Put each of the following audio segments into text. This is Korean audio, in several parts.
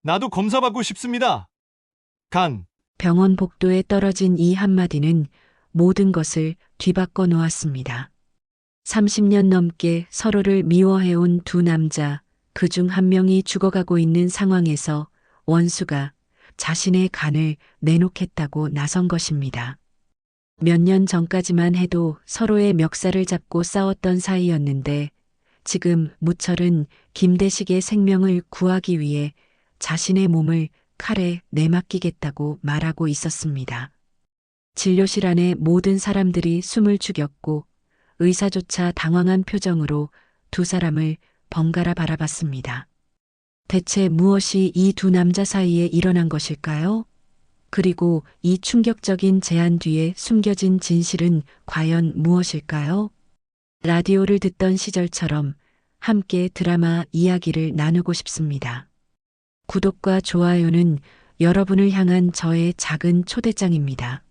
나도 검사받고 싶습니다. 간. 병원 복도에 떨어진 이 한마디는 모든 것을 뒤바꿔 놓았습니다. 30년 넘게 서로를 미워해온 두 남자, 그중 한 명이 죽어가고 있는 상황에서 원수가 자신의 간을 내놓겠다고 나선 것입니다. 몇 년 전까지만 해도 서로의 멱살을 잡고 싸웠던 사이였는데 지금 무철은 김대식의 생명을 구하기 위해 자신의 몸을 칼에 내맡기겠다고 말하고 있었습니다. 진료실 안에 모든 사람들이 숨을 죽였고 의사조차 당황한 표정으로 두 사람을 번갈아 바라봤습니다. 대체 무엇이 이 두 남자 사이에 일어난 것일까요? 그리고 이 충격적인 제안 뒤에 숨겨진 진실은 과연 무엇일까요? 라디오를 듣던 시절처럼 함께 드라마 이야기를 나누고 싶습니다. 구독과 좋아요는 여러분을 향한 저의 작은 초대장입니다.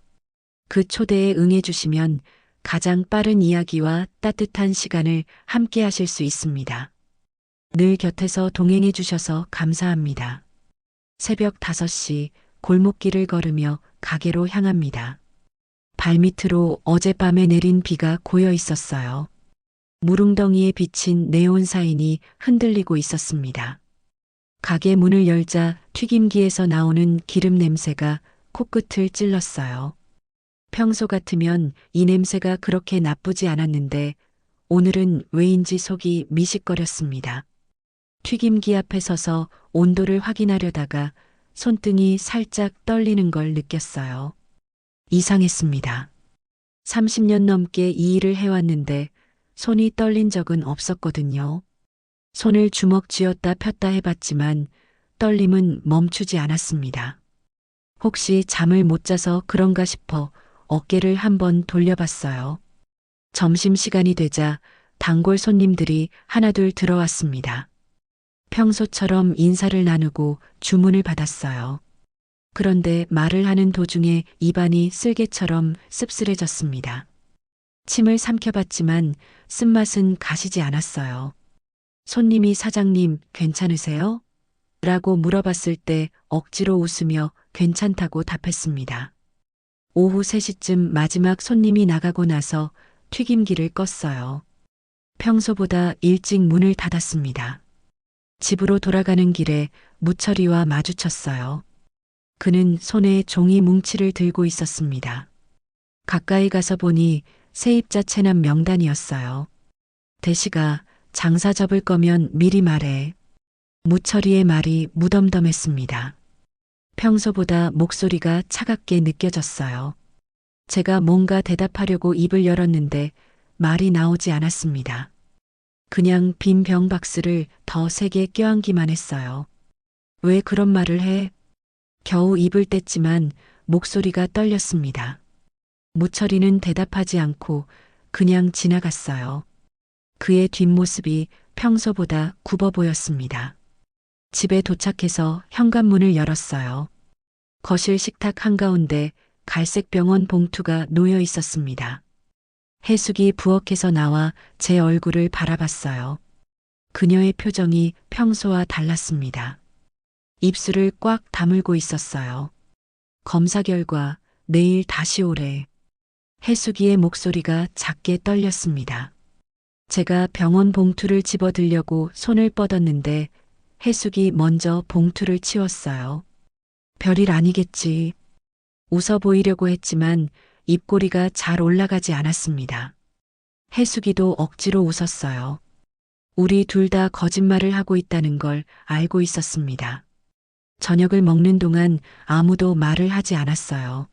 그 초대에 응해주시면 가장 빠른 이야기와 따뜻한 시간을 함께 하실 수 있습니다. 늘 곁에서 동행해 주셔서 감사합니다. 새벽 5시 골목길을 걸으며 가게로 향합니다. 발밑으로 어젯밤에 내린 비가 고여 있었어요. 무릉덩이에 비친 네온 사인이 흔들리고 있었습니다. 가게 문을 열자 튀김기에서 나오는 기름 냄새가 코끝을 찔렀어요. 평소 같으면 이 냄새가 그렇게 나쁘지 않았는데 오늘은 왜인지 속이 미식거렸습니다. 튀김기 앞에 서서 온도를 확인하려다가 손등이 살짝 떨리는 걸 느꼈어요. 이상했습니다. 30년 넘게 이 일을 해왔는데 손이 떨린 적은 없었거든요. 손을 주먹 쥐었다 폈다 해봤지만 떨림은 멈추지 않았습니다. 혹시 잠을 못 자서 그런가 싶어 어깨를 한번 돌려봤어요. 점심시간이 되자 단골 손님들이 하나둘 들어왔습니다. 평소처럼 인사를 나누고 주문을 받았어요. 그런데 말을 하는 도중에 입안이 쓸개처럼 씁쓸해졌습니다. 침을 삼켜봤지만 쓴맛은 가시지 않았어요. 손님이 사장님 괜찮으세요? 라고 물어봤을 때 억지로 웃으며 괜찮다고 답했습니다. 오후 3시쯤 마지막 손님이 나가고 나서 튀김기를 껐어요. 평소보다 일찍 문을 닫았습니다. 집으로 돌아가는 길에 무철이와 마주쳤어요. 그는 손에 종이 뭉치를 들고 있었습니다. 가까이 가서 보니 세입자 체납 명단이었어요. 대시가 장사 접을 거면 미리 말해. 무철이의 말이 무덤덤했습니다. 평소보다 목소리가 차갑게 느껴졌어요. 제가 뭔가 대답하려고 입을 열었는데 말이 나오지 않았습니다. 그냥 빈 병 박스를 더 세게 껴안기만 했어요. 왜 그런 말을 해? 겨우 입을 뗐지만 목소리가 떨렸습니다. 무철이는 대답하지 않고 그냥 지나갔어요. 그의 뒷모습이 평소보다 굽어 보였습니다. 집에 도착해서 현관문을 열었어요. 거실 식탁 한가운데 갈색 병원 봉투가 놓여 있었습니다. 해숙이 부엌에서 나와 제 얼굴을 바라봤어요. 그녀의 표정이 평소와 달랐습니다. 입술을 꽉 다물고 있었어요. 검사 결과 내일 다시 오래. 해숙이의 목소리가 작게 떨렸습니다. 제가 병원 봉투를 집어들려고 손을 뻗었는데 해숙이 먼저 봉투를 치웠어요. 별일 아니겠지. 웃어 보이려고 했지만 입꼬리가 잘 올라가지 않았습니다. 해숙이도 억지로 웃었어요. 우리 둘 다 거짓말을 하고 있다는 걸 알고 있었습니다. 저녁을 먹는 동안 아무도 말을 하지 않았어요.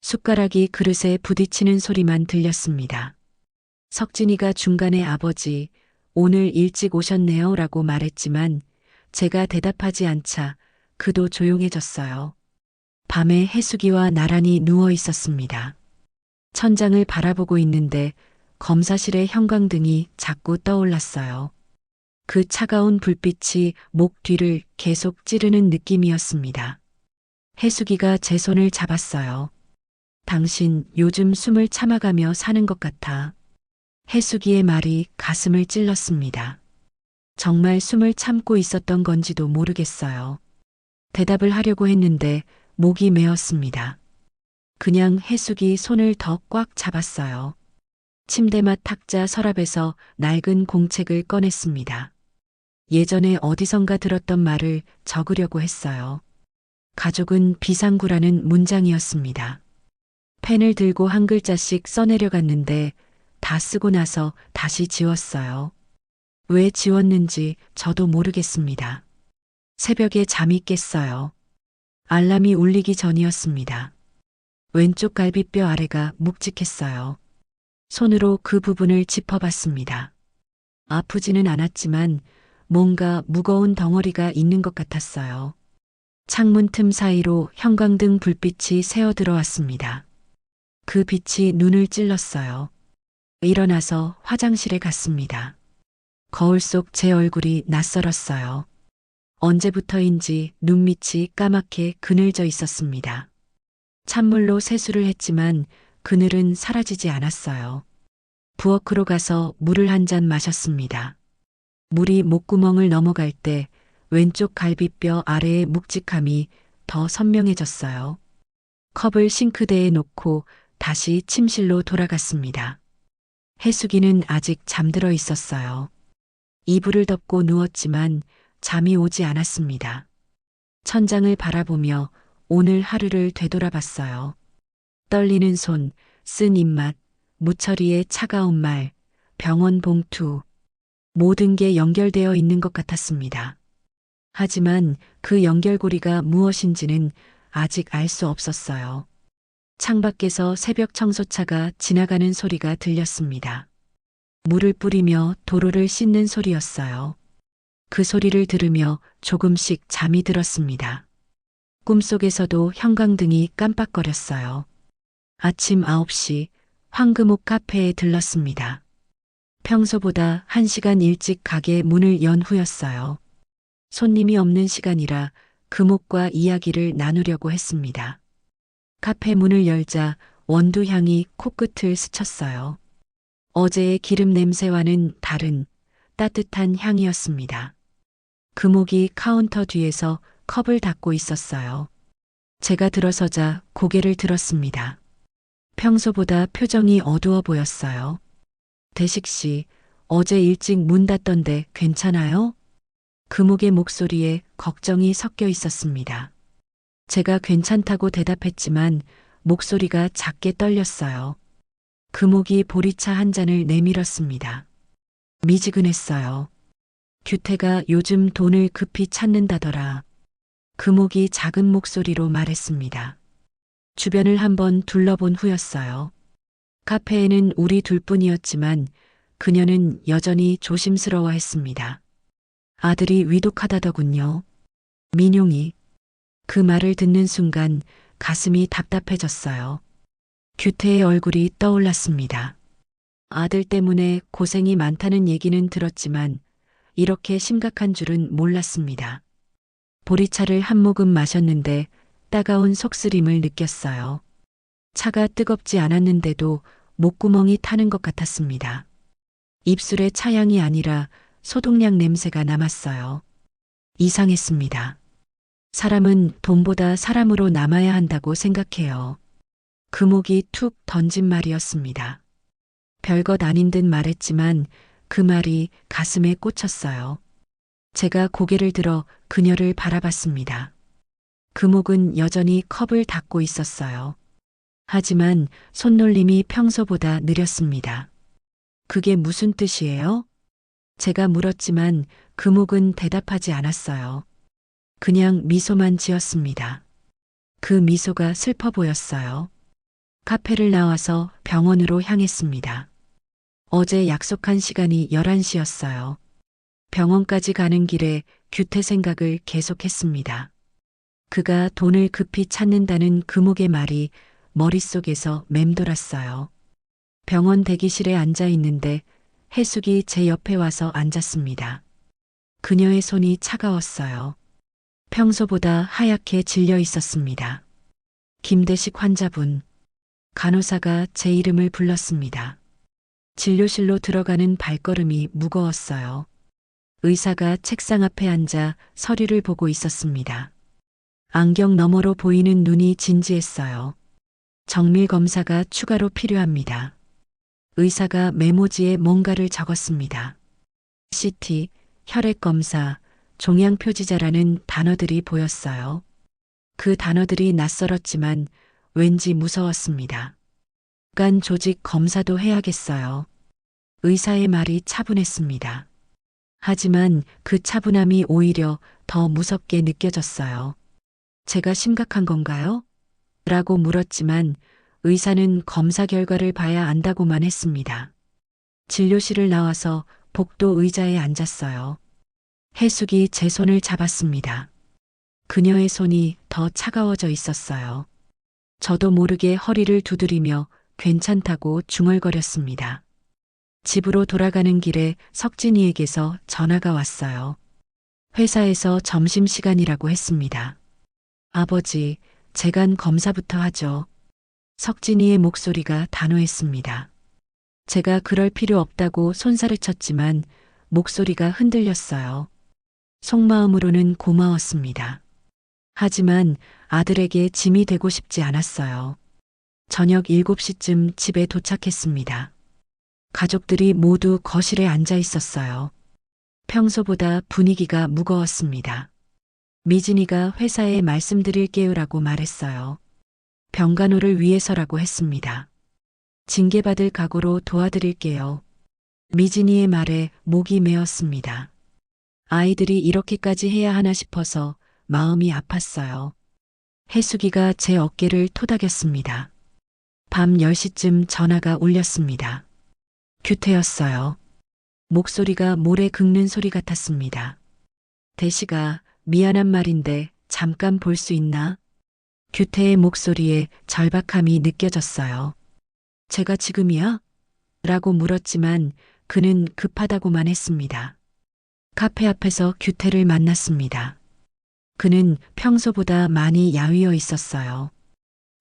숟가락이 그릇에 부딪히는 소리만 들렸습니다. 석진이가 중간에 아버지, 오늘 일찍 오셨네요 라고 말했지만 제가 대답하지 않자 그도 조용해졌어요. 밤에 해숙이와 나란히 누워 있었습니다. 천장을 바라보고 있는데 검사실의 형광등이 자꾸 떠올랐어요. 그 차가운 불빛이 목 뒤를 계속 찌르는 느낌이었습니다. 해숙이가 제 손을 잡았어요. 당신 요즘 숨을 참아가며 사는 것 같아. 해숙이의 말이 가슴을 찔렀습니다. 정말 숨을 참고 있었던 건지도 모르겠어요. 대답을 하려고 했는데 목이 메었습니다. 그냥 해숙이 손을 더 꽉 잡았어요. 침대맡 탁자 서랍에서 낡은 공책을 꺼냈습니다. 예전에 어디선가 들었던 말을 적으려고 했어요. 가족은 비상구라는 문장이었습니다. 펜을 들고 한 글자씩 써내려갔는데 다 쓰고 나서 다시 지웠어요. 왜 지웠는지 저도 모르겠습니다. 새벽에 잠이 깼어요. 알람이 울리기 전이었습니다. 왼쪽 갈비뼈 아래가 묵직했어요. 손으로 그 부분을 짚어봤습니다. 아프지는 않았지만 뭔가 무거운 덩어리가 있는 것 같았어요. 창문 틈 사이로 형광등 불빛이 새어 들어왔습니다. 그 빛이 눈을 찔렀어요. 일어나서 화장실에 갔습니다. 거울 속 제 얼굴이 낯설었어요. 언제부터인지 눈밑이 까맣게 그늘져 있었습니다. 찬물로 세수를 했지만 그늘은 사라지지 않았어요. 부엌으로 가서 물을 한 잔 마셨습니다. 물이 목구멍을 넘어갈 때 왼쪽 갈비뼈 아래의 묵직함이 더 선명해졌어요. 컵을 싱크대에 놓고 다시 침실로 돌아갔습니다. 해숙이는 아직 잠들어 있었어요. 이불을 덮고 누웠지만 잠이 오지 않았습니다. 천장을 바라보며 오늘 하루를 되돌아봤어요. 떨리는 손, 쓴 입맛, 무철이의 차가운 말, 병원 봉투. 모든 게 연결되어 있는 것 같았습니다. 하지만 그 연결고리가 무엇인지는 아직 알 수 없었어요. 창밖에서 새벽 청소차가 지나가는 소리가 들렸습니다. 물을 뿌리며 도로를 씻는 소리였어요. 그 소리를 들으며 조금씩 잠이 들었습니다. 꿈속에서도 형광등이 깜빡거렸어요. 아침 9시 황금옥 카페에 들렀습니다. 평소보다 1시간 일찍 가게 문을 연 후였어요. 손님이 없는 시간이라 금옥과 이야기를 나누려고 했습니다. 카페 문을 열자 원두향이 코끝을 스쳤어요. 어제의 기름 냄새와는 다른 따뜻한 향이었습니다. 금옥이 카운터 뒤에서 컵을 닫고 있었어요. 제가 들어서자 고개를 들었습니다. 평소보다 표정이 어두워 보였어요. 대식 씨, 어제 일찍 문 닫던데 괜찮아요? 금옥의 목소리에 걱정이 섞여 있었습니다. 제가 괜찮다고 대답했지만 목소리가 작게 떨렸어요. 금옥이 보리차 한 잔을 내밀었습니다. 미지근했어요. 규태가 요즘 돈을 급히 찾는다더라. 금옥이 작은 목소리로 말했습니다. 주변을 한번 둘러본 후였어요. 카페에는 우리 둘뿐이었지만 그녀는 여전히 조심스러워했습니다. 아들이 위독하다더군요. 민용이. 그 말을 듣는 순간 가슴이 답답해졌어요. 규태의 얼굴이 떠올랐습니다. 아들 때문에 고생이 많다는 얘기는 들었지만 이렇게 심각한 줄은 몰랐습니다. 보리차를 한 모금 마셨는데 따가운 속쓰림을 느꼈어요. 차가 뜨겁지 않았는데도 목구멍이 타는 것 같았습니다. 입술에 차향이 아니라 소독약 냄새가 남았어요. 이상했습니다. 사람은 돈보다 사람으로 남아야 한다고 생각해요. 금옥이 툭 던진 말이었습니다. 별것 아닌 듯 말했지만 그 말이 가슴에 꽂혔어요. 제가 고개를 들어 그녀를 바라봤습니다. 금옥은 여전히 컵을 닫고 있었어요. 하지만 손놀림이 평소보다 느렸습니다. 그게 무슨 뜻이에요? 제가 물었지만 금옥은 대답하지 않았어요. 그냥 미소만 지었습니다. 그 미소가 슬퍼 보였어요. 카페를 나와서 병원으로 향했습니다. 어제 약속한 시간이 11시였어요. 병원까지 가는 길에 규태 생각을 계속했습니다. 그가 돈을 급히 찾는다는 금옥의 말이 머릿속에서 맴돌았어요. 병원 대기실에 앉아 있는데 해숙이 제 옆에 와서 앉았습니다. 그녀의 손이 차가웠어요. 평소보다 하얗게 질려 있었습니다. 김대식 환자분. 간호사가 제 이름을 불렀습니다. 진료실로 들어가는 발걸음이 무거웠어요. 의사가 책상 앞에 앉아 서류를 보고 있었습니다. 안경 너머로 보이는 눈이 진지했어요. 정밀 검사가 추가로 필요합니다. 의사가 메모지에 뭔가를 적었습니다. CT, 혈액 검사, 종양 표지자라는 단어들이 보였어요. 그 단어들이 낯설었지만 왠지 무서웠습니다. 간 조직 검사도 해야겠어요. 의사의 말이 차분했습니다. 하지만 그 차분함이 오히려 더 무섭게 느껴졌어요. 제가 심각한 건가요? 라고 물었지만 의사는 검사 결과를 봐야 안다고만 했습니다. 진료실을 나와서 복도 의자에 앉았어요. 해숙이 제 손을 잡았습니다. 그녀의 손이 더 차가워져 있었어요. 저도 모르게 허리를 두드리며 괜찮다고 중얼거렸습니다. 집으로 돌아가는 길에 석진이에게서 전화가 왔어요. 회사에서 점심시간이라고 했습니다. 아버지, 재간 검사부터 하죠. 석진이의 목소리가 단호했습니다. 제가 그럴 필요 없다고 손살을 쳤지만 목소리가 흔들렸어요. 속마음으로는 고마웠습니다. 하지만 아들에게 짐이 되고 싶지 않았어요. 저녁 7시쯤 집에 도착했습니다. 가족들이 모두 거실에 앉아 있었어요. 평소보다 분위기가 무거웠습니다. 미진이가 회사에 말씀드릴게요라고 말했어요. 병간호를 위해서라고 했습니다. 징계받을 각오로 도와드릴게요. 미진이의 말에 목이 메었습니다. 아이들이 이렇게까지 해야 하나 싶어서 마음이 아팠어요. 해숙이가 제 어깨를 토닥였습니다. 밤 10시쯤 전화가 울렸습니다. 규태였어요. 목소리가 모래 긁는 소리 같았습니다. 대시가 미안한 말인데 잠깐 볼 수 있나? 규태의 목소리에 절박함이 느껴졌어요. 제가 지금이야? 라고 물었지만 그는 급하다고만 했습니다. 카페 앞에서 규태를 만났습니다. 그는 평소보다 많이 야위어 있었어요.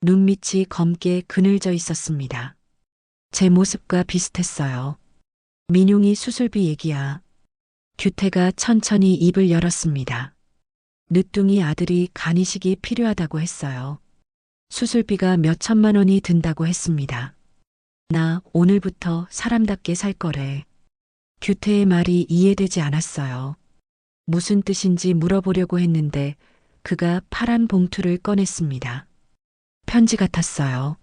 눈밑이 검게 그늘져 있었습니다. 제 모습과 비슷했어요. 민용이 수술비 얘기야. 규태가 천천히 입을 열었습니다. 늦둥이 아들이 간이식이 필요하다고 했어요. 수술비가 몇 천만 원이 든다고 했습니다. 나 오늘부터 사람답게 살 거래. 규태의 말이 이해되지 않았어요. 무슨 뜻인지 물어보려고 했는데 그가 파란 봉투를 꺼냈습니다. 편지 같았어요.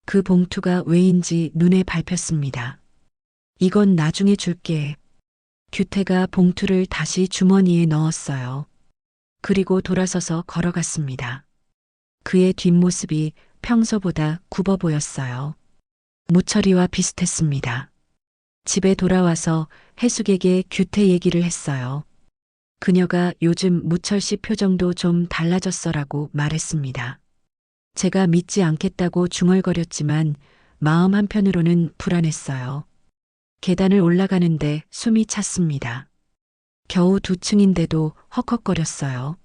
그 봉투가 왜인지 눈에 밟혔습니다. 이건 나중에 줄게. 규태가 봉투를 다시 주머니에 넣었어요. 그리고 돌아서서 걸어갔습니다. 그의 뒷모습이 평소보다 굽어 보였어요. 무철이와 비슷했습니다. 집에 돌아와서 해숙에게 규태 얘기를 했어요. 그녀가 요즘 무철 씨 표정도 좀 달라졌어라고 말했습니다. 제가 믿지 않겠다고 중얼거렸지만 마음 한편으로는 불안했어요. 계단을 올라가는데 숨이 찼습니다. 겨우 2층인데도 헉헉거렸어요.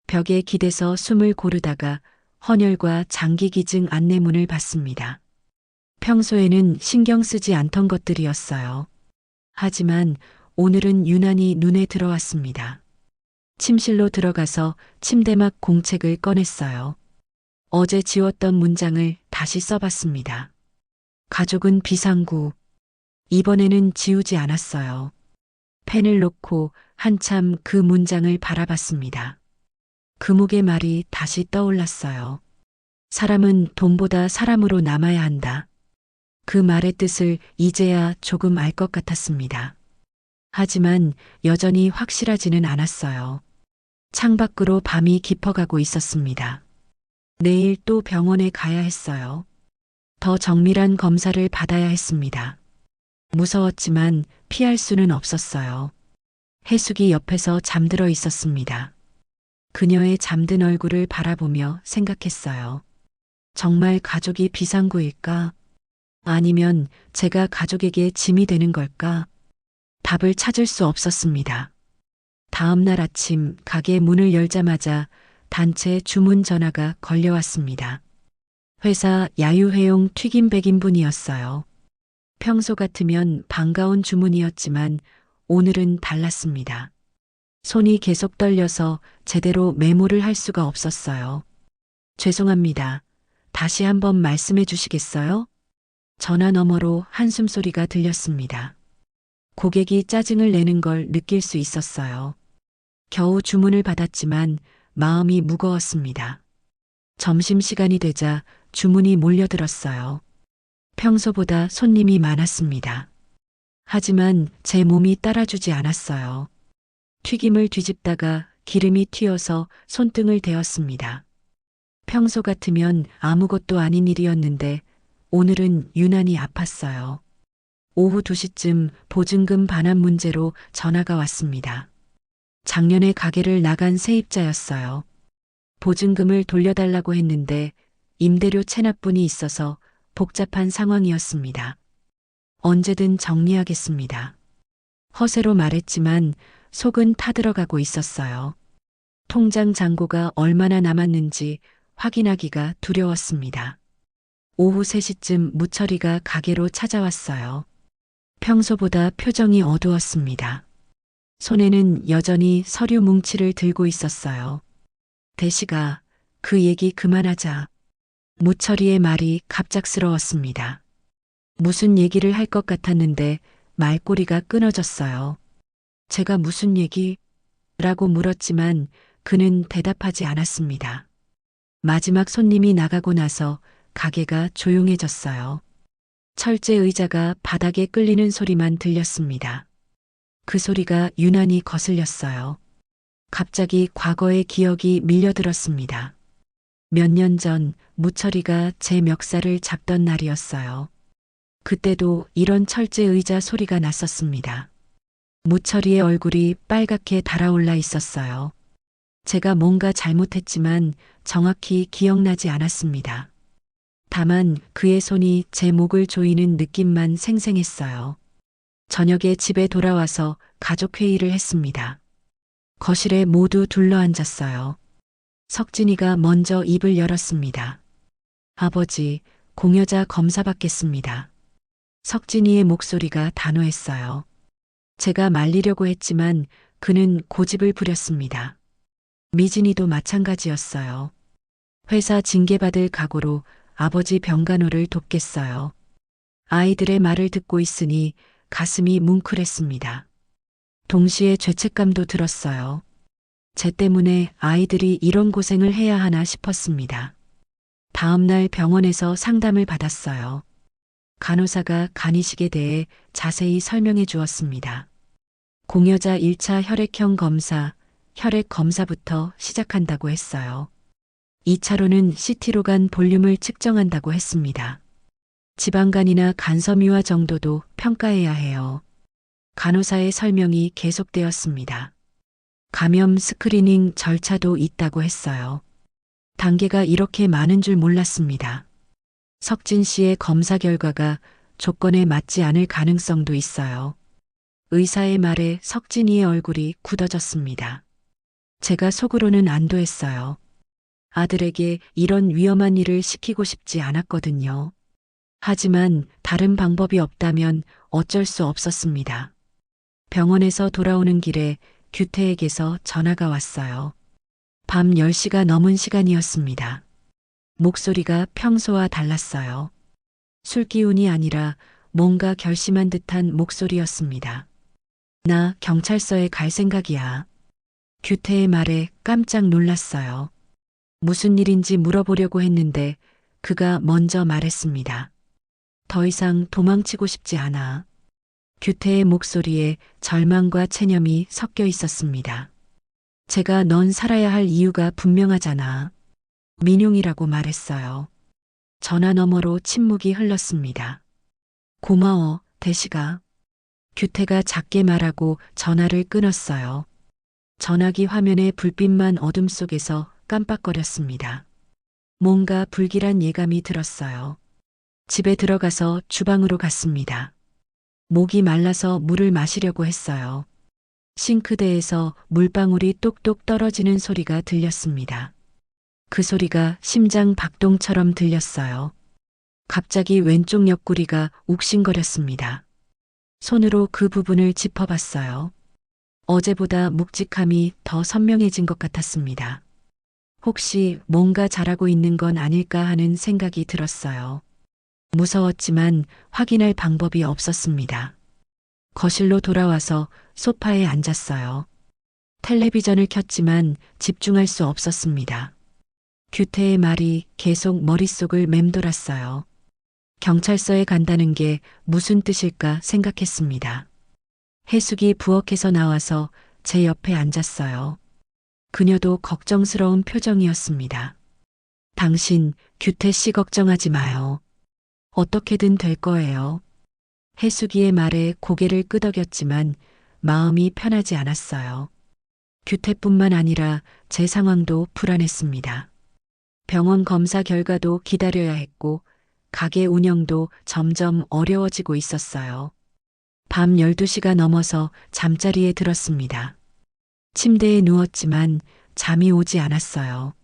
벽에 기대서 숨을 고르다가 헌혈과 장기기증 안내문을 봤습니다. 평소에는 신경 쓰지 않던 것들이었어요. 하지만 오늘은 유난히 눈에 들어왔습니다. 침실로 들어가서 침대막 공책을 꺼냈어요. 어제 지웠던 문장을 다시 써봤습니다. 가족은 비상구. 이번에는 지우지 않았어요. 펜을 놓고 한참 그 문장을 바라봤습니다. 금옥의 말이 다시 떠올랐어요. 사람은 돈보다 사람으로 남아야 한다. 그 말의 뜻을 이제야 조금 알 것 같았습니다. 하지만 여전히 확실하지는 않았어요. 창밖으로 밤이 깊어가고 있었습니다. 내일 또 병원에 가야 했어요. 더 정밀한 검사를 받아야 했습니다. 무서웠지만 피할 수는 없었어요. 해숙이 옆에서 잠들어 있었습니다. 그녀의 잠든 얼굴을 바라보며 생각했어요. 정말 가족이 비상구일까? 아니면 제가 가족에게 짐이 되는 걸까? 답을 찾을 수 없었습니다. 다음 날 아침 가게 문을 열자마자 단체 주문 전화가 걸려왔습니다. 회사 야유회용 튀김 100인분이었어요. 평소 같으면 반가운 주문이었지만 오늘은 달랐습니다. 손이 계속 떨려서 제대로 메모를 할 수가 없었어요. 죄송합니다. 다시 한번 말씀해 주시겠어요? 전화 너머로 한숨 소리가 들렸습니다. 고객이 짜증을 내는 걸 느낄 수 있었어요. 겨우 주문을 받았지만 마음이 무거웠습니다. 점심시간이 되자 주문이 몰려들었어요. 평소보다 손님이 많았습니다. 하지만 제 몸이 따라주지 않았어요. 튀김을 뒤집다가 기름이 튀어서 손등을 대었습니다. 평소 같으면 아무것도 아닌 일이었는데 오늘은 유난히 아팠어요. 오후 2시쯤 보증금 반환 문제로 전화가 왔습니다. 작년에 가게를 나간 세입자였어요. 보증금을 돌려달라고 했는데 임대료 체납분이 있어서 복잡한 상황이었습니다. 언제든 정리하겠습니다. 허세로 말했지만 속은 타들어가고 있었어요. 통장 잔고가 얼마나 남았는지 확인하기가 두려웠습니다. 오후 3시쯤 무철이가 가게로 찾아왔어요. 평소보다 표정이 어두웠습니다. 손에는 여전히 서류 뭉치를 들고 있었어요. 대시가 그 얘기 그만하자. 무철이의 말이 갑작스러웠습니다. 무슨 얘기를 할 것 같았는데 말꼬리가 끊어졌어요. 제가 무슨 얘기? 라고 물었지만 그는 대답하지 않았습니다. 마지막 손님이 나가고 나서 가게가 조용해졌어요. 철제 의자가 바닥에 끌리는 소리만 들렸습니다. 그 소리가 유난히 거슬렸어요. 갑자기 과거의 기억이 밀려들었습니다. 몇 년 전 무철이가 제 멱살을 잡던 날이었어요. 그때도 이런 철제 의자 소리가 났었습니다. 무철이의 얼굴이 빨갛게 달아올라 있었어요. 제가 뭔가 잘못했지만 정확히 기억나지 않았습니다. 다만 그의 손이 제 목을 조이는 느낌만 생생했어요. 저녁에 집에 돌아와서 가족회의를 했습니다. 거실에 모두 둘러앉았어요. 석진이가 먼저 입을 열었습니다. 아버지, 공여자 검사 받겠습니다. 석진이의 목소리가 단호했어요. 제가 말리려고 했지만 그는 고집을 부렸습니다. 미진이도 마찬가지였어요. 회사 징계받을 각오로 아버지 병간호를 돕겠어요. 아이들의 말을 듣고 있으니 가슴이 뭉클했습니다. 동시에 죄책감도 들었어요. 제 때문에 아이들이 이런 고생을 해야 하나 싶었습니다. 다음 날 병원에서 상담을 받았어요. 간호사가 간이식에 대해 자세히 설명해 주었습니다. 공여자 1차 혈액형 검사, 혈액 검사부터 시작한다고 했어요. 2차로는 CT로 간 볼륨을 측정한다고 했습니다. 지방간이나 간섬유화 정도도 평가해야 해요. 간호사의 설명이 계속되었습니다. 감염 스크리닝 절차도 있다고 했어요. 단계가 이렇게 많은 줄 몰랐습니다. 석진 씨의 검사 결과가 조건에 맞지 않을 가능성도 있어요. 의사의 말에 석진이의 얼굴이 굳어졌습니다. 제가 속으로는 안도했어요. 아들에게 이런 위험한 일을 시키고 싶지 않았거든요. 하지만 다른 방법이 없다면 어쩔 수 없었습니다. 병원에서 돌아오는 길에 규태에게서 전화가 왔어요. 밤 10시가 넘은 시간이었습니다. 목소리가 평소와 달랐어요. 술기운이 아니라 뭔가 결심한 듯한 목소리였습니다. 나 경찰서에 갈 생각이야. 규태의 말에 깜짝 놀랐어요. 무슨 일인지 물어보려고 했는데 그가 먼저 말했습니다. 더 이상 도망치고 싶지 않아. 규태의 목소리에 절망과 체념이 섞여 있었습니다. 제가 넌 살아야 할 이유가 분명하잖아. 민용이라고 말했어요. 전화 너머로 침묵이 흘렀습니다. 고마워, 대시가. 규태가 작게 말하고 전화를 끊었어요. 전화기 화면의 불빛만 어둠 속에서 깜빡거렸습니다. 뭔가 불길한 예감이 들었어요. 집에 들어가서 주방으로 갔습니다. 목이 말라서 물을 마시려고 했어요. 싱크대에서 물방울이 똑똑 떨어지는 소리가 들렸습니다. 그 소리가 심장 박동처럼 들렸어요. 갑자기 왼쪽 옆구리가 욱신거렸습니다. 손으로 그 부분을 짚어봤어요. 어제보다 묵직함이 더 선명해진 것 같았습니다. 혹시 뭔가 잘하고 있는 건 아닐까 하는 생각이 들었어요. 무서웠지만 확인할 방법이 없었습니다. 거실로 돌아와서 소파에 앉았어요. 텔레비전을 켰지만 집중할 수 없었습니다. 규태의 말이 계속 머릿속을 맴돌았어요. 경찰서에 간다는 게 무슨 뜻일까 생각했습니다. 해숙이 부엌에서 나와서 제 옆에 앉았어요. 그녀도 걱정스러운 표정이었습니다. 당신, 규태 씨 걱정하지 마요. 어떻게든 될 거예요. 해숙이의 말에 고개를 끄덕였지만 마음이 편하지 않았어요. 규태뿐만 아니라 제 상황도 불안했습니다. 병원 검사 결과도 기다려야 했고 가게 운영도 점점 어려워지고 있었어요. 밤 12시가 넘어서 잠자리에 들었습니다. 침대에 누웠지만 잠이 오지 않았어요.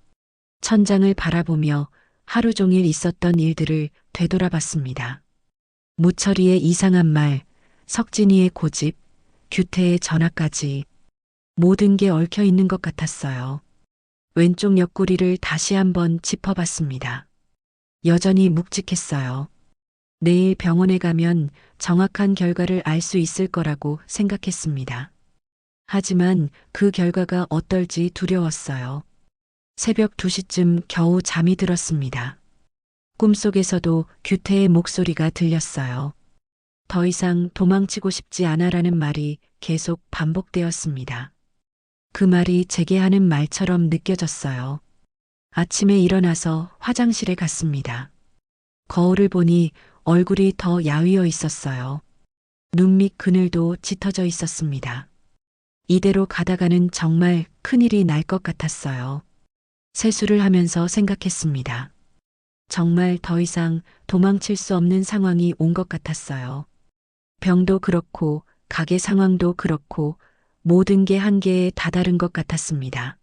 천장을 바라보며 하루 종일 있었던 일들을 되돌아봤습니다. 무철이의 이상한 말, 석진이의 고집, 규태의 전화까지 모든 게 얽혀 있는 것 같았어요. 왼쪽 옆구리를 다시 한번 짚어봤습니다. 여전히 묵직했어요. 내일 병원에 가면 정확한 결과를 알 수 있을 거라고 생각했습니다. 하지만 그 결과가 어떨지 두려웠어요. 새벽 2시쯤 겨우 잠이 들었습니다. 꿈속에서도 규태의 목소리가 들렸어요. 더 이상 도망치고 싶지 않아라는 말이 계속 반복되었습니다. 그 말이 제게 하는 말처럼 느껴졌어요. 아침에 일어나서 화장실에 갔습니다. 거울을 보니 얼굴이 더 야위어 있었어요. 눈 밑 그늘도 짙어져 있었습니다. 이대로 가다가는 정말 큰일이 날 것 같았어요. 세수를 하면서 생각했습니다. 정말 더 이상 도망칠 수 없는 상황이 온 것 같았어요. 병도 그렇고 가게 상황도 그렇고 모든 게 한계에 다다른 것 같았습니다.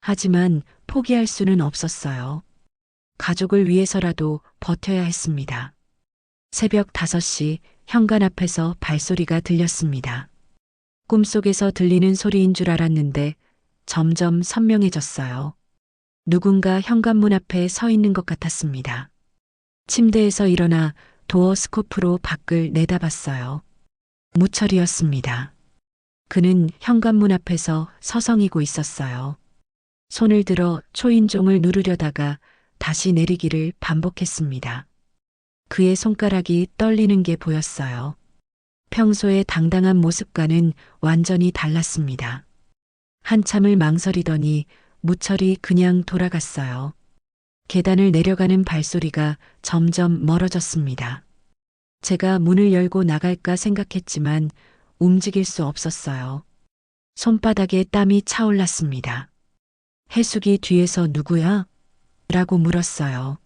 하지만 포기할 수는 없었어요. 가족을 위해서라도 버텨야 했습니다. 새벽 5시 현관 앞에서 발소리가 들렸습니다. 꿈속에서 들리는 소리인 줄 알았는데 점점 선명해졌어요. 누군가 현관문 앞에 서 있는 것 같았습니다. 침대에서 일어나 도어 스코프로 밖을 내다봤어요. 무철이었습니다. 그는 현관문 앞에서 서성이고 있었어요. 손을 들어 초인종을 누르려다가 다시 내리기를 반복했습니다. 그의 손가락이 떨리는 게 보였어요. 평소의 당당한 모습과는 완전히 달랐습니다. 한참을 망설이더니 무철이 그냥 돌아갔어요. 계단을 내려가는 발소리가 점점 멀어졌습니다. 제가 문을 열고 나갈까 생각했지만 움직일 수 없었어요. 손바닥에 땀이 차올랐습니다. 해숙이 뒤에서 누구야? 라고 물었어요.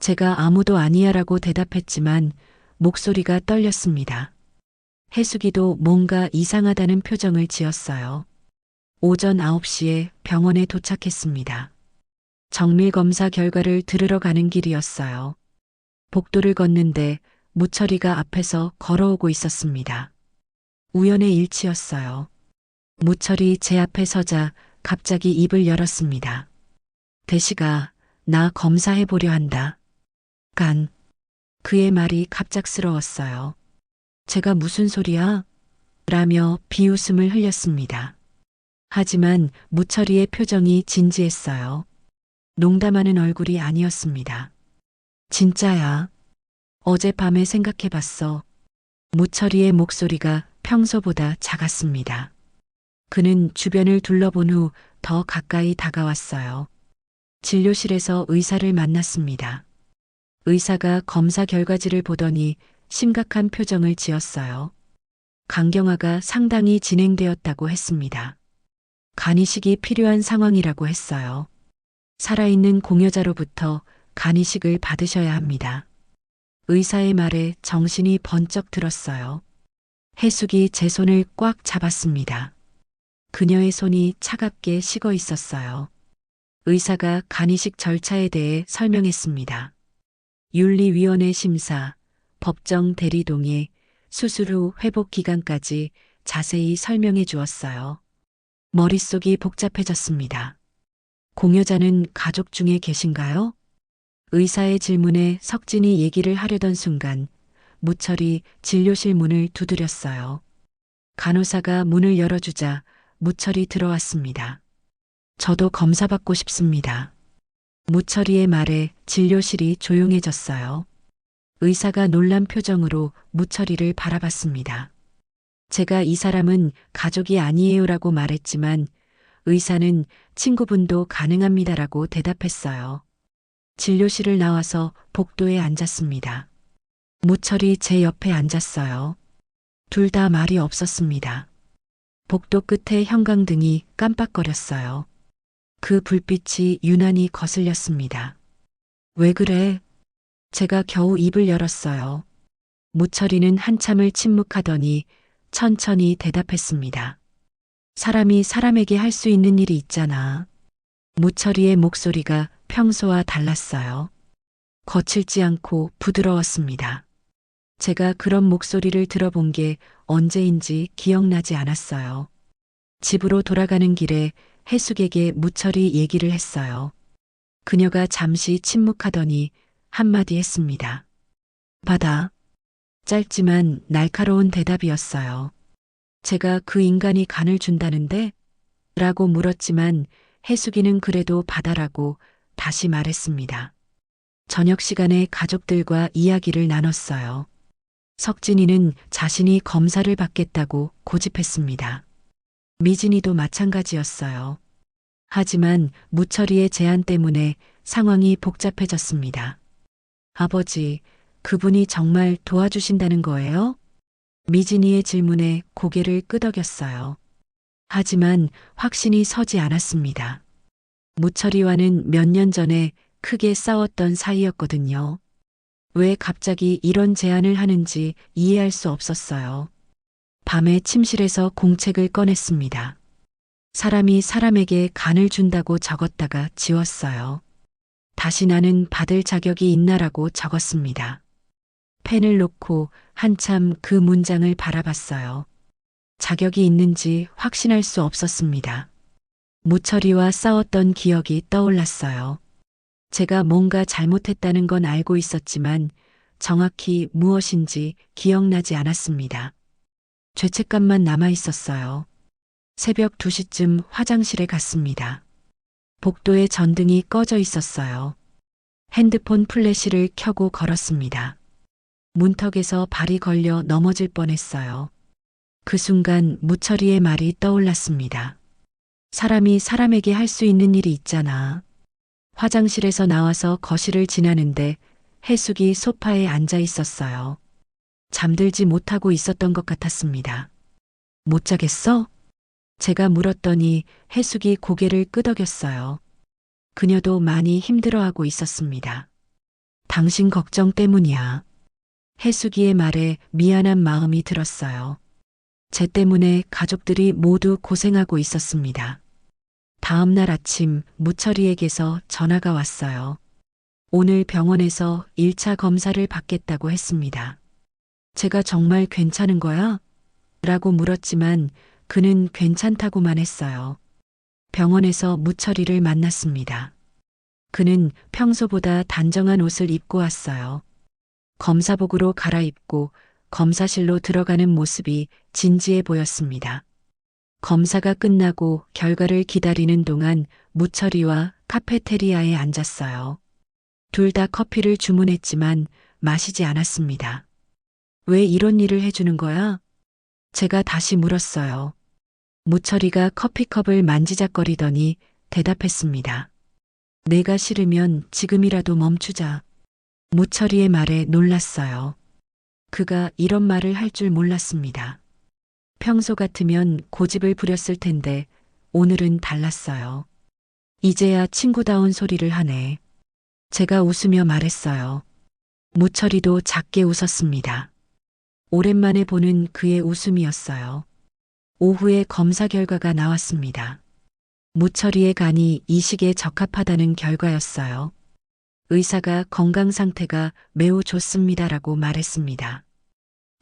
제가 아무도 아니야 라고 대답했지만 목소리가 떨렸습니다. 해숙이도 뭔가 이상하다는 표정을 지었어요. 오전 9시에 병원에 도착했습니다. 정밀검사 결과를 들으러 가는 길이었어요. 복도를 걷는데 무철이가 앞에서 걸어오고 있었습니다. 우연의 일치였어요. 무철이 제 앞에 서자 갑자기 입을 열었습니다. 대시가 나 검사해 보려 한다. 간. 그의 말이 갑작스러웠어요. 제가 무슨 소리야? 라며 비웃음을 흘렸습니다. 하지만 무철이의 표정이 진지했어요. 농담하는 얼굴이 아니었습니다. 진짜야. 어젯밤에 생각해봤어. 무철이의 목소리가 평소보다 작았습니다. 그는 주변을 둘러본 후 더 가까이 다가왔어요. 진료실에서 의사를 만났습니다. 의사가 검사 결과지를 보더니 심각한 표정을 지었어요. 간경화가 상당히 진행되었다고 했습니다. 간이식이 필요한 상황이라고 했어요. 살아있는 공여자로부터 간이식을 받으셔야 합니다. 의사의 말에 정신이 번쩍 들었어요. 해숙이 제 손을 꽉 잡았습니다. 그녀의 손이 차갑게 식어 있었어요. 의사가 간이식 절차에 대해 설명했습니다. 윤리위원회 심사, 법정 대리동의, 수술 후 회복 기간까지 자세히 설명해 주었어요. 머릿속이 복잡해졌습니다. 공여자는 가족 중에 계신가요? 의사의 질문에 석진이 얘기를 하려던 순간 무철이 진료실 문을 두드렸어요. 간호사가 문을 열어주자 무철이 들어왔습니다. 저도 검사받고 싶습니다. 무철이의 말에 진료실이 조용해졌어요. 의사가 놀란 표정으로 무철이를 바라봤습니다. 제가 이 사람은 가족이 아니에요라고 말했지만 의사는 친구분도 가능합니다라고 대답했어요. 진료실을 나와서 복도에 앉았습니다. 무철이 제 옆에 앉았어요. 둘 다 말이 없었습니다. 복도 끝에 형광등이 깜빡거렸어요. 그 불빛이 유난히 거슬렸습니다. 왜 그래? 제가 겨우 입을 열었어요. 무철이는 한참을 침묵하더니 천천히 대답했습니다. 사람이 사람에게 할 수 있는 일이 있잖아. 무철이의 목소리가 평소와 달랐어요. 거칠지 않고 부드러웠습니다. 제가 그런 목소리를 들어본 게 언제인지 기억나지 않았어요. 집으로 돌아가는 길에 해숙에게 무철이 얘기를 했어요. 그녀가 잠시 침묵하더니 한마디 했습니다. 받아. 짧지만 날카로운 대답이었어요. 제가 그 인간이 간을 준다는데? 라고 물었지만 해숙이는 그래도 받아라고 다시 말했습니다. 저녁 시간에 가족들과 이야기를 나눴어요. 석진이는 자신이 검사를 받겠다고 고집했습니다. 미진이도 마찬가지였어요. 하지만 무철이의 제안 때문에 상황이 복잡해졌습니다. 아버지, 그분이 정말 도와주신다는 거예요? 미진이의 질문에 고개를 끄덕였어요. 하지만 확신이 서지 않았습니다. 무철이와는 몇 년 전에 크게 싸웠던 사이였거든요. 왜 갑자기 이런 제안을 하는지 이해할 수 없었어요. 밤에 침실에서 공책을 꺼냈습니다. 사람이 사람에게 간을 준다고 적었다가 지웠어요. 다시 나는 받을 자격이 있나라고 적었습니다. 펜을 놓고 한참 그 문장을 바라봤어요. 자격이 있는지 확신할 수 없었습니다. 무철이와 싸웠던 기억이 떠올랐어요. 제가 뭔가 잘못했다는 건 알고 있었지만 정확히 무엇인지 기억나지 않았습니다. 죄책감만 남아 있었어요. 새벽 2시쯤 화장실에 갔습니다. 복도에 전등이 꺼져 있었어요. 핸드폰 플래시를 켜고 걸었습니다. 문턱에서 발이 걸려 넘어질 뻔했어요. 그 순간 무철이의 말이 떠올랐습니다. 사람이 사람에게 할 수 있는 일이 있잖아. 화장실에서 나와서 거실을 지나는데 해숙이 소파에 앉아 있었어요. 잠들지 못하고 있었던 것 같았습니다. 못 자겠어? 제가 물었더니 해숙이 고개를 끄덕였어요. 그녀도 많이 힘들어하고 있었습니다. 당신 걱정 때문이야. 해숙이의 말에 미안한 마음이 들었어요. 제 때문에 가족들이 모두 고생하고 있었습니다. 다음 날 아침 무철이에게서 전화가 왔어요. 오늘 병원에서 1차 검사를 받겠다고 했습니다. 제가 정말 괜찮은 거야? 라고 물었지만 그는 괜찮다고만 했어요. 병원에서 무철이를 만났습니다. 그는 평소보다 단정한 옷을 입고 왔어요. 검사복으로 갈아입고 검사실로 들어가는 모습이 진지해 보였습니다. 검사가 끝나고 결과를 기다리는 동안 무철이와 카페테리아에 앉았어요. 둘 다 커피를 주문했지만 마시지 않았습니다. 왜 이런 일을 해주는 거야? 제가 다시 물었어요. 무철이가 커피컵을 만지작거리더니 대답했습니다. 내가 싫으면 지금이라도 멈추자. 무철이의 말에 놀랐어요. 그가 이런 말을 할 줄 몰랐습니다. 평소 같으면 고집을 부렸을 텐데 오늘은 달랐어요. 이제야 친구다운 소리를 하네. 제가 웃으며 말했어요. 무철이도 작게 웃었습니다. 오랜만에 보는 그의 웃음이었어요. 오후에 검사 결과가 나왔습니다. 무철이의 간이 이식에 적합하다는 결과였어요. 의사가 건강 상태가 매우 좋습니다라고 말했습니다.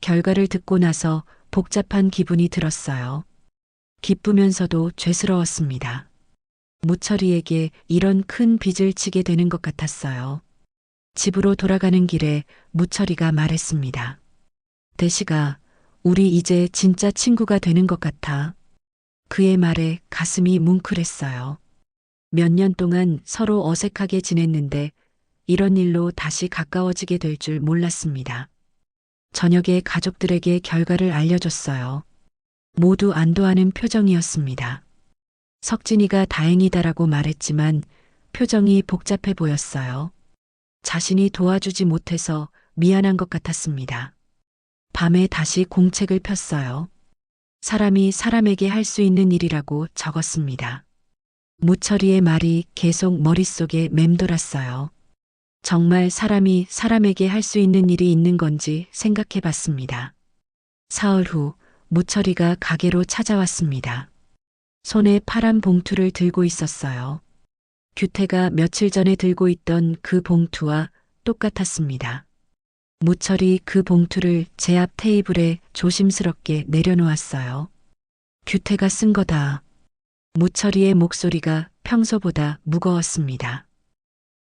결과를 듣고 나서 복잡한 기분이 들었어요. 기쁘면서도 죄스러웠습니다. 무철이에게 이런 큰 빚을 지게 되는 것 같았어요. 집으로 돌아가는 길에 무철이가 말했습니다. 대시가, 우리 이제 진짜 친구가 되는 것 같아. 그의 말에 가슴이 뭉클했어요. 몇 년 동안 서로 어색하게 지냈는데 이런 일로 다시 가까워지게 될 줄 몰랐습니다. 저녁에 가족들에게 결과를 알려줬어요. 모두 안도하는 표정이었습니다. 석진이가 다행이다라고 말했지만 표정이 복잡해 보였어요. 자신이 도와주지 못해서 미안한 것 같았습니다. 밤에 다시 공책을 폈어요. 사람이 사람에게 할 수 있는 일이라고 적었습니다. 무철이의 말이 계속 머릿속에 맴돌았어요. 정말 사람이 사람에게 할 수 있는 일이 있는 건지 생각해 봤습니다. 사흘 후 무철이가 가게로 찾아왔습니다. 손에 파란 봉투를 들고 있었어요. 규태가 며칠 전에 들고 있던 그 봉투와 똑같았습니다. 무철이 그 봉투를 제 앞 테이블에 조심스럽게 내려놓았어요. 규태가 쓴 거다. 무철이의 목소리가 평소보다 무거웠습니다.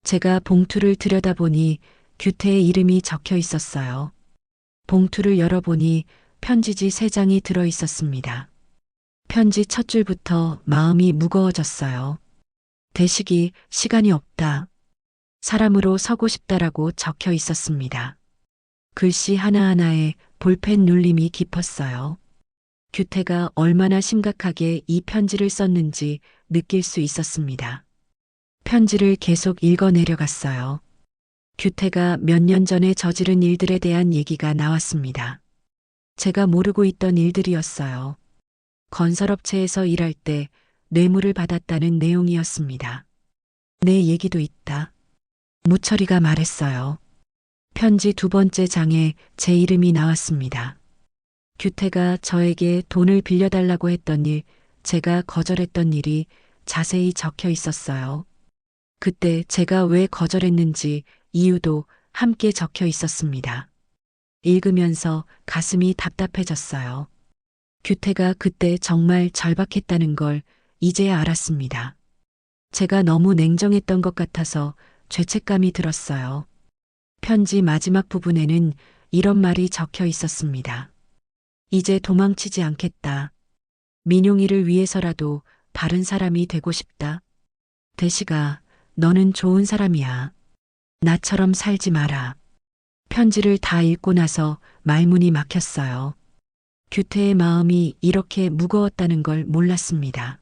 제가 봉투를 들여다보니 규태의 이름이 적혀 있었어요. 봉투를 열어보니 편지지 3장이 들어 있었습니다. 편지 첫 줄부터 마음이 무거워졌어요. 대식이 시간이 없다. 사람으로 서고 싶다라고 적혀 있었습니다. 글씨 하나하나에 볼펜 눌림이 깊었어요. 규태가 얼마나 심각하게 이 편지를 썼는지 느낄 수 있었습니다. 편지를 계속 읽어 내려갔어요. 규태가 몇 년 전에 저지른 일들에 대한 얘기가 나왔습니다. 제가 모르고 있던 일들이었어요. 건설업체에서 일할 때 뇌물을 받았다는 내용이었습니다. 내 얘기도 있다. 무철이가 말했어요. 편지 2번째 장에 제 이름이 나왔습니다. 규태가 저에게 돈을 빌려달라고 했던 일, 제가 거절했던 일이 자세히 적혀 있었어요. 그때 제가 왜 거절했는지 이유도 함께 적혀 있었습니다. 읽으면서 가슴이 답답해졌어요. 규태가 그때 정말 절박했다는 걸 이제야 알았습니다. 제가 너무 냉정했던 것 같아서 죄책감이 들었어요. 편지 마지막 부분에는 이런 말이 적혀 있었습니다. 이제 도망치지 않겠다. 민용이를 위해서라도 바른 사람이 되고 싶다. 대시가, 너는 좋은 사람이야. 나처럼 살지 마라. 편지를 다 읽고 나서 말문이 막혔어요. 규태의 마음이 이렇게 무거웠다는 걸 몰랐습니다.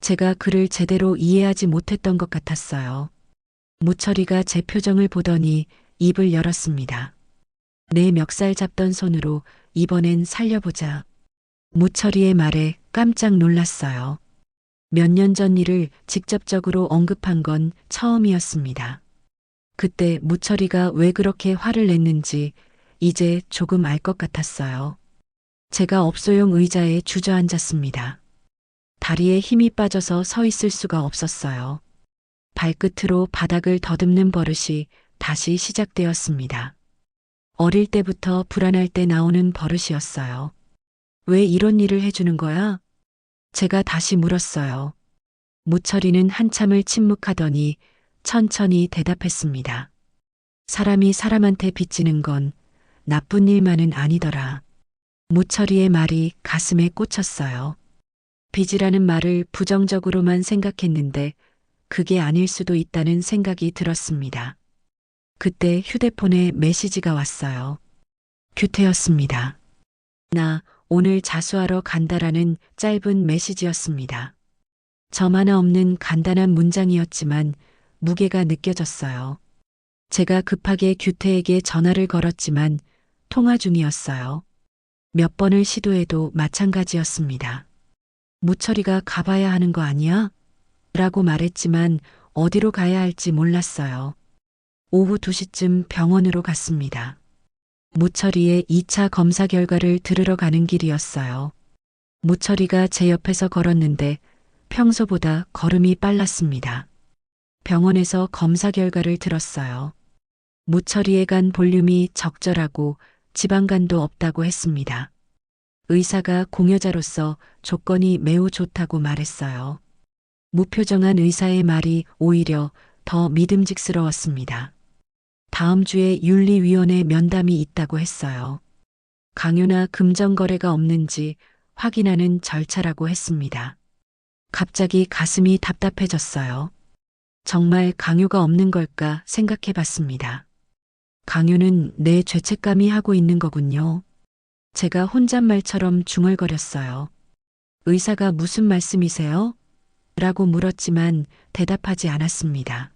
제가 그를 제대로 이해하지 못했던 것 같았어요. 무철이가 제 표정을 보더니 입을 열었습니다. 내 멱살 잡던 손으로 이번엔 살려보자. 무철이의 말에 깜짝 놀랐어요. 몇 년 전 일을 직접적으로 언급한 건 처음이었습니다. 그때 무철이가 왜 그렇게 화를 냈는지 이제 조금 알 것 같았어요. 제가 업소용 의자에 주저앉았습니다. 다리에 힘이 빠져서 서 있을 수가 없었어요. 발끝으로 바닥을 더듬는 버릇이 다시 시작되었습니다. 어릴 때부터 불안할 때 나오는 버릇이었어요. 왜 이런 일을 해주는 거야? 제가 다시 물었어요. 무철이는 한참을 침묵하더니 천천히 대답했습니다. 사람이 사람한테 빚지는 건 나쁜 일만은 아니더라. 무철이의 말이 가슴에 꽂혔어요. 빚이라는 말을 부정적으로만 생각했는데 그게 아닐 수도 있다는 생각이 들었습니다. 그때 휴대폰에 메시지가 왔어요. 규태였습니다. 나 오늘 자수하러 간다라는 짧은 메시지였습니다. 점 하나 없는 간단한 문장이었지만 무게가 느껴졌어요. 제가 급하게 규태에게 전화를 걸었지만 통화 중이었어요. 몇 번을 시도해도 마찬가지였습니다. 무철이가 가봐야 하는 거 아니야? 라고 말했지만 어디로 가야 할지 몰랐어요. 오후 2시쯤 병원으로 갔습니다. 무철이의 2차 검사 결과를 들으러 가는 길이었어요. 무철이가 제 옆에서 걸었는데 평소보다 걸음이 빨랐습니다. 병원에서 검사 결과를 들었어요. 무철이의 간 볼륨이 적절하고 지방간도 없다고 했습니다. 의사가 공여자로서 조건이 매우 좋다고 말했어요. 무표정한 의사의 말이 오히려 더 믿음직스러웠습니다. 다음 주에 윤리위원회 면담이 있다고 했어요. 강요나 금전거래가 없는지 확인하는 절차라고 했습니다. 갑자기 가슴이 답답해졌어요. 정말 강요가 없는 걸까 생각해 봤습니다. 강요는 내 죄책감이 하고 있는 거군요. 제가 혼잣말처럼 중얼거렸어요. 의사가 무슨 말씀이세요? 라고 물었지만 대답하지 않았습니다.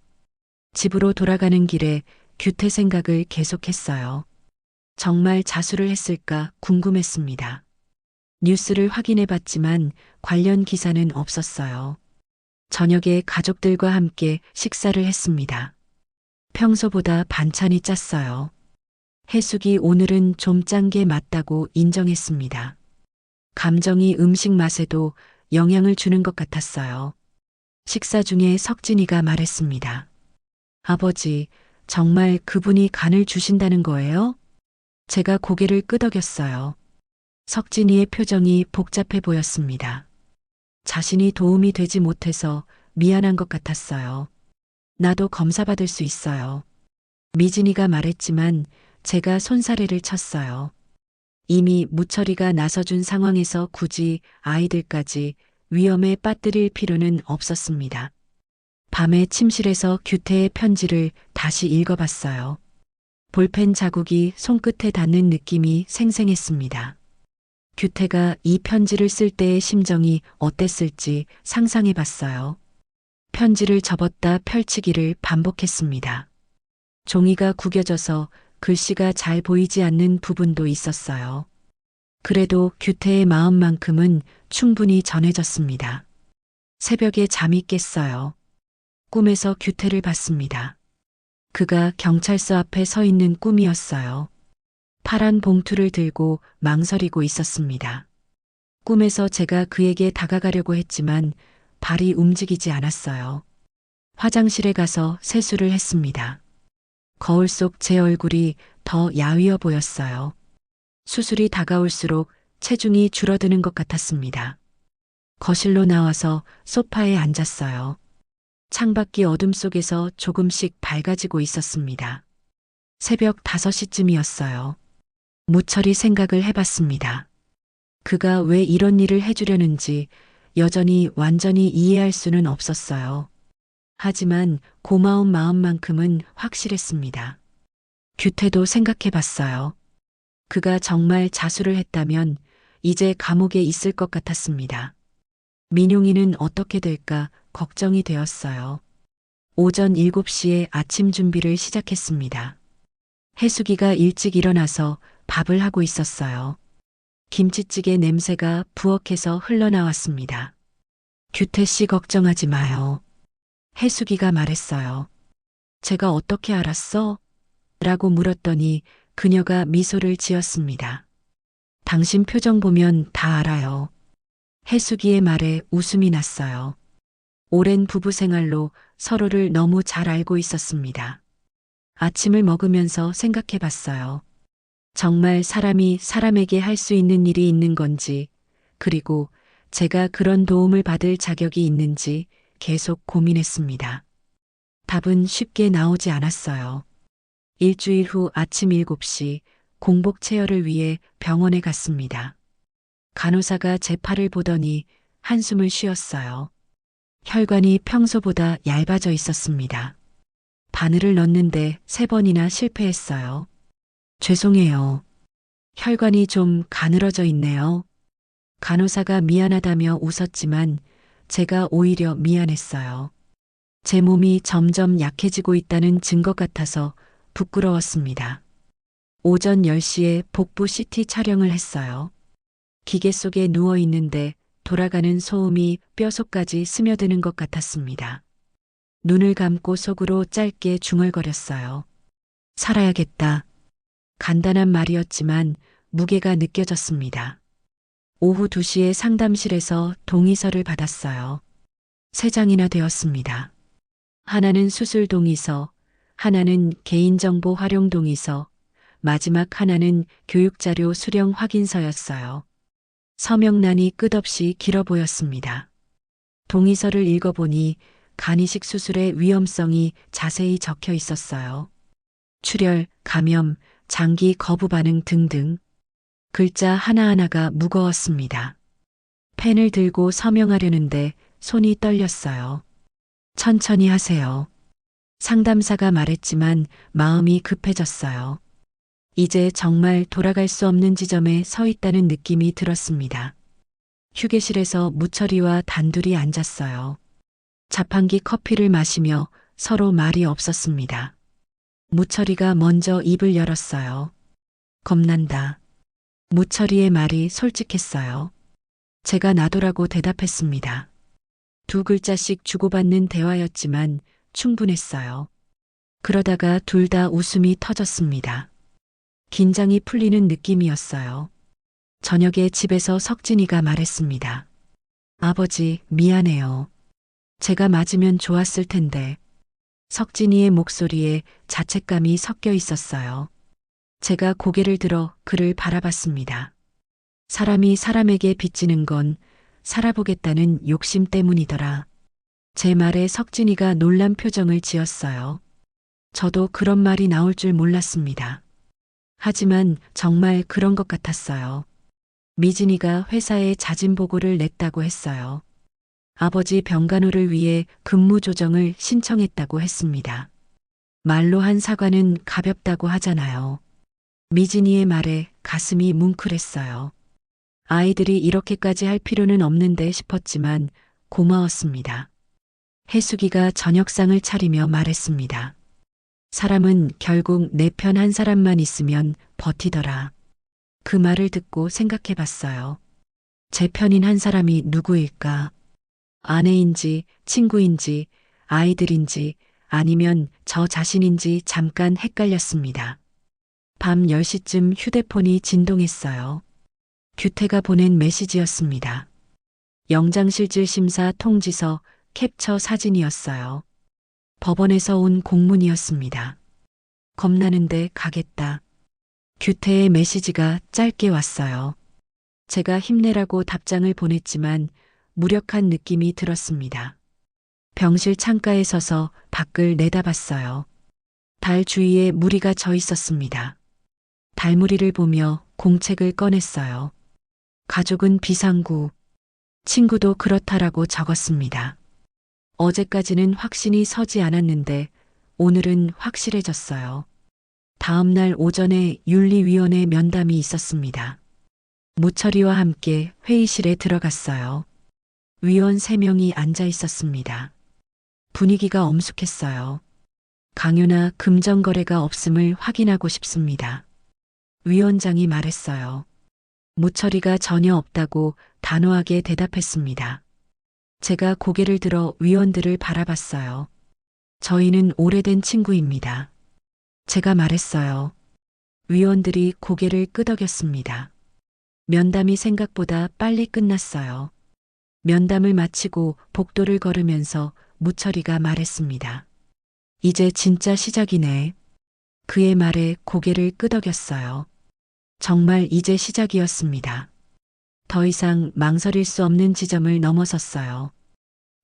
집으로 돌아가는 길에 규태 생각을 계속했어요. 정말 자수를 했을까 궁금했습니다. 뉴스를 확인해 봤지만 관련 기사는 없었어요. 저녁에 가족들과 함께 식사를 했습니다. 평소보다 반찬이 짰어요. 해숙이 오늘은 좀 짠 게 맞다고 인정했습니다. 감정이 음식 맛에도 영향을 주는 것 같았어요. 식사 중에 석진이가 말했습니다. 아버지, 정말 그분이 간을 주신다는 거예요? 제가 고개를 끄덕였어요. 석진이의 표정이 복잡해 보였습니다. 자신이 도움이 되지 못해서 미안한 것 같았어요. 나도 검사받을 수 있어요. 미진이가 말했지만 제가 손사래를 쳤어요. 이미 무철이가 나서준 상황에서 굳이 아이들까지 위험에 빠뜨릴 필요는 없었습니다. 밤에 침실에서 규태의 편지를 다시 읽어봤어요. 볼펜 자국이 손끝에 닿는 느낌이 생생했습니다. 규태가 이 편지를 쓸 때의 심정이 어땠을지 상상해 봤어요. 편지를 접었다 펼치기를 반복했습니다. 종이가 구겨져서 글씨가 잘 보이지 않는 부분도 있었어요. 그래도 규태의 마음만큼은 충분히 전해졌습니다. 새벽에 잠이 깼어요. 꿈에서 규태를 봤습니다. 그가 경찰서 앞에 서 있는 꿈이었어요. 파란 봉투를 들고 망설이고 있었습니다. 꿈에서 제가 그에게 다가가려고 했지만 발이 움직이지 않았어요. 화장실에 가서 세수를 했습니다. 거울 속 제 얼굴이 더 야위어 보였어요. 수술이 다가올수록 체중이 줄어드는 것 같았습니다. 거실로 나와서 소파에 앉았어요. 창밖이 어둠 속에서 조금씩 밝아지고 있었습니다. 새벽 5시쯤이었어요. 무철이 생각을 해봤습니다. 그가 왜 이런 일을 해주려는지 여전히 완전히 이해할 수는 없었어요. 하지만 고마운 마음만큼은 확실했습니다. 규태도 생각해봤어요. 그가 정말 자수를 했다면 이제 감옥에 있을 것 같았습니다. 민용이는 어떻게 될까 걱정이 되었어요. 오전 7시에 아침 준비를 시작했습니다. 해숙이가 일찍 일어나서 밥을 하고 있었어요. 김치찌개 냄새가 부엌에서 흘러나왔습니다. 규태 씨 걱정하지 마요. 해숙이가 말했어요. 제가 어떻게 알았어? 라고 물었더니 그녀가 미소를 지었습니다. 당신 표정 보면 다 알아요. 해숙이의 말에 웃음이 났어요. 오랜 부부 생활로 서로를 너무 잘 알고 있었습니다. 아침을 먹으면서 생각해 봤어요. 정말 사람이 사람에게 할 수 있는 일이 있는 건지, 그리고 제가 그런 도움을 받을 자격이 있는지 계속 고민했습니다. 답은 쉽게 나오지 않았어요. 일주일 후 아침 7시 공복 체열을 위해 병원에 갔습니다. 간호사가 제 팔을 보더니 한숨을 쉬었어요. 혈관이 평소보다 얇아져 있었습니다. 바늘을 넣는데 3번이나 실패했어요. 죄송해요. 혈관이 좀 가늘어져 있네요. 간호사가 미안하다며 웃었지만 제가 오히려 미안했어요. 제 몸이 점점 약해지고 있다는 증거 같아서 부끄러웠습니다. 오전 10시에 복부 CT 촬영을 했어요. 기계 속에 누워 있는데 돌아가는 소음이 뼈속까지 스며드는 것 같았습니다. 눈을 감고 속으로 짧게 중얼거렸어요. 살아야겠다. 간단한 말이었지만 무게가 느껴졌습니다. 오후 2시에 상담실에서 동의서를 받았어요. 3장이나 되었습니다. 하나는 수술 동의서, 하나는 개인정보 활용 동의서, 마지막 하나는 교육자료 수령 확인서였어요. 서명란이 끝없이 길어 보였습니다. 동의서를 읽어보니 간이식 수술의 위험성이 자세히 적혀 있었어요. 출혈, 감염, 장기 거부 반응 등등. 글자 하나하나가 무거웠습니다. 펜을 들고 서명하려는데 손이 떨렸어요. 천천히 하세요. 상담사가 말했지만 마음이 급해졌어요. 이제 정말 돌아갈 수 없는 지점에 서 있다는 느낌이 들었습니다. 휴게실에서 무철이와 단둘이 앉았어요. 자판기 커피를 마시며 서로 말이 없었습니다. 무철이가 먼저 입을 열었어요. 겁난다. 무철이의 말이 솔직했어요. 제가 나도라고 대답했습니다. 두 글자씩 주고받는 대화였지만 충분했어요. 그러다가 둘 다 웃음이 터졌습니다. 긴장이 풀리는 느낌이었어요. 저녁에 집에서 석진이가 말했습니다. 아버지, 미안해요. 제가 맞으면 좋았을 텐데. 석진이의 목소리에 자책감이 섞여 있었어요. 제가 고개를 들어 그를 바라봤습니다. 사람이 사람에게 빚지는 건 살아보겠다는 욕심 때문이더라. 제 말에 석진이가 놀란 표정을 지었어요. 저도 그런 말이 나올 줄 몰랐습니다. 하지만 정말 그런 것 같았어요. 미진이가 회사에 자진 보고를 냈다고 했어요. 아버지 병간호를 위해 근무 조정을 신청했다고 했습니다. 말로 한 사과는 가볍다고 하잖아요. 미진이의 말에 가슴이 뭉클했어요. 아이들이 이렇게까지 할 필요는 없는데 싶었지만 고마웠습니다. 해수기가 저녁상을 차리며 말했습니다. 사람은 결국 내 편 한 사람만 있으면 버티더라. 그 말을 듣고 생각해 봤어요. 제 편인 한 사람이 누구일까? 아내인지, 친구인지, 아이들인지, 아니면 저 자신인지 잠깐 헷갈렸습니다. 밤 10시쯤 휴대폰이 진동했어요. 규태가 보낸 메시지였습니다. 영장실질 심사 통지서 캡처 사진이었어요. 법원에서 온 공문이었습니다. 겁나는데 가겠다. 규태의 메시지가 짧게 왔어요. 제가 힘내라고 답장을 보냈지만 무력한 느낌이 들었습니다. 병실 창가에 서서 밖을 내다봤어요. 달 주위에 무리가 져 있었습니다. 달무리를 보며 공책을 꺼냈어요. 가족은 비상구, 친구도 그렇다라고 적었습니다. 어제까지는 확신이 서지 않았는데 오늘은 확실해졌어요. 다음 날 오전에 윤리위원회 면담이 있었습니다. 무철이와 함께 회의실에 들어갔어요. 위원 3명이 앉아 있었습니다. 분위기가 엄숙했어요. 강요나 금전거래가 없음을 확인하고 싶습니다. 위원장이 말했어요. 무철이가 전혀 없다고 단호하게 대답했습니다. 제가 고개를 들어 위원들을 바라봤어요. 저희는 오래된 친구입니다. 제가 말했어요. 위원들이 고개를 끄덕였습니다. 면담이 생각보다 빨리 끝났어요. 면담을 마치고 복도를 걸으면서 무철이가 말했습니다. 이제 진짜 시작이네. 그의 말에 고개를 끄덕였어요. 정말 이제 시작이었습니다. 더 이상 망설일 수 없는 지점을 넘어섰어요.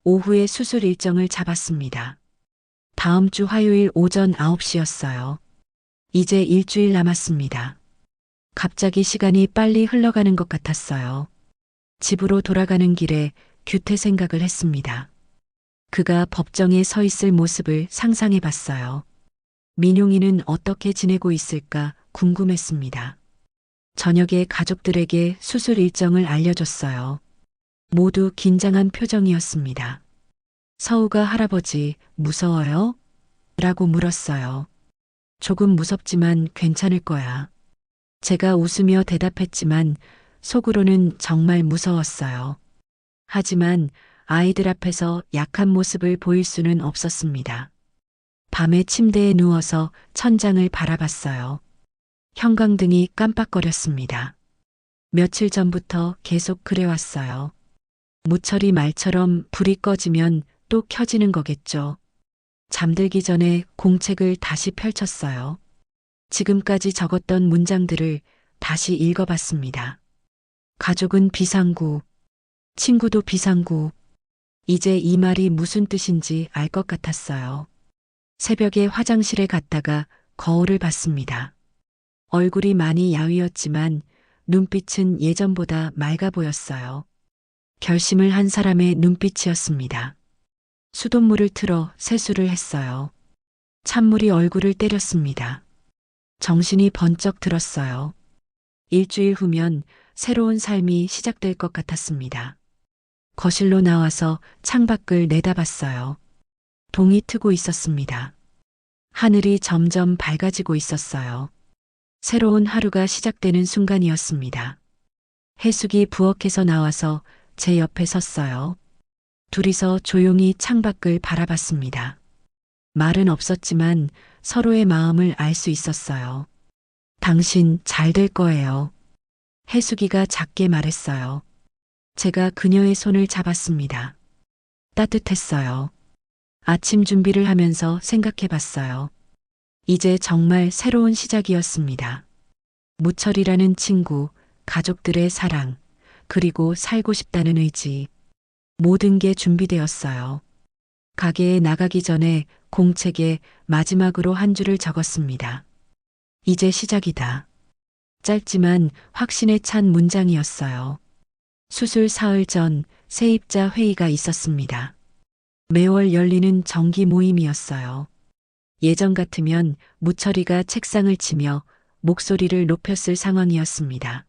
오후에 수술 일정을 잡았습니다. 다음 주 화요일 오전 9시였어요. 이제 일주일 남았습니다. 갑자기 시간이 빨리 흘러가는 것 같았어요. 집으로 돌아가는 길에 규태 생각을 했습니다. 그가 법정에 서 있을 모습을 상상해 봤어요. 민용이는 어떻게 지내고 있을까 궁금했습니다. 저녁에 가족들에게 수술 일정을 알려줬어요. 모두 긴장한 표정이었습니다. 서우가 할아버지, 무서워요? 라고 물었어요. 조금 무섭지만 괜찮을 거야. 제가 웃으며 대답했지만 속으로는 정말 무서웠어요. 하지만 아이들 앞에서 약한 모습을 보일 수는 없었습니다. 밤에 침대에 누워서 천장을 바라봤어요. 형광등이 깜빡거렸습니다. 며칠 전부터 계속 그래왔어요. 무철이 말처럼 불이 꺼지면 또 켜지는 거겠죠. 잠들기 전에 공책을 다시 펼쳤어요. 지금까지 적었던 문장들을 다시 읽어봤습니다. 가족은 비상구, 친구도 비상구. 이제 이 말이 무슨 뜻인지 알 것 같았어요. 새벽에 화장실에 갔다가 거울을 봤습니다. 얼굴이 많이 야위었지만 눈빛은 예전보다 맑아 보였어요. 결심을 한 사람의 눈빛이었습니다. 수돗물을 틀어 세수를 했어요. 찬물이 얼굴을 때렸습니다. 정신이 번쩍 들었어요. 일주일 후면 새로운 삶이 시작될 것 같았습니다. 거실로 나와서 창밖을 내다봤어요. 동이 트고 있었습니다. 하늘이 점점 밝아지고 있었어요. 새로운 하루가 시작되는 순간이었습니다. 해숙이 부엌에서 나와서 제 옆에 섰어요. 둘이서 조용히 창밖을 바라봤습니다. 말은 없었지만 서로의 마음을 알 수 있었어요. 당신 잘 될 거예요. 해숙이가 작게 말했어요. 제가 그녀의 손을 잡았습니다. 따뜻했어요. 아침 준비를 하면서 생각해 봤어요. 이제 정말 새로운 시작이었습니다. 무철이라는 친구, 가족들의 사랑, 그리고 살고 싶다는 의지. 모든 게 준비되었어요. 가게에 나가기 전에 공책에 마지막으로 한 줄을 적었습니다. 이제 시작이다. 짧지만 확신에 찬 문장이었어요. 수술 사흘 전 세입자 회의가 있었습니다. 매월 열리는 정기 모임이었어요. 예전 같으면 무철이가 책상을 치며 목소리를 높였을 상황이었습니다.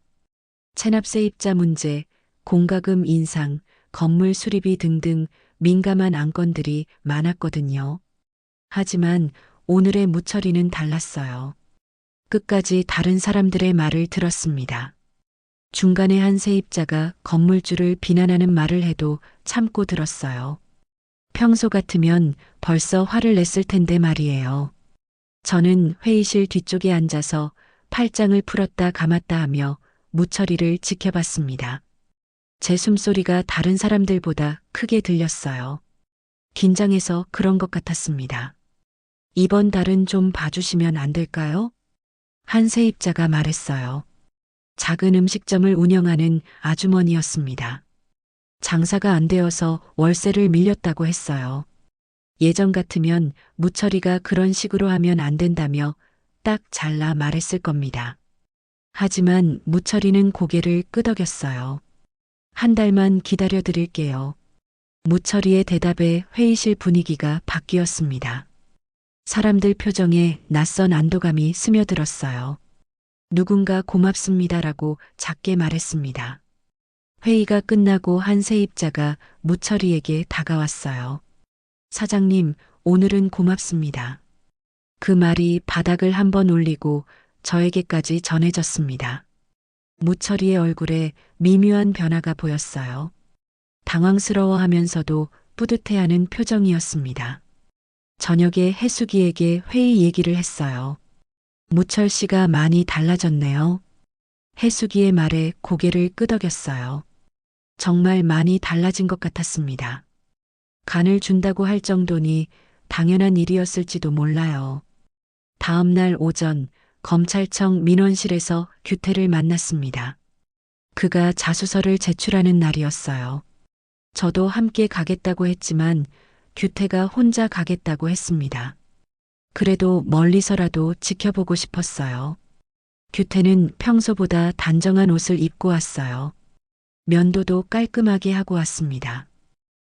체납 세입자 문제, 공과금 인상, 건물 수리비 등등 민감한 안건들이 많았거든요. 하지만 오늘의 무철이는 달랐어요. 끝까지 다른 사람들의 말을 들었습니다. 중간에 한 세입자가 건물주를 비난하는 말을 해도 참고 들었어요. 평소 같으면 벌써 화를 냈을 텐데 말이에요. 저는 회의실 뒤쪽에 앉아서 팔짱을 풀었다 감았다 하며 무철이를 지켜봤습니다. 제 숨소리가 다른 사람들보다 크게 들렸어요. 긴장해서 그런 것 같았습니다. 이번 달은 좀 봐주시면 안 될까요? 한 세입자가 말했어요. 작은 음식점을 운영하는 아주머니였습니다. 장사가 안 되어서 월세를 밀렸다고 했어요. 예전 같으면 무철이가 그런 식으로 하면 안 된다며 딱 잘라 말했을 겁니다. 하지만 무철이는 고개를 끄덕였어요. 한 달만 기다려 드릴게요. 무철이의 대답에 회의실 분위기가 바뀌었습니다. 사람들 표정에 낯선 안도감이 스며들었어요. 누군가 고맙습니다라고 작게 말했습니다. 회의가 끝나고 한 세입자가 무철이에게 다가왔어요. 사장님, 오늘은 고맙습니다. 그 말이 바닥을 한번 울리고 저에게까지 전해졌습니다. 무철이의 얼굴에 미묘한 변화가 보였어요. 당황스러워하면서도 뿌듯해하는 표정이었습니다. 저녁에 해숙이에게 회의 얘기를 했어요. 무철 씨가 많이 달라졌네요. 해숙이의 말에 고개를 끄덕였어요. 정말 많이 달라진 것 같았습니다. 간을 준다고 할 정도니 당연한 일이었을지도 몰라요. 다음 날 오전 검찰청 민원실에서 규태를 만났습니다. 그가 자수서를 제출하는 날이었어요. 저도 함께 가겠다고 했지만 규태가 혼자 가겠다고 했습니다. 그래도 멀리서라도 지켜보고 싶었어요. 규태는 평소보다 단정한 옷을 입고 왔어요. 면도도 깔끔하게 하고 왔습니다.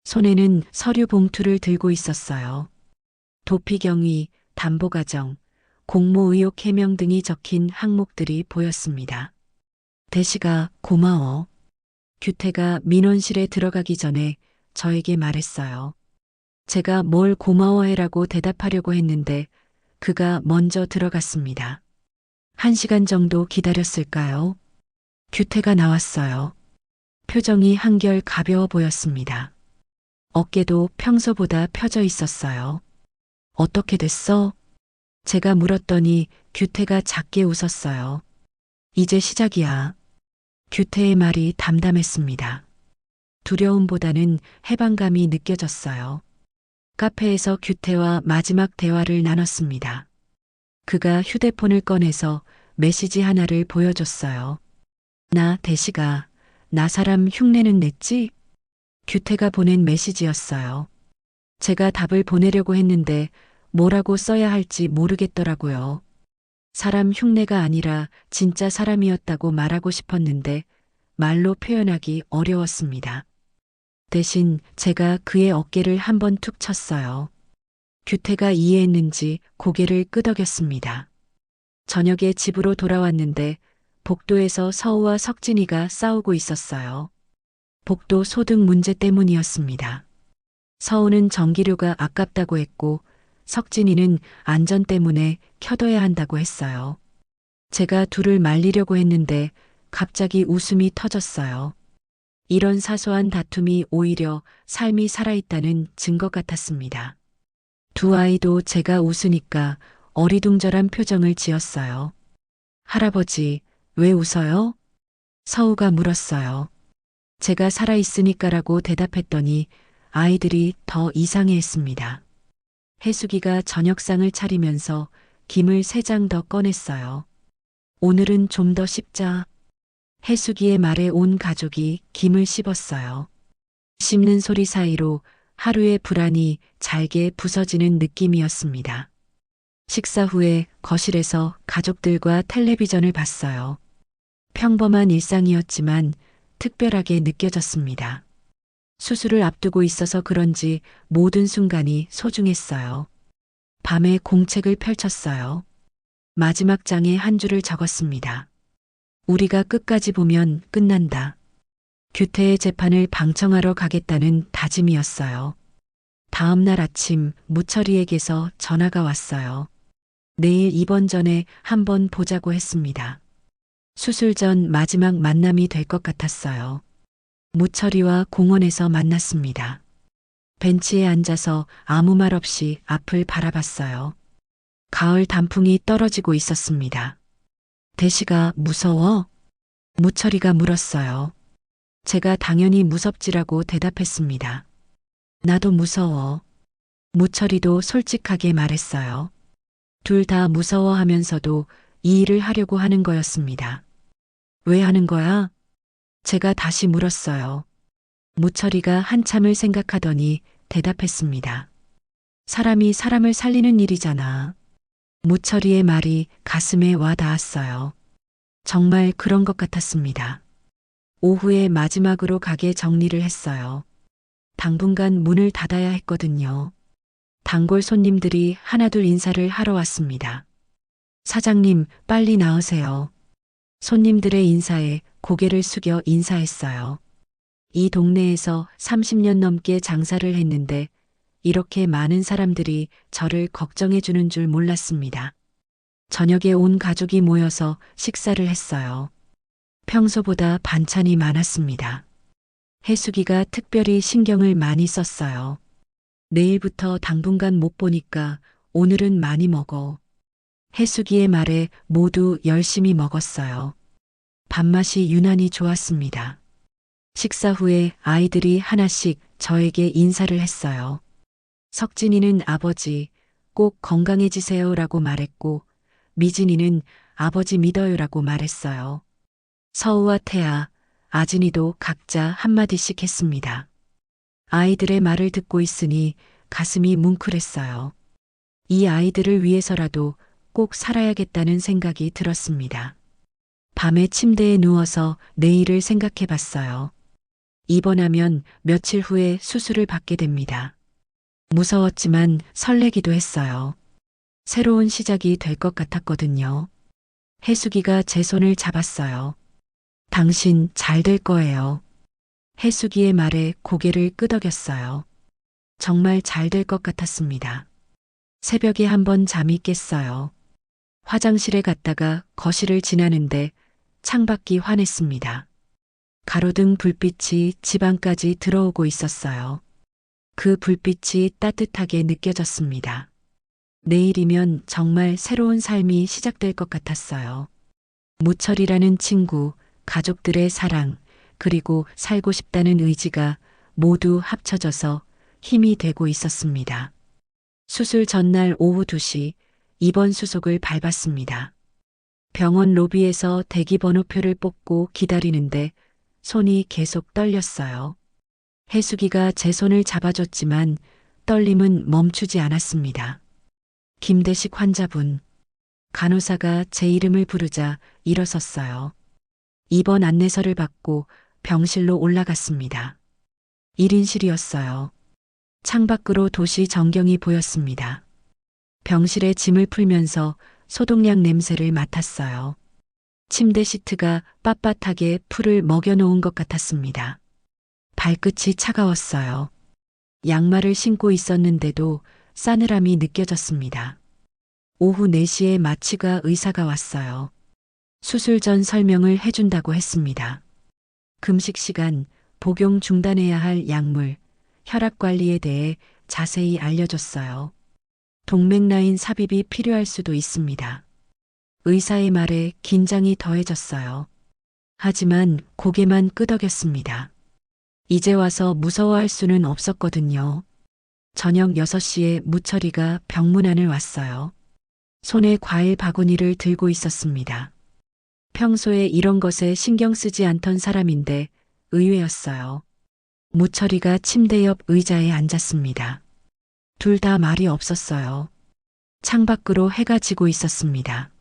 손에는 서류 봉투를 들고 있었어요. 도피경위, 담보가정, 공모의혹 해명 등이 적힌 항목들이 보였습니다. 대시가 고마워. 규태가 민원실에 들어가기 전에 저에게 말했어요. 제가 뭘 고마워해라고 대답하려고 했는데 그가 먼저 들어갔습니다. 1시간 정도 기다렸을까요? 규태가 나왔어요. 표정이 한결 가벼워 보였습니다. 어깨도 평소보다 펴져 있었어요. 어떻게 됐어? 제가 물었더니 규태가 작게 웃었어요. 이제 시작이야. 규태의 말이 담담했습니다. 두려움보다는 해방감이 느껴졌어요. 카페에서 규태와 마지막 대화를 나눴습니다. 그가 휴대폰을 꺼내서 메시지 하나를 보여줬어요. 나 대시가 나 사람 흉내는 냈지? 규태가 보낸 메시지였어요. 제가 답을 보내려고 했는데 뭐라고 써야 할지 모르겠더라고요. 사람 흉내가 아니라 진짜 사람이었다고 말하고 싶었는데 말로 표현하기 어려웠습니다. 대신 제가 그의 어깨를 한번 툭 쳤어요. 규태가 이해했는지 고개를 끄덕였습니다. 저녁에 집으로 돌아왔는데 복도에서 서우와 석진이가 싸우고 있었어요. 복도 소득 문제 때문이었습니다. 서우는 전기료가 아깝다고 했고 석진이는 안전 때문에 켜둬야 한다고 했어요. 제가 둘을 말리려고 했는데 갑자기 웃음이 터졌어요. 이런 사소한 다툼이 오히려 삶이 살아있다는 증거 같았습니다. 두 아이도 제가 웃으니까 어리둥절한 표정을 지었어요. 할아버지, 왜 웃어요? 서우가 물었어요. 제가 살아있으니까라고 대답했더니 아이들이 더 이상해했습니다. 해수기가 저녁상을 차리면서 김을 3장 더 꺼냈어요. 오늘은 좀 더 씹자. 해수기의 말에 온 가족이 김을 씹었어요. 씹는 소리 사이로 하루의 불안이 잘게 부서지는 느낌이었습니다. 식사 후에 거실에서 가족들과 텔레비전을 봤어요. 평범한 일상이었지만 특별하게 느껴졌습니다. 수술을 앞두고 있어서 그런지 모든 순간이 소중했어요. 밤에 공책을 펼쳤어요. 마지막 장에 한 줄을 적었습니다. 우리가 끝까지 보면 끝난다. 규태의 재판을 방청하러 가겠다는 다짐이었어요. 다음 날 아침 무철이에게서 전화가 왔어요. 내일 입원 전에 한번 보자고 했습니다. 수술 전 마지막 만남이 될 것 같았어요. 무철이와 공원에서 만났습니다. 벤치에 앉아서 아무 말 없이 앞을 바라봤어요. 가을 단풍이 떨어지고 있었습니다. 대시가 무서워? 무철이가 물었어요. 제가 당연히 무섭지라고 대답했습니다. 나도 무서워. 무철이도 솔직하게 말했어요. 둘 다 무서워하면서도 이 일을 하려고 하는 거였습니다. 왜 하는 거야? 제가 다시 물었어요. 무철이가 한참을 생각하더니 대답했습니다. 사람이 사람을 살리는 일이잖아. 무철이의 말이 가슴에 와 닿았어요. 정말 그런 것 같았습니다. 오후에 마지막으로 가게 정리를 했어요. 당분간 문을 닫아야 했거든요. 단골 손님들이 하나둘 인사를 하러 왔습니다. 사장님, 빨리 나으세요. 손님들의 인사에 고개를 숙여 인사했어요. 이 동네에서 30년 넘게 장사를 했는데 이렇게 많은 사람들이 저를 걱정해 주는 줄 몰랐습니다. 저녁에 온 가족이 모여서 식사를 했어요. 평소보다 반찬이 많았습니다. 해수기가 특별히 신경을 많이 썼어요. 내일부터 당분간 못 보니까 오늘은 많이 먹어. 해수기의 말에 모두 열심히 먹었어요. 밥맛이 유난히 좋았습니다. 식사 후에 아이들이 하나씩 저에게 인사를 했어요. 석진이는 아버지, 꼭 건강해지세요라고 말했고, 미진이는 아버지 믿어요라고 말했어요. 서우와 태아, 아진이도 각자 한마디씩 했습니다. 아이들의 말을 듣고 있으니 가슴이 뭉클했어요. 이 아이들을 위해서라도 꼭 살아야겠다는 생각이 들었습니다. 밤에 침대에 누워서 내일을 생각해 봤어요. 입원하면 며칠 후에 수술을 받게 됩니다. 무서웠지만 설레기도 했어요. 새로운 시작이 될 것 같았거든요. 해수기가 제 손을 잡았어요. 당신 잘 될 거예요. 해수기의 말에 고개를 끄덕였어요. 정말 잘 될 것 같았습니다. 새벽에 한번 잠이 깼어요. 화장실에 갔다가 거실을 지나는데 창밖이 환했습니다. 가로등 불빛이 집 안까지 들어오고 있었어요. 그 불빛이 따뜻하게 느껴졌습니다. 내일이면 정말 새로운 삶이 시작될 것 같았어요. 무철이라는 친구, 가족들의 사랑, 그리고 살고 싶다는 의지가 모두 합쳐져서 힘이 되고 있었습니다. 수술 전날 오후 2시 입원 수속을 밟았습니다. 병원 로비에서 대기 번호표를 뽑고 기다리는데 손이 계속 떨렸어요. 해수기가 제 손을 잡아줬지만 떨림은 멈추지 않았습니다. 김대식 환자분. 간호사가 제 이름을 부르자 일어섰어요. 입원 안내서를 받고 병실로 올라갔습니다. 1인실이었어요. 창밖으로 도시 전경이 보였습니다. 병실에 짐을 풀면서 소독약 냄새를 맡았어요. 침대 시트가 빳빳하게 풀을 먹여놓은 것 같았습니다. 발끝이 차가웠어요. 양말을 신고 있었는데도 싸늘함이 느껴졌습니다. 오후 4시에 마취가 의사가 왔어요. 수술 전 설명을 해준다고 했습니다. 금식 시간, 복용 중단해야 할 약물, 혈압 관리에 대해 자세히 알려줬어요. 동맥라인 삽입이 필요할 수도 있습니다. 의사의 말에 긴장이 더해졌어요. 하지만 고개만 끄덕였습니다. 이제 와서 무서워할 수는 없었거든요. 저녁 6시에 무철이가 병문안을 왔어요. 손에 과일 바구니를 들고 있었습니다. 평소에 이런 것에 신경 쓰지 않던 사람인데 의외였어요. 무철이가 침대 옆 의자에 앉았습니다. 둘 다 말이 없었어요. 창밖으로 해가 지고 있었습니다.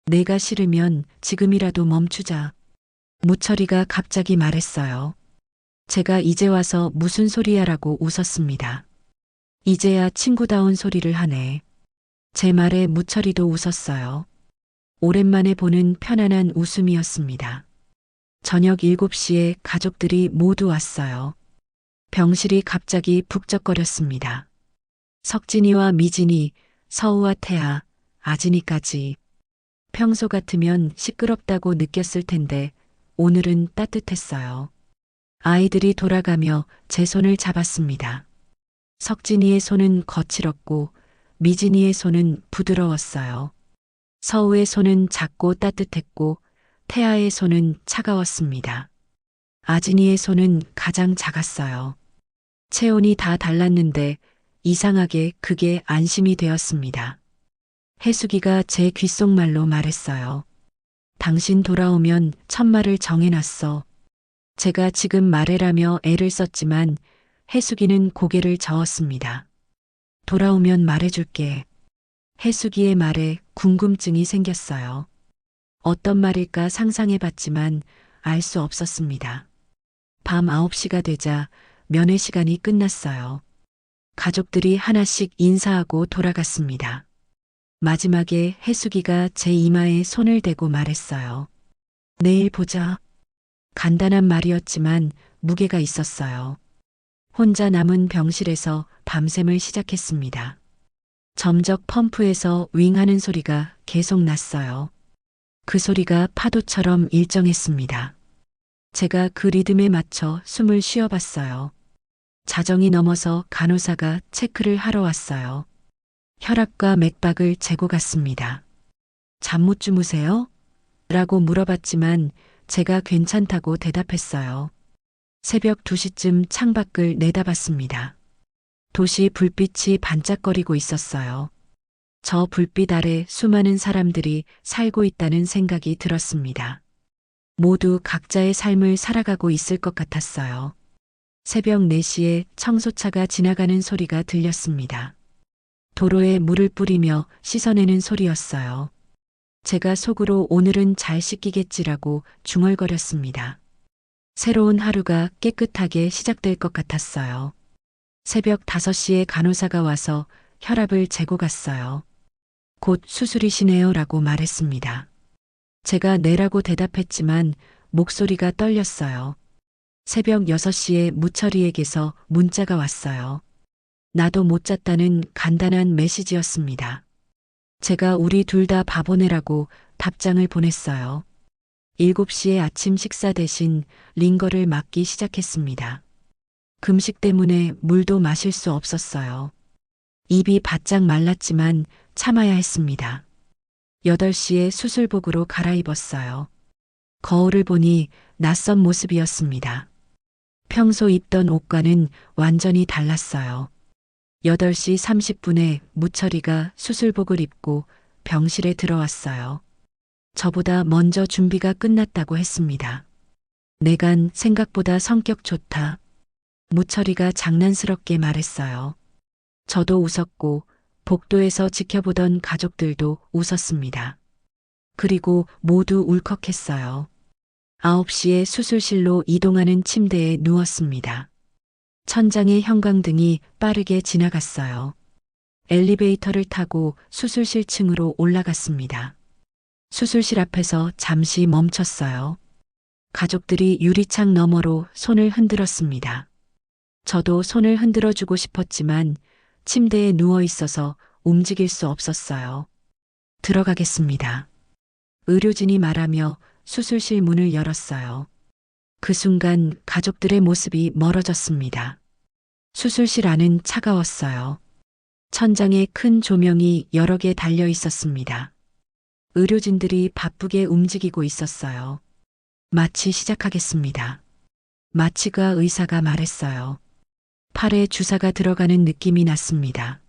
내가 싫으면 지금이라도 멈추자. 무철이가 갑자기 말했어요. 제가 이제 와서 무슨 소리야라고 웃었습니다. 이제야 친구다운 소리를 하네. 제 말에 무철이도 웃었어요. 오랜만에 보는 편안한 웃음이었습니다. 저녁 7시에 가족들이 모두 왔어요. 병실이 갑자기 북적거렸습니다. 석진이와 미진이, 서우와 태아, 아진이까지. 평소 같으면 시끄럽다고 느꼈을 텐데 오늘은 따뜻했어요. 아이들이 돌아가며 제 손을 잡았습니다. 석진이의 손은 거칠었고 미진이의 손은 부드러웠어요. 서우의 손은 작고 따뜻했고 태아의 손은 차가웠습니다. 아진이의 손은 가장 작았어요. 체온이 다 달랐는데 이상하게 그게 안심이 되었습니다. 해수기가 제 귓속말로 말했어요. 당신 돌아오면 첫말을 정해놨어. 제가 지금 말해라며 애를 썼지만 해수기는 고개를 저었습니다. 돌아오면 말해줄게. 해수기의 말에 궁금증이 생겼어요. 어떤 말일까 상상해봤지만 알 수 없었습니다. 밤 9시가 되자 면회 시간이 끝났어요. 가족들이 하나씩 인사하고 돌아갔습니다. 마지막에 해수기가 제 이마에 손을 대고 말했어요. 내일 보자. 간단한 말이었지만 무게가 있었어요. 혼자 남은 병실에서 밤샘을 시작했습니다. 점적 펌프에서 윙하는 소리가 계속 났어요. 그 소리가 파도처럼 일정했습니다. 제가 그 리듬에 맞춰 숨을 쉬어봤어요. 자정이 넘어서 간호사가 체크를 하러 왔어요. 혈압과 맥박을 재고 갔습니다. 잠 못 주무세요? 라고 물어봤지만 제가 괜찮다고 대답했어요. 새벽 2시쯤 창밖을 내다봤습니다. 도시 불빛이 반짝거리고 있었어요. 저 불빛 아래 수많은 사람들이 살고 있다는 생각이 들었습니다. 모두 각자의 삶을 살아가고 있을 것 같았어요. 새벽 4시에 청소차가 지나가는 소리가 들렸습니다. 도로에 물을 뿌리며 씻어내는 소리였어요. 제가 속으로 오늘은 잘 씻기겠지라고 중얼거렸습니다. 새로운 하루가 깨끗하게 시작될 것 같았어요. 새벽 5시에 간호사가 와서 혈압을 재고 갔어요. 곧 수술이시네요 라고 말했습니다. 제가 네라고 대답했지만 목소리가 떨렸어요. 새벽 6시에 무철이에게서 문자가 왔어요. 나도 못 잤다는 간단한 메시지였습니다. 제가 우리 둘 다 바보네라고 답장을 보냈어요. 7시에 아침 식사 대신 링거를 맞기 시작했습니다. 금식 때문에 물도 마실 수 없었어요. 입이 바짝 말랐지만 참아야 했습니다. 8시에 수술복으로 갈아입었어요. 거울을 보니 낯선 모습이었습니다. 평소 입던 옷과는 완전히 달랐어요. 8시 30분에 무철이가 수술복을 입고 병실에 들어왔어요. 저보다 먼저 준비가 끝났다고 했습니다. 내간 생각보다 성격 좋다. 무철이가 장난스럽게 말했어요. 저도 웃었고 복도에서 지켜보던 가족들도 웃었습니다. 그리고 모두 울컥했어요. 9시에 수술실로 이동하는 침대에 누웠습니다. 천장의 형광등이 빠르게 지나갔어요. 엘리베이터를 타고 수술실 층으로 올라갔습니다. 수술실 앞에서 잠시 멈췄어요. 가족들이 유리창 너머로 손을 흔들었습니다. 저도 손을 흔들어주고 싶었지만 침대에 누워 있어서 움직일 수 없었어요. 들어가겠습니다. 의료진이 말하며 수술실 문을 열었어요. 그 순간 가족들의 모습이 멀어졌습니다. 수술실 안은 차가웠어요. 천장에 큰 조명이 여러 개 달려 있었습니다. 의료진들이 바쁘게 움직이고 있었어요. 마취 시작하겠습니다. 마취가 의사가 말했어요. 팔에 주사가 들어가는 느낌이 났습니다.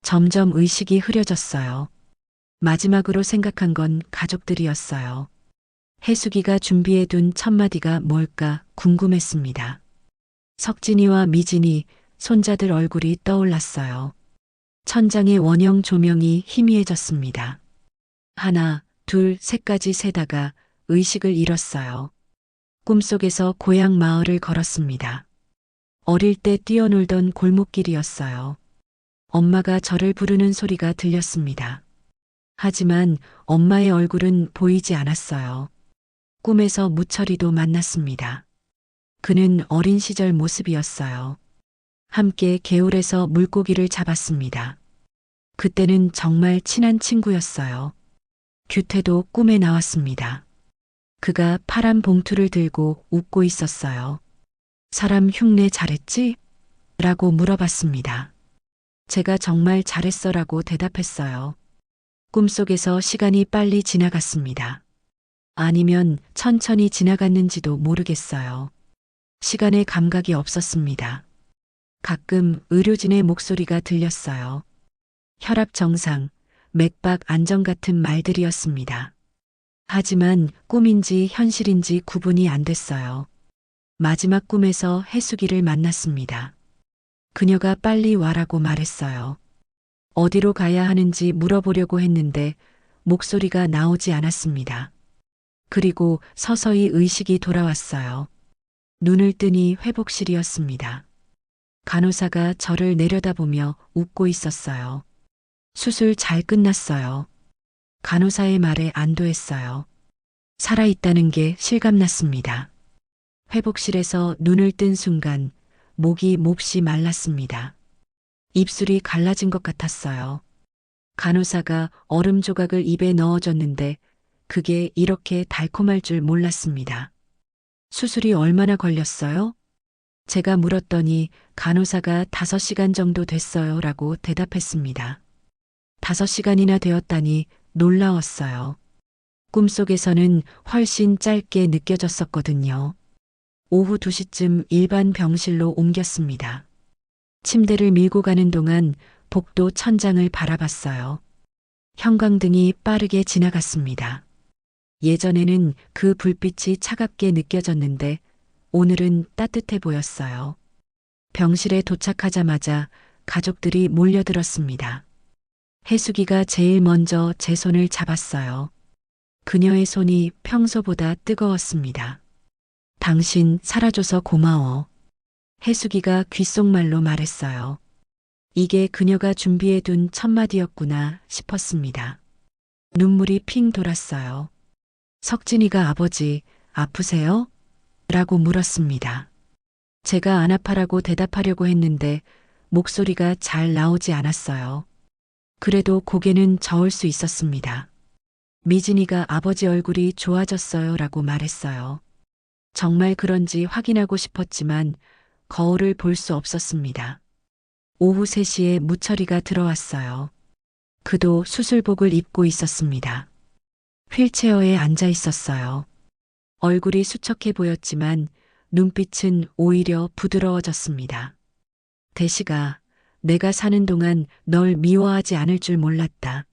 점점 의식이 흐려졌어요. 마지막으로 생각한 건 가족들이었어요. 해숙이가 준비해둔 첫 마디가 뭘까 궁금했습니다. 석진이와 미진이 손자들 얼굴이 떠올랐어요. 천장의 원형 조명이 희미해졌습니다. 하나, 둘, 셋까지 세다가 의식을 잃었어요. 꿈속에서 고향 마을을 걸었습니다. 어릴 때 뛰어놀던 골목길이었어요. 엄마가 저를 부르는 소리가 들렸습니다. 하지만 엄마의 얼굴은 보이지 않았어요. 꿈에서 무철이도 만났습니다. 그는 어린 시절 모습이었어요. 함께 개울에서 물고기를 잡았습니다. 그때는 정말 친한 친구였어요. 규태도 꿈에 나왔습니다. 그가 파란 봉투를 들고 웃고 있었어요. 사람 흉내 잘했지? 라고 물어봤습니다. 제가 정말 잘했어 라고 대답했어요. 꿈속에서 시간이 빨리 지나갔습니다. 아니면 천천히 지나갔는지도 모르겠어요. 시간의 감각이 없었습니다. 가끔 의료진의 목소리가 들렸어요. 혈압 정상, 맥박 안정 같은 말들이었습니다. 하지만 꿈인지 현실인지 구분이 안 됐어요. 마지막 꿈에서 해숙이를 만났습니다. 그녀가 빨리 와라고 말했어요. 어디로 가야 하는지 물어보려고 했는데 목소리가 나오지 않았습니다. 그리고 서서히 의식이 돌아왔어요. 눈을 뜨니 회복실이었습니다. 간호사가 저를 내려다보며 웃고 있었어요. 수술 잘 끝났어요. 간호사의 말에 안도했어요. 살아있다는 게 실감났습니다. 회복실에서 눈을 뜬 순간 목이 몹시 말랐습니다. 입술이 갈라진 것 같았어요. 간호사가 얼음 조각을 입에 넣어줬는데 그게 이렇게 달콤할 줄 몰랐습니다. 수술이 얼마나 걸렸어요? 제가 물었더니 간호사가 5시간 정도 됐어요 라고 대답했습니다. 5시간이나 되었다니 놀라웠어요. 꿈속에서는 훨씬 짧게 느껴졌었거든요. 오후 2시쯤 일반 병실로 옮겼습니다. 침대를 밀고 가는 동안 복도 천장을 바라봤어요. 형광등이 빠르게 지나갔습니다. 예전에는 그 불빛이 차갑게 느껴졌는데 오늘은 따뜻해 보였어요. 병실에 도착하자마자 가족들이 몰려들었습니다. 해숙이가 제일 먼저 제 손을 잡았어요. 그녀의 손이 평소보다 뜨거웠습니다. 당신 살아줘서 고마워. 해숙이가 귓속말로 말했어요. 이게 그녀가 준비해둔 첫 마디였구나 싶었습니다. 눈물이 핑 돌았어요. 석진이가 아버지, 아프세요? 라고 물었습니다. 제가 안 아파라고 대답하려고 했는데 목소리가 잘 나오지 않았어요. 그래도 고개는 저을 수 있었습니다. 미진이가 아버지 얼굴이 좋아졌어요 라고 말했어요. 정말 그런지 확인하고 싶었지만 거울을 볼 수 없었습니다. 오후 3시에 무철이가 들어왔어요. 그도 수술복을 입고 있었습니다. 휠체어에 앉아 있었어요. 얼굴이 수척해 보였지만 눈빛은 오히려 부드러워졌습니다. 대시가 내가 사는 동안 널 미워하지 않을 줄 몰랐다.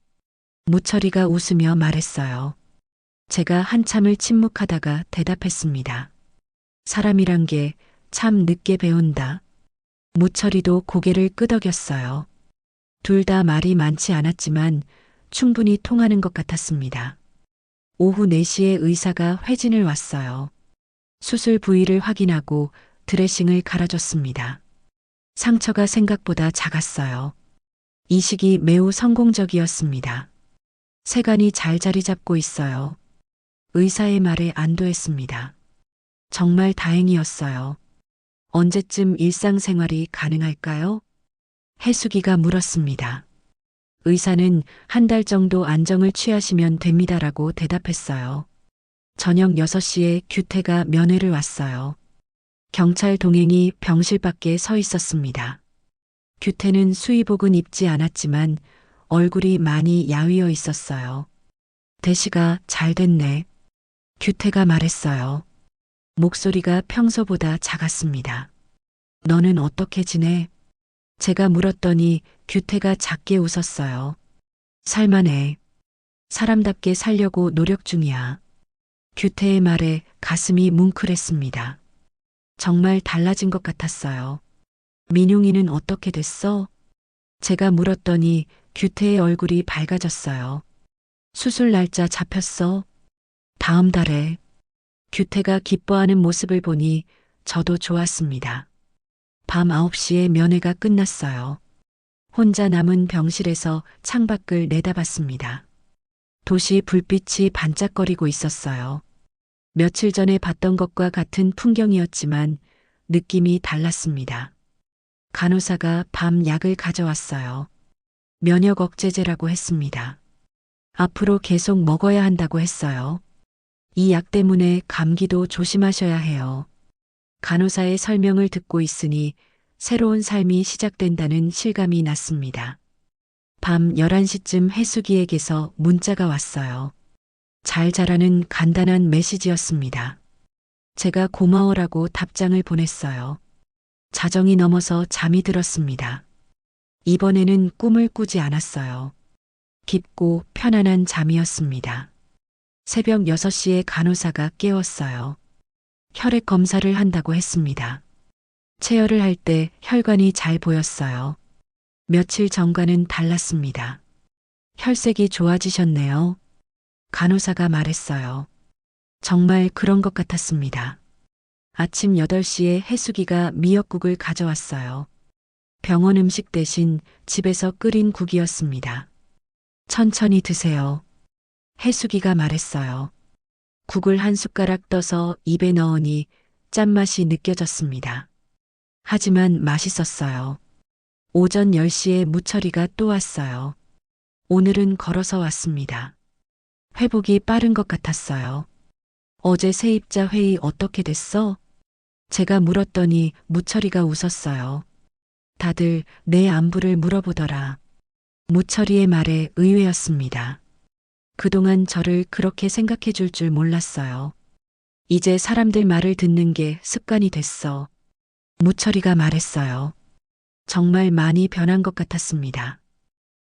무철이가 웃으며 말했어요. 제가 한참을 침묵하다가 대답했습니다. 사람이란 게 참 늦게 배운다. 무철이도 고개를 끄덕였어요. 둘 다 말이 많지 않았지만 충분히 통하는 것 같았습니다. 오후 4시에 의사가 회진을 왔어요. 수술 부위를 확인하고 드레싱을 갈아줬습니다. 상처가 생각보다 작았어요. 이식이 매우 성공적이었습니다. 세간이 잘 자리 잡고 있어요. 의사의 말에 안도했습니다. 정말 다행이었어요. 언제쯤 일상생활이 가능할까요? 해수기가 물었습니다. 의사는 1달 정도 안정을 취하시면 됩니다라고 대답했어요. 저녁 6시에 규태가 면회를 왔어요. 경찰 동행이 병실 밖에 서 있었습니다. 규태는 수의복은 입지 않았지만 얼굴이 많이 야위어 있었어요. 대시가 잘 됐네. 규태가 말했어요. 목소리가 평소보다 작았습니다. 너는 어떻게 지내? 제가 물었더니 규태가 작게 웃었어요. 살만해. 사람답게 살려고 노력 중이야. 규태의 말에 가슴이 뭉클했습니다. 정말 달라진 것 같았어요. 민용이는 어떻게 됐어? 제가 물었더니 규태의 얼굴이 밝아졌어요. 수술 날짜 잡혔어? 다음 달에. 규태가 기뻐하는 모습을 보니 저도 좋았습니다. 밤 9시에 면회가 끝났어요. 혼자 남은 병실에서 창밖을 내다봤습니다. 도시 불빛이 반짝거리고 있었어요. 며칠 전에 봤던 것과 같은 풍경이었지만 느낌이 달랐습니다. 간호사가 밤 약을 가져왔어요. 면역 억제제라고 했습니다. 앞으로 계속 먹어야 한다고 했어요. 이 약 때문에 감기도 조심하셔야 해요. 간호사의 설명을 듣고 있으니 새로운 삶이 시작된다는 실감이 났습니다. 밤 11시쯤 해수기에게서 문자가 왔어요. 잘 자라는 간단한 메시지였습니다. 제가 고마워라고 답장을 보냈어요. 자정이 넘어서 잠이 들었습니다. 이번에는 꿈을 꾸지 않았어요. 깊고 편안한 잠이었습니다. 새벽 6시에 간호사가 깨웠어요. 혈액 검사를 한다고 했습니다. 체열을 할 때 혈관이 잘 보였어요. 며칠 전과는 달랐습니다. 혈색이 좋아지셨네요. 간호사가 말했어요. 정말 그런 것 같았습니다. 아침 8시에 해수기가 미역국을 가져왔어요. 병원 음식 대신 집에서 끓인 국이었습니다. 천천히 드세요. 해수기가 말했어요. 국을 한 숟가락 떠서 입에 넣으니 짠맛이 느껴졌습니다. 하지만 맛있었어요. 오전 10시에 무철이가 또 왔어요. 오늘은 걸어서 왔습니다. 회복이 빠른 것 같았어요. 어제 세입자 회의 어떻게 됐어? 제가 물었더니 무철이가 웃었어요. 다들 내 안부를 물어보더라. 무철이의 말에 의외였습니다. 그동안 저를 그렇게 생각해 줄 줄 몰랐어요. 이제 사람들 말을 듣는 게 습관이 됐어. 무철이가 말했어요. 정말 많이 변한 것 같았습니다.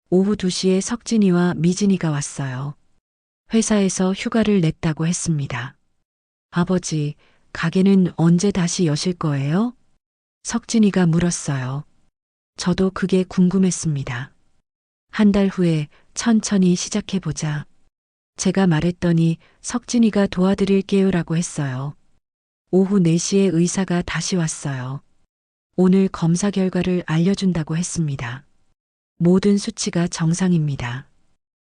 오후 2시에 석진이와 미진이가 왔어요. 회사에서 휴가를 냈다고 했습니다. 아버지, 가게는 언제 다시 여실 거예요? 석진이가 물었어요. 저도 그게 궁금했습니다. 1달 후에 천천히 시작해보자. 제가 말했더니 석진이가 도와드릴게요라고 했어요. 오후 4시에 의사가 다시 왔어요. 오늘 검사 결과를 알려준다고 했습니다. 모든 수치가 정상입니다.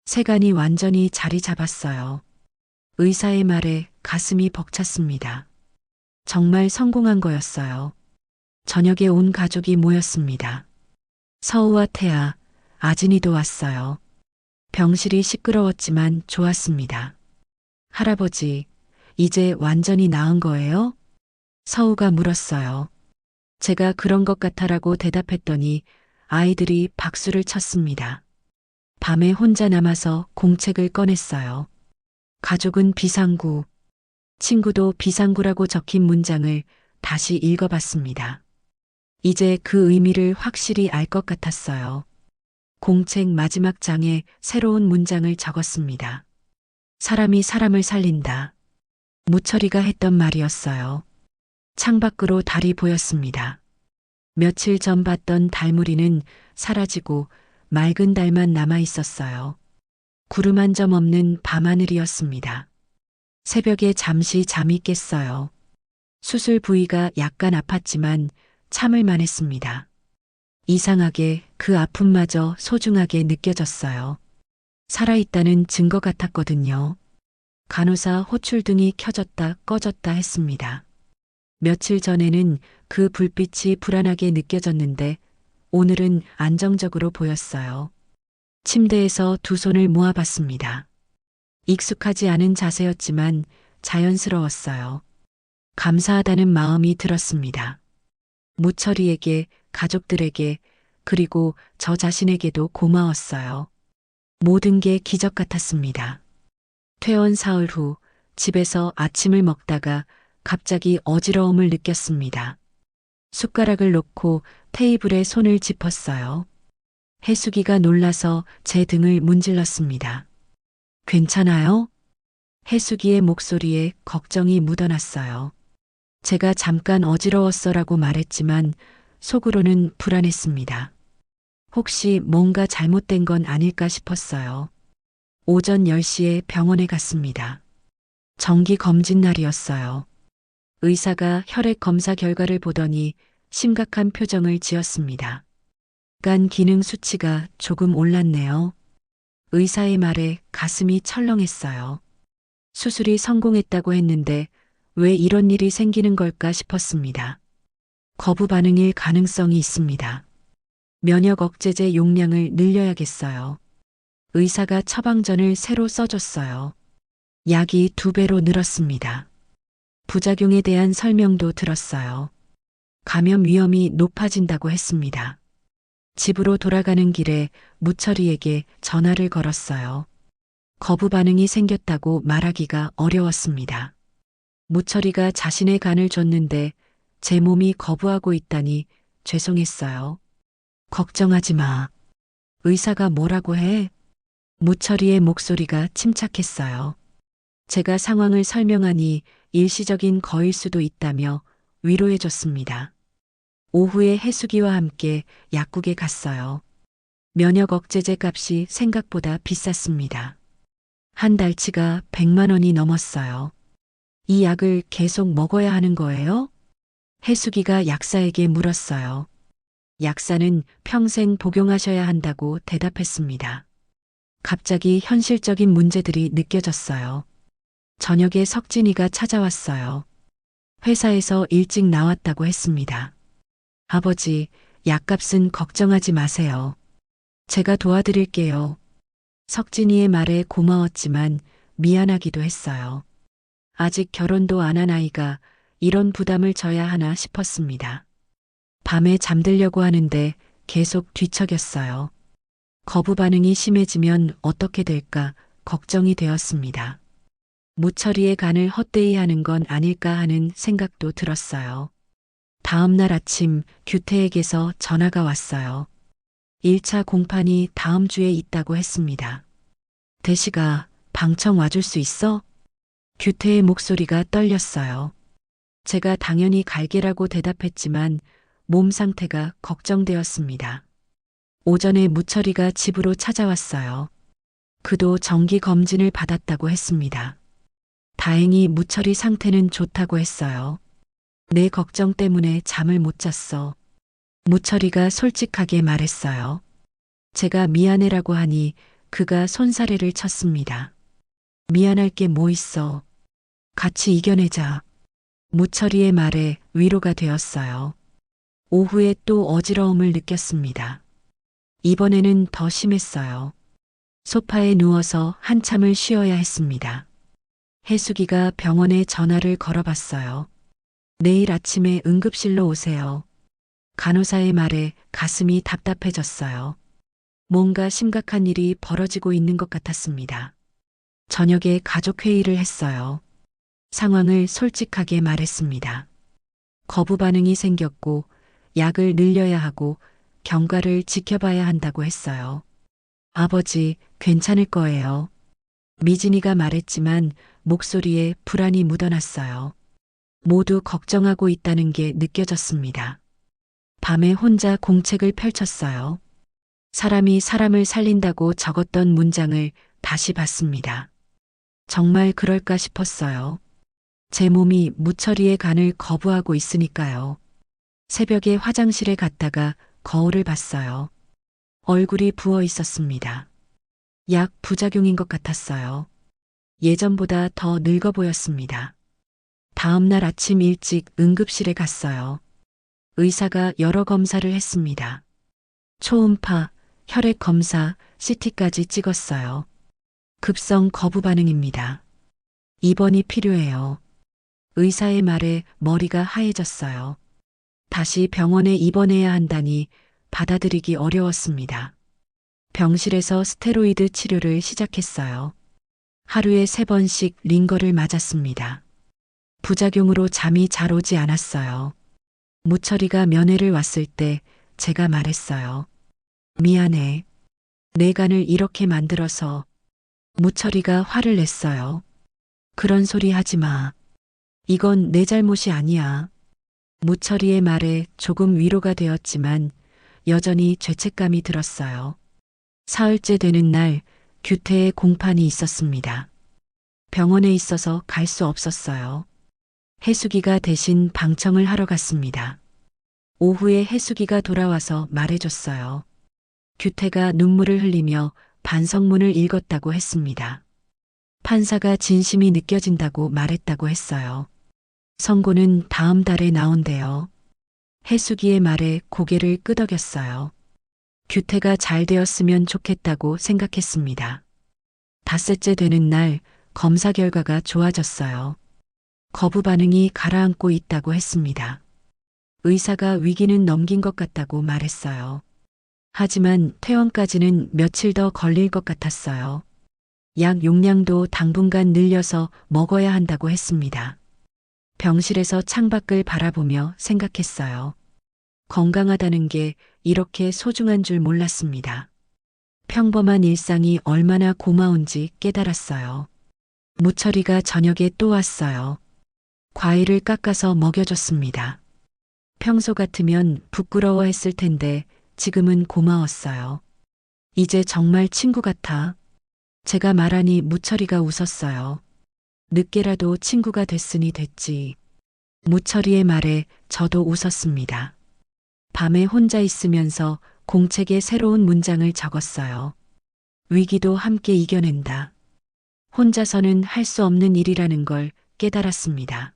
세간이 완전히 자리 잡았어요. 의사의 말에 가슴이 벅찼습니다. 정말 성공한 거였어요. 저녁에 온 가족이 모였습니다. 서우와 태아, 아진이도 왔어요. 병실이 시끄러웠지만 좋았습니다. 할아버지, 이제 완전히 나은 거예요? 서우가 물었어요. 제가 그런 것 같아라고 대답했더니 아이들이 박수를 쳤습니다. 밤에 혼자 남아서 공책을 꺼냈어요. 가족은 비상구, 친구도 비상구라고 적힌 문장을 다시 읽어봤습니다. 이제 그 의미를 확실히 알 것 같았어요. 공책 마지막 장에 새로운 문장을 적었습니다. 사람이 사람을 살린다. 무철이가 했던 말이었어요. 창밖으로 달이 보였습니다. 며칠 전 봤던 달무리는 사라지고 맑은 달만 남아 있었어요. 구름 한 점 없는 밤하늘이었습니다. 새벽에 잠시 잠이 깼어요. 수술 부위가 약간 아팠지만 참을만 했습니다. 이상하게 그 아픔마저 소중하게 느껴졌어요. 살아있다는 증거 같았거든요. 간호사 호출등이 켜졌다 꺼졌다 했습니다. 며칠 전에는 그 불빛이 불안하게 느껴졌는데 오늘은 안정적으로 보였어요. 침대에서 두 손을 모아봤습니다. 익숙하지 않은 자세였지만 자연스러웠어요. 감사하다는 마음이 들었습니다. 무철이에게, 가족들에게, 그리고 저 자신에게도 고마웠어요. 모든 게 기적 같았습니다. 퇴원 사흘 후 집에서 아침을 먹다가 갑자기 어지러움을 느꼈습니다. 숟가락을 놓고 테이블에 손을 짚었어요. 해수기가 놀라서 제 등을 문질렀습니다. 괜찮아요? 해수기의 목소리에 걱정이 묻어났어요. 제가 잠깐 어지러웠어라고 말했지만 속으로는 불안했습니다. 혹시 뭔가 잘못된 건 아닐까 싶었어요. 오전 10시에 병원에 갔습니다. 정기 검진 날이었어요. 의사가 혈액 검사 결과를 보더니 심각한 표정을 지었습니다. 간 기능 수치가 조금 올랐네요. 의사의 말에 가슴이 철렁했어요. 수술이 성공했다고 했는데 왜 이런 일이 생기는 걸까 싶었습니다. 거부 반응일 가능성이 있습니다. 면역 억제제 용량을 늘려야겠어요. 의사가 처방전을 새로 써줬어요. 약이 2배로 늘었습니다. 부작용에 대한 설명도 들었어요. 감염 위험이 높아진다고 했습니다. 집으로 돌아가는 길에 무철이에게 전화를 걸었어요. 거부 반응이 생겼다고 말하기가 어려웠습니다. 무철이가 자신의 간을 줬는데 제 몸이 거부하고 있다니 죄송했어요. 걱정하지 마. 의사가 뭐라고 해? 무철이의 목소리가 침착했어요. 제가 상황을 설명하니 일시적인 거일 수도 있다며 위로해줬습니다. 오후에 해수기와 함께 약국에 갔어요. 면역 억제제 값이 생각보다 비쌌습니다. 한 달치가 100만 원이 넘었어요. 이 약을 계속 먹어야 하는 거예요? 해수기가 약사에게 물었어요. 약사는 평생 복용하셔야 한다고 대답했습니다. 갑자기 현실적인 문제들이 느껴졌어요. 저녁에 석진이가 찾아왔어요. 회사에서 일찍 나왔다고 했습니다. 아버지, 약값은 걱정하지 마세요. 제가 도와드릴게요. 석진이의 말에 고마웠지만 미안하기도 했어요. 아직 결혼도 안 한 아이가 이런 부담을 져야 하나 싶었습니다. 밤에 잠들려고 하는데 계속 뒤척였어요. 거부 반응이 심해지면 어떻게 될까 걱정이 되었습니다. 무철이의 간을 헛되이 하는 건 아닐까 하는 생각도 들었어요. 다음 날 아침 규태에게서 전화가 왔어요. 1차 공판이 다음 주에 있다고 했습니다. 대시가 방청 와줄 수 있어? 규태의 목소리가 떨렸어요. 제가 당연히 갈게라고 대답했지만 몸 상태가 걱정되었습니다. 오전에 무철이가 집으로 찾아왔어요. 그도 정기 검진을 받았다고 했습니다. 다행히 무철이 상태는 좋다고 했어요. 내 걱정 때문에 잠을 못 잤어. 무철이가 솔직하게 말했어요. 제가 미안해라고 하니 그가 손사래를 쳤습니다. 미안할 게 뭐 있어. 같이 이겨내자. 무철이의 말에 위로가 되었어요. 오후에 또 어지러움을 느꼈습니다. 이번에는 더 심했어요. 소파에 누워서 한참을 쉬어야 했습니다. 해수기가 병원에 전화를 걸어봤어요. 내일 아침에 응급실로 오세요. 간호사의 말에 가슴이 답답해졌어요. 뭔가 심각한 일이 벌어지고 있는 것 같았습니다. 저녁에 가족회의를 했어요. 상황을 솔직하게 말했습니다. 거부 반응이 생겼고 약을 늘려야 하고 경과를 지켜봐야 한다고 했어요. 아버지, 괜찮을 거예요. 미진이가 말했지만 목소리에 불안이 묻어났어요. 모두 걱정하고 있다는 게 느껴졌습니다. 밤에 혼자 공책을 펼쳤어요. 사람이 사람을 살린다고 적었던 문장을 다시 봤습니다. 정말 그럴까 싶었어요. 제 몸이 무철이의 간을 거부하고 있으니까요. 새벽에 화장실에 갔다가 거울을 봤어요. 얼굴이 부어 있었습니다. 약 부작용인 것 같았어요. 예전보다 더 늙어 보였습니다. 다음 날 아침 일찍 응급실에 갔어요. 의사가 여러 검사를 했습니다. 초음파, 혈액 검사, CT까지 찍었어요. 급성 거부 반응입니다. 입원이 필요해요. 의사의 말에 머리가 하얘졌어요. 다시 병원에 입원해야 한다니 받아들이기 어려웠습니다. 병실에서 스테로이드 치료를 시작했어요. 하루에 3번씩 링거를 맞았습니다. 부작용으로 잠이 잘 오지 않았어요. 무철이가 면회를 왔을 때 제가 말했어요. 미안해. 내 간을 이렇게 만들어서. 무철이가 화를 냈어요. 그런 소리 하지 마. 이건 내 잘못이 아니야. 무철이의 말에 조금 위로가 되었지만 여전히 죄책감이 들었어요. 사흘째 되는 날 규태의 공판이 있었습니다. 병원에 있어서 갈 수 없었어요. 해수기가 대신 방청을 하러 갔습니다. 오후에 해수기가 돌아와서 말해줬어요. 규태가 눈물을 흘리며 반성문을 읽었다고 했습니다. 판사가 진심이 느껴진다고 말했다고 했어요. 선고는 다음 달에 나온대요. 해수기의 말에 고개를 끄덕였어요. 규태가 잘 되었으면 좋겠다고 생각했습니다. 닷새째 되는 날 검사 결과가 좋아졌어요. 거부 반응이 가라앉고 있다고 했습니다. 의사가 위기는 넘긴 것 같다고 말했어요. 하지만 퇴원까지는 며칠 더 걸릴 것 같았어요. 약 용량도 당분간 늘려서 먹어야 한다고 했습니다. 병실에서 창밖을 바라보며 생각했어요. 건강하다는 게 이렇게 소중한 줄 몰랐습니다. 평범한 일상이 얼마나 고마운지 깨달았어요. 무철이가 저녁에 또 왔어요. 과일을 깎아서 먹여줬습니다. 평소 같으면 부끄러워했을 텐데 지금은 고마웠어요. 이제 정말 친구 같아. 제가 말하니 무철이가 웃었어요. 늦게라도 친구가 됐으니 됐지. 무철이의 말에 저도 웃었습니다. 밤에 혼자 있으면서 공책에 새로운 문장을 적었어요. 위기도 함께 이겨낸다. 혼자서는 할 수 없는 일이라는 걸 깨달았습니다.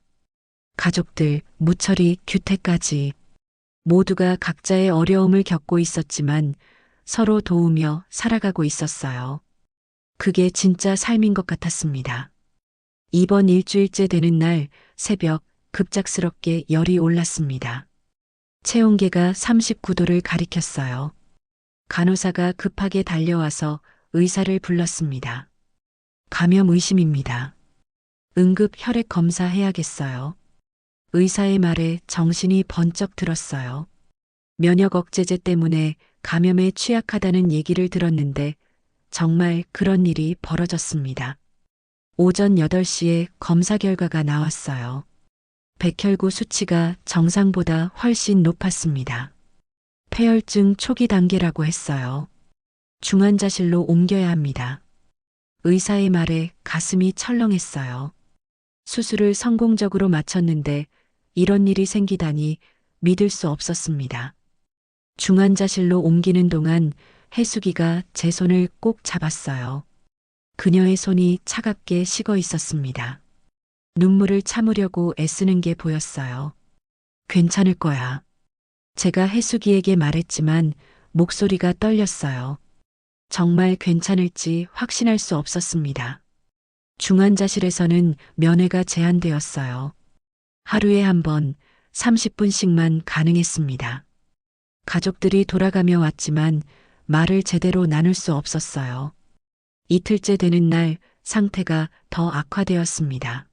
가족들, 무철이, 규태까지 모두가 각자의 어려움을 겪고 있었지만 서로 도우며 살아가고 있었어요. 그게 진짜 삶인 것 같았습니다. 이번 일주일째 되는 날 새벽 급작스럽게 열이 올랐습니다. 체온계가 39도를 가리켰어요. 간호사가 급하게 달려와서 의사를 불렀습니다. 감염 의심입니다. 응급 혈액 검사해야겠어요. 의사의 말에 정신이 번쩍 들었어요. 면역 억제제 때문에 감염에 취약하다는 얘기를 들었는데 정말 그런 일이 벌어졌습니다. 오전 8시에 검사 결과가 나왔어요. 백혈구 수치가 정상보다 훨씬 높았습니다. 폐혈증 초기 단계라고 했어요. 중환자실로 옮겨야 합니다. 의사의 말에 가슴이 철렁했어요. 수술을 성공적으로 마쳤는데 이런 일이 생기다니 믿을 수 없었습니다. 중환자실로 옮기는 동안 해수기가 제 손을 꼭 잡았어요. 그녀의 손이 차갑게 식어 있었습니다. 눈물을 참으려고 애쓰는 게 보였어요. 괜찮을 거야. 제가 해수기에게 말했지만 목소리가 떨렸어요. 정말 괜찮을지 확신할 수 없었습니다. 중환자실에서는 면회가 제한되었어요. 하루에 한 번 30분씩만 가능했습니다. 가족들이 돌아가며 왔지만 말을 제대로 나눌 수 없었어요. 이틀째 되는 날 상태가 더 악화되었습니다.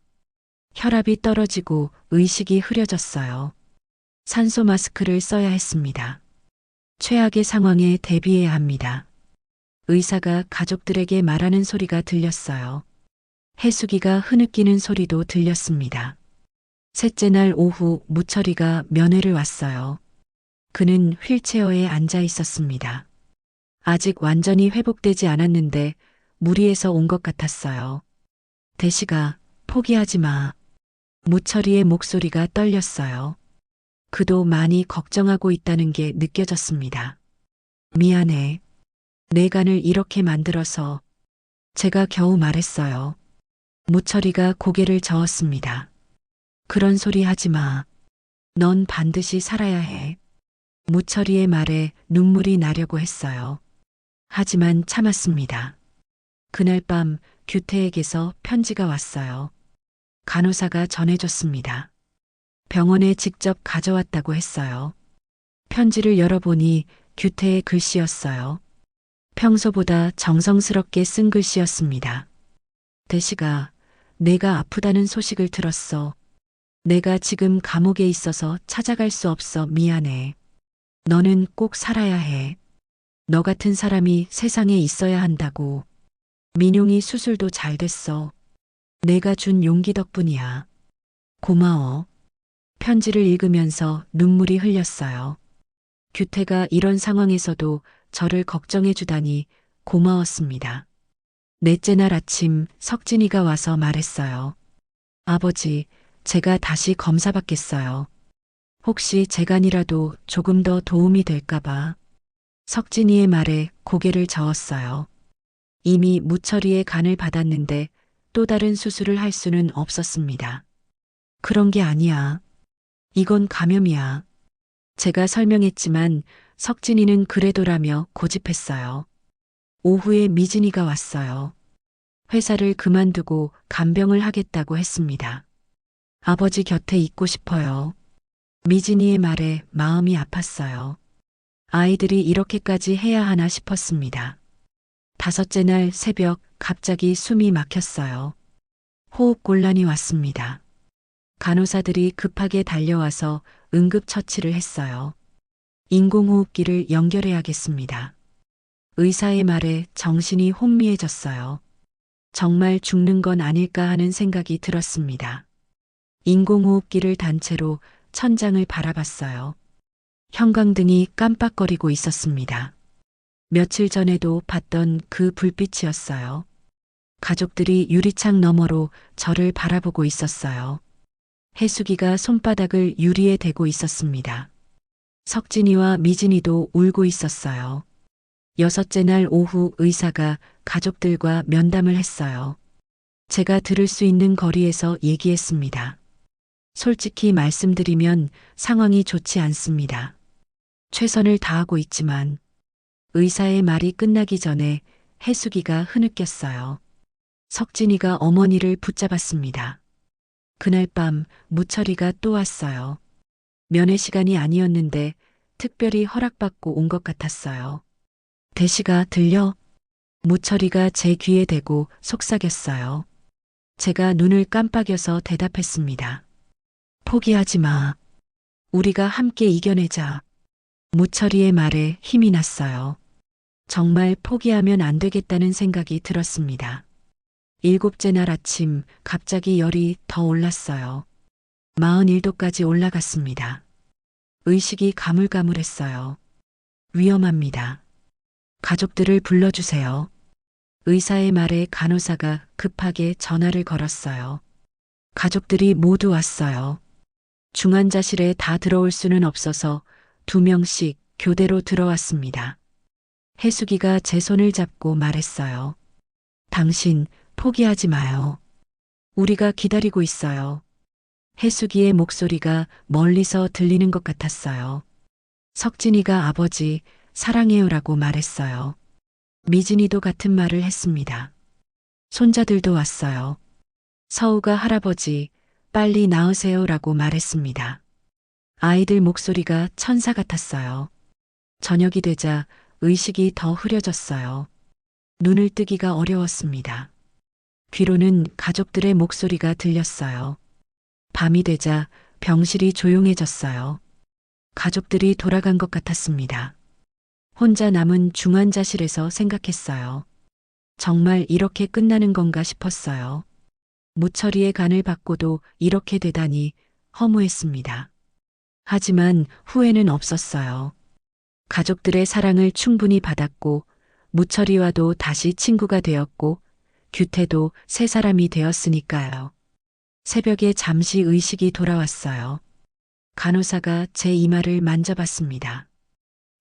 혈압이 떨어지고 의식이 흐려졌어요. 산소 마스크를 써야 했습니다. 최악의 상황에 대비해야 합니다. 의사가 가족들에게 말하는 소리가 들렸어요. 해수기가 흐느끼는 소리도 들렸습니다. 셋째 날 오후 무철이가 면회를 왔어요. 그는 휠체어에 앉아 있었습니다. 아직 완전히 회복되지 않았는데 무리해서 온 것 같았어요. 대시가 포기하지 마. 무철이의 목소리가 떨렸어요. 그도 많이 걱정하고 있다는 게 느껴졌습니다. 미안해. 내 간을 이렇게 만들어서 제가 겨우 말했어요. 무철이가 고개를 저었습니다. 그런 소리 하지 마. 넌 반드시 살아야 해. 무철이의 말에 눈물이 나려고 했어요. 하지만 참았습니다. 그날 밤 규태에게서 편지가 왔어요. 간호사가 전해줬습니다. 병원에 직접 가져왔다고 했어요. 편지를 열어보니 규태의 글씨였어요. 평소보다 정성스럽게 쓴 글씨였습니다. 대시가 내가 아프다는 소식을 들었어. 내가 지금 감옥에 있어서 찾아갈 수 없어 미안해. 너는 꼭 살아야 해. 너 같은 사람이 세상에 있어야 한다고. 민용이 수술도 잘 됐어. 내가 준 용기 덕분이야. 고마워. 편지를 읽으면서 눈물이 흘렸어요. 규태가 이런 상황에서도 저를 걱정해 주다니 고마웠습니다. 넷째 날 아침 석진이가 와서 말했어요. 아버지, 제가 다시 검사받겠어요. 혹시 제 간이라도 조금 더 도움이 될까봐. 석진이의 말에 고개를 저었어요. 이미 무철이의 간을 받았는데 또 다른 수술을 할 수는 없었습니다. 그런 게 아니야. 이건 감염이야. 제가 설명했지만 석진이는 그래도라며 고집했어요. 오후에 미진이가 왔어요. 회사를 그만두고 간병을 하겠다고 했습니다. 아버지 곁에 있고 싶어요. 미진이의 말에 마음이 아팠어요. 아이들이 이렇게까지 해야 하나 싶었습니다. 다섯째 날 새벽 갑자기 숨이 막혔어요. 호흡곤란이 왔습니다. 간호사들이 급하게 달려와서 응급처치를 했어요. 인공호흡기를 연결해야겠습니다. 의사의 말에 정신이 혼미해졌어요. 정말 죽는 건 아닐까 하는 생각이 들었습니다. 인공호흡기를 단 채로 천장을 바라봤어요. 형광등이 깜빡거리고 있었습니다. 며칠 전에도 봤던 그 불빛이었어요. 가족들이 유리창 너머로 저를 바라보고 있었어요. 해수기가 손바닥을 유리에 대고 있었습니다. 석진이와 미진이도 울고 있었어요. 여섯째 날 오후 의사가 가족들과 면담을 했어요. 제가 들을 수 있는 거리에서 얘기했습니다. 솔직히 말씀드리면 상황이 좋지 않습니다. 최선을 다하고 있지만 의사의 말이 끝나기 전에 해수기가 흐느꼈어요. 석진이가 어머니를 붙잡았습니다. 그날 밤 무철이가 또 왔어요. 면회 시간이 아니었는데 특별히 허락받고 온 것 같았어요. 대시가 들려? 무철이가 제 귀에 대고 속삭였어요. 제가 눈을 깜빡여서 대답했습니다. 포기하지 마. 우리가 함께 이겨내자. 무철이의 말에 힘이 났어요. 정말 포기하면 안 되겠다는 생각이 들었습니다. 일곱째 날 아침 갑자기 열이 더 올랐어요. 41도까지 올라갔습니다. 의식이 가물가물했어요. 위험합니다. 가족들을 불러주세요. 의사의 말에 간호사가 급하게 전화를 걸었어요. 가족들이 모두 왔어요. 중환자실에 다 들어올 수는 없어서 2명씩 교대로 들어왔습니다. 해수기가 제 손을 잡고 말했어요. 당신 포기하지 마요. 우리가 기다리고 있어요. 해수기의 목소리가 멀리서 들리는 것 같았어요. 석진이가 아버지 사랑해요라고 말했어요. 미진이도 같은 말을 했습니다. 손자들도 왔어요. 서우가 할아버지 빨리 나으세요라고 말했습니다. 아이들 목소리가 천사 같았어요. 저녁이 되자 의식이 더 흐려졌어요. 눈을 뜨기가 어려웠습니다. 귀로는 가족들의 목소리가 들렸어요. 밤이 되자 병실이 조용해졌어요. 가족들이 돌아간 것 같았습니다. 혼자 남은 중환자실에서 생각했어요. 정말 이렇게 끝나는 건가 싶었어요. 무철이의 간을 받고도 이렇게 되다니 허무했습니다. 하지만 후회는 없었어요. 가족들의 사랑을 충분히 받았고, 무철이와도 다시 친구가 되었고, 규태도 새 사람이 되었으니까요. 새벽에 잠시 의식이 돌아왔어요. 간호사가 제 이마를 만져봤습니다.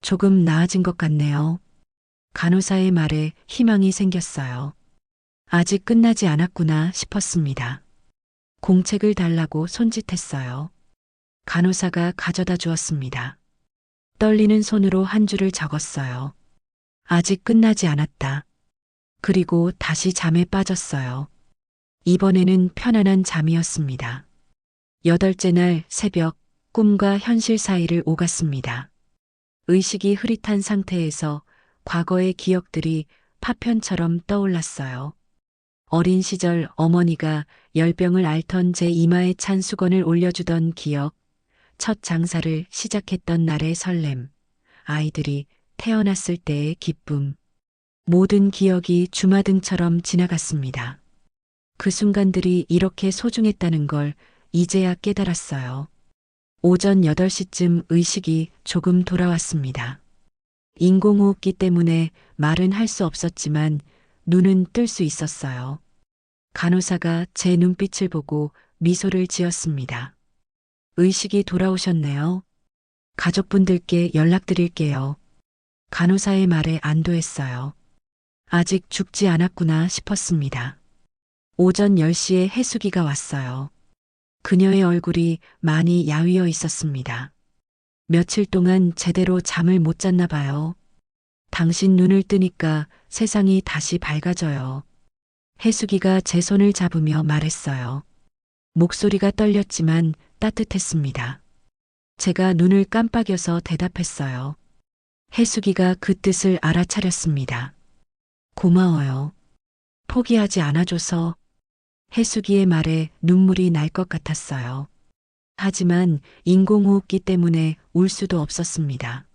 조금 나아진 것 같네요. 간호사의 말에 희망이 생겼어요. 아직 끝나지 않았구나 싶었습니다. 공책을 달라고 손짓했어요. 간호사가 가져다 주었습니다. 떨리는 손으로 한 줄을 적었어요. 아직 끝나지 않았다. 그리고 다시 잠에 빠졌어요. 이번에는 편안한 잠이었습니다. 8째 날 새벽, 꿈과 현실 사이를 오갔습니다. 의식이 흐릿한 상태에서 과거의 기억들이 파편처럼 떠올랐어요. 어린 시절 어머니가 열병을 앓던 제 이마에 찬 수건을 올려주던 기억, 첫 장사를 시작했던 날의 설렘, 아이들이 태어났을 때의 기쁨, 모든 기억이 주마등처럼 지나갔습니다. 그 순간들이 이렇게 소중했다는 걸 이제야 깨달았어요. 오전 8시쯤 의식이 조금 돌아왔습니다. 인공호흡기 때문에 말은 할 수 없었지만 눈은 뜰 수 있었어요. 간호사가 제 눈빛을 보고 미소를 지었습니다. 의식이 돌아오셨네요. 가족분들께 연락드릴게요. 간호사의 말에 안도했어요. 아직 죽지 않았구나 싶었습니다. 오전 10시에 해수기가 왔어요. 그녀의 얼굴이 많이 야위어 있었습니다. 며칠 동안 제대로 잠을 못 잤나 봐요. 당신 눈을 뜨니까 세상이 다시 밝아져요. 해수기가 제 손을 잡으며 말했어요. 목소리가 떨렸지만 따뜻했습니다. 제가 눈을 깜빡여서 대답했어요. 해수기가 그 뜻을 알아차렸습니다. 고마워요. 포기하지 않아줘서. 해수기의 말에 눈물이 날 것 같았어요. 하지만 인공호흡기 때문에 울 수도 없었습니다.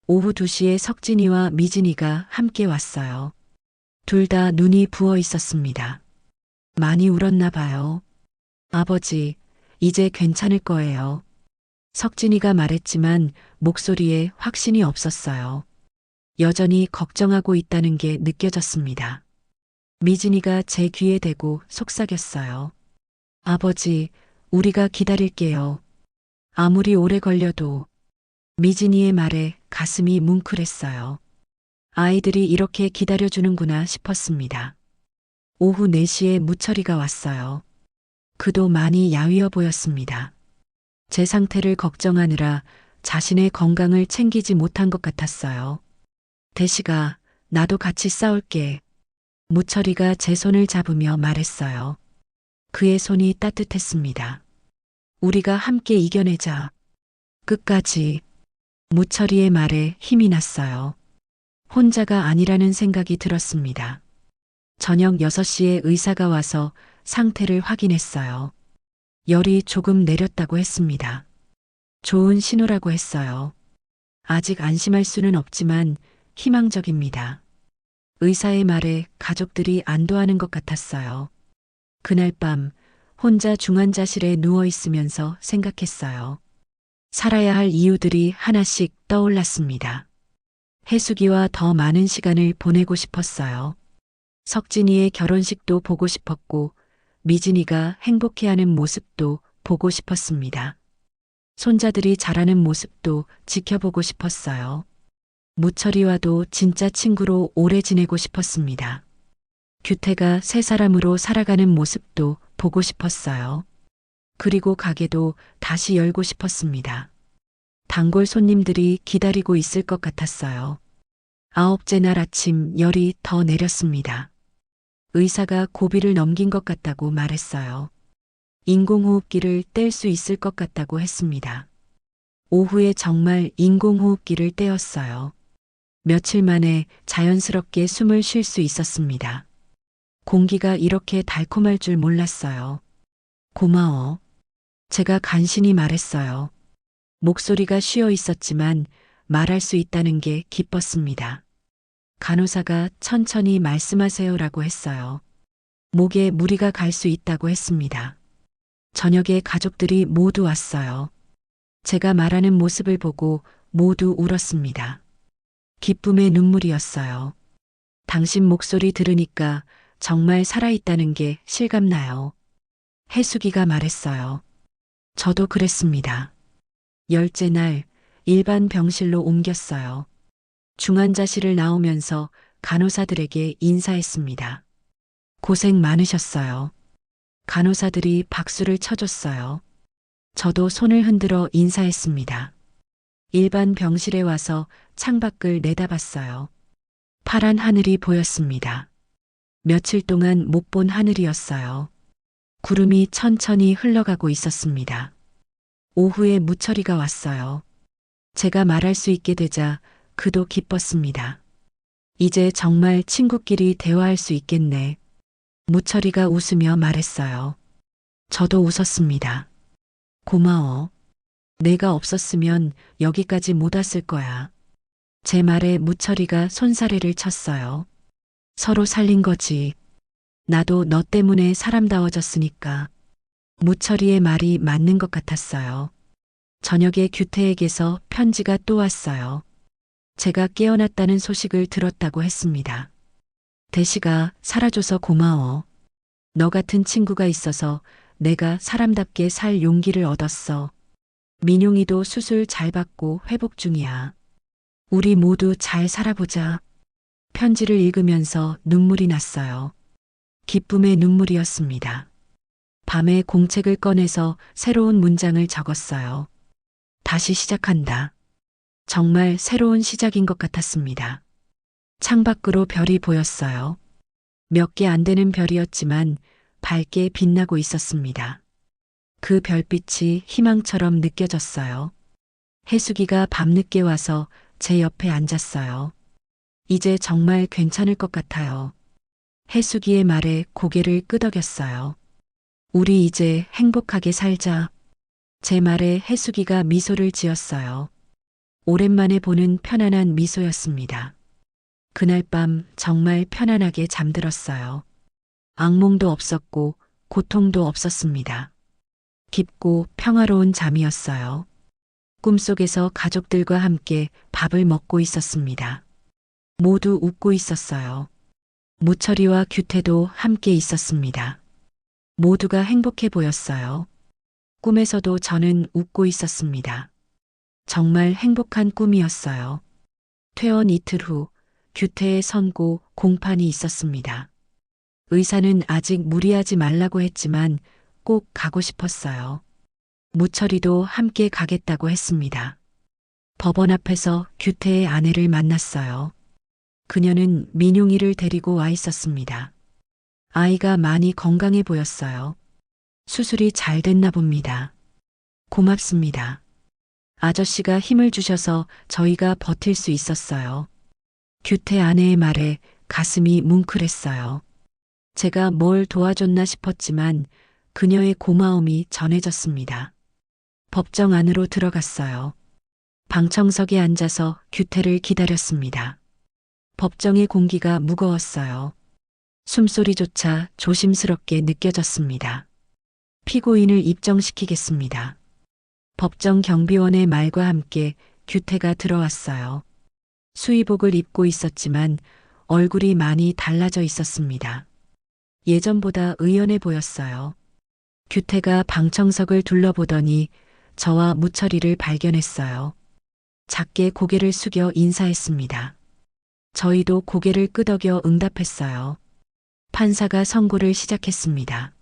오후 2시에 석진이와 미진이가 함께 왔어요. 둘 다 눈이 부어 있었습니다. 많이 울었나 봐요. 아버지, 이제 괜찮을 거예요. 석진이가 말했지만 목소리에 확신이 없었어요. 여전히 걱정하고 있다는 게 느껴졌습니다. 미진이가 제 귀에 대고 속삭였어요. 아버지, 우리가 기다릴게요. 아무리 오래 걸려도. 미진이의 말에 가슴이 뭉클했어요. 아이들이 이렇게 기다려주는구나 싶었습니다. 오후 4시에 무철이가 왔어요. 그도 많이 야위어 보였습니다. 제 상태를 걱정하느라 자신의 건강을 챙기지 못한 것 같았어요. 대시가, 나도 같이 싸울게. 무철이가 제 손을 잡으며 말했어요. 그의 손이 따뜻했습니다. 우리가 함께 이겨내자. 끝까지. 무철이의 말에 힘이 났어요. 혼자가 아니라는 생각이 들었습니다. 저녁 6시에 의사가 와서 상태를 확인했어요. 열이 조금 내렸다고 했습니다. 좋은 신호라고 했어요. 아직 안심할 수는 없지만 희망적입니다. 의사의 말에 가족들이 안도하는 것 같았어요. 그날 밤 혼자 중환자실에 누워 있으면서 생각했어요. 살아야 할 이유들이 하나씩 떠올랐습니다. 해수기와 더 많은 시간을 보내고 싶었어요. 석진이의 결혼식도 보고 싶었고 미진이가 행복해하는 모습도 보고 싶었습니다. 손자들이 자라는 모습도 지켜보고 싶었어요. 무철이와도 진짜 친구로 오래 지내고 싶었습니다. 규태가 새 사람으로 살아가는 모습도 보고 싶었어요. 그리고 가게도 다시 열고 싶었습니다. 단골 손님들이 기다리고 있을 것 같았어요. 9째 날 아침 열이 더 내렸습니다. 의사가 고비를 넘긴 것 같다고 말했어요. 인공호흡기를 뗄 수 있을 것 같다고 했습니다. 오후에 정말 인공호흡기를 떼었어요. 며칠 만에 자연스럽게 숨을 쉴 수 있었습니다. 공기가 이렇게 달콤할 줄 몰랐어요. 고마워. 제가 간신히 말했어요. 목소리가 쉬어 있었지만 말할 수 있다는 게 기뻤습니다. 간호사가 천천히 말씀하세요라고 했어요. 목에 무리가 갈 수 있다고 했습니다. 저녁에 가족들이 모두 왔어요. 제가 말하는 모습을 보고 모두 울었습니다. 기쁨의 눈물이었어요. 당신 목소리 들으니까 정말 살아있다는 게 실감나요. 해수기가 말했어요. 저도 그랬습니다. 열째 날 일반 병실로 옮겼어요. 중환자실을 나오면서 간호사들에게 인사했습니다. 고생 많으셨어요. 간호사들이 박수를 쳐줬어요. 저도 손을 흔들어 인사했습니다. 일반 병실에 와서 창밖을 내다봤어요. 파란 하늘이 보였습니다. 며칠 동안 못 본 하늘이었어요. 구름이 천천히 흘러가고 있었습니다. 오후에 무철이가 왔어요. 제가 말할 수 있게 되자 그도 기뻤습니다. 이제 정말 친구끼리 대화할 수 있겠네. 무철이가 웃으며 말했어요. 저도 웃었습니다. 고마워. 내가 없었으면 여기까지 못 왔을 거야. 제 말에 무철이가 손사래를 쳤어요. 서로 살린 거지. 나도 너 때문에 사람다워졌으니까. 무철이의 말이 맞는 것 같았어요. 저녁에 규태에게서 편지가 또 왔어요. 제가 깨어났다는 소식을 들었다고 했습니다. 대시가 살아줘서 고마워. 너 같은 친구가 있어서 내가 사람답게 살 용기를 얻었어. 민용이도 수술 잘 받고 회복 중이야. 우리 모두 잘 살아보자. 편지를 읽으면서 눈물이 났어요. 기쁨의 눈물이었습니다. 밤에 공책을 꺼내서 새로운 문장을 적었어요. 다시 시작한다. 정말 새로운 시작인 것 같았습니다. 창밖으로 별이 보였어요. 몇 개 안 되는 별이었지만 밝게 빛나고 있었습니다. 그 별빛이 희망처럼 느껴졌어요. 해수기가 밤늦게 와서 제 옆에 앉았어요. 이제 정말 괜찮을 것 같아요. 해수기의 말에 고개를 끄덕였어요. 우리 이제 행복하게 살자. 제 말에 해수기가 미소를 지었어요. 오랜만에 보는 편안한 미소였습니다. 그날 밤 정말 편안하게 잠들었어요. 악몽도 없었고 고통도 없었습니다. 깊고 평화로운 잠이었어요. 꿈속에서 가족들과 함께 밥을 먹고 있었습니다. 모두 웃고 있었어요. 무철이와 규태도 함께 있었습니다. 모두가 행복해 보였어요. 꿈에서도 저는 웃고 있었습니다. 정말 행복한 꿈이었어요. 퇴원 이틀 후 규태의 선고 공판이 있었습니다. 의사는 아직 무리하지 말라고 했지만 꼭 가고 싶었어요. 무철이도 함께 가겠다고 했습니다. 법원 앞에서 규태의 아내를 만났어요. 그녀는 민용이를 데리고 와 있었습니다. 아이가 많이 건강해 보였어요. 수술이 잘 됐나 봅니다. 고맙습니다. 아저씨가 힘을 주셔서 저희가 버틸 수 있었어요. 규태 아내의 말에 가슴이 뭉클했어요. 제가 뭘 도와줬나 싶었지만 그녀의 고마움이 전해졌습니다. 법정 안으로 들어갔어요. 방청석에 앉아서 규태를 기다렸습니다. 법정의 공기가 무거웠어요. 숨소리조차 조심스럽게 느껴졌습니다. 피고인을 입정시키겠습니다. 법정 경비원의 말과 함께 규태가 들어왔어요. 수의복을 입고 있었지만 얼굴이 많이 달라져 있었습니다. 예전보다 의연해 보였어요. 규태가 방청석을 둘러보더니 저와 무철이를 발견했어요. 작게 고개를 숙여 인사했습니다. 저희도 고개를 끄덕여 응답했어요. 판사가 선고를 시작했습니다.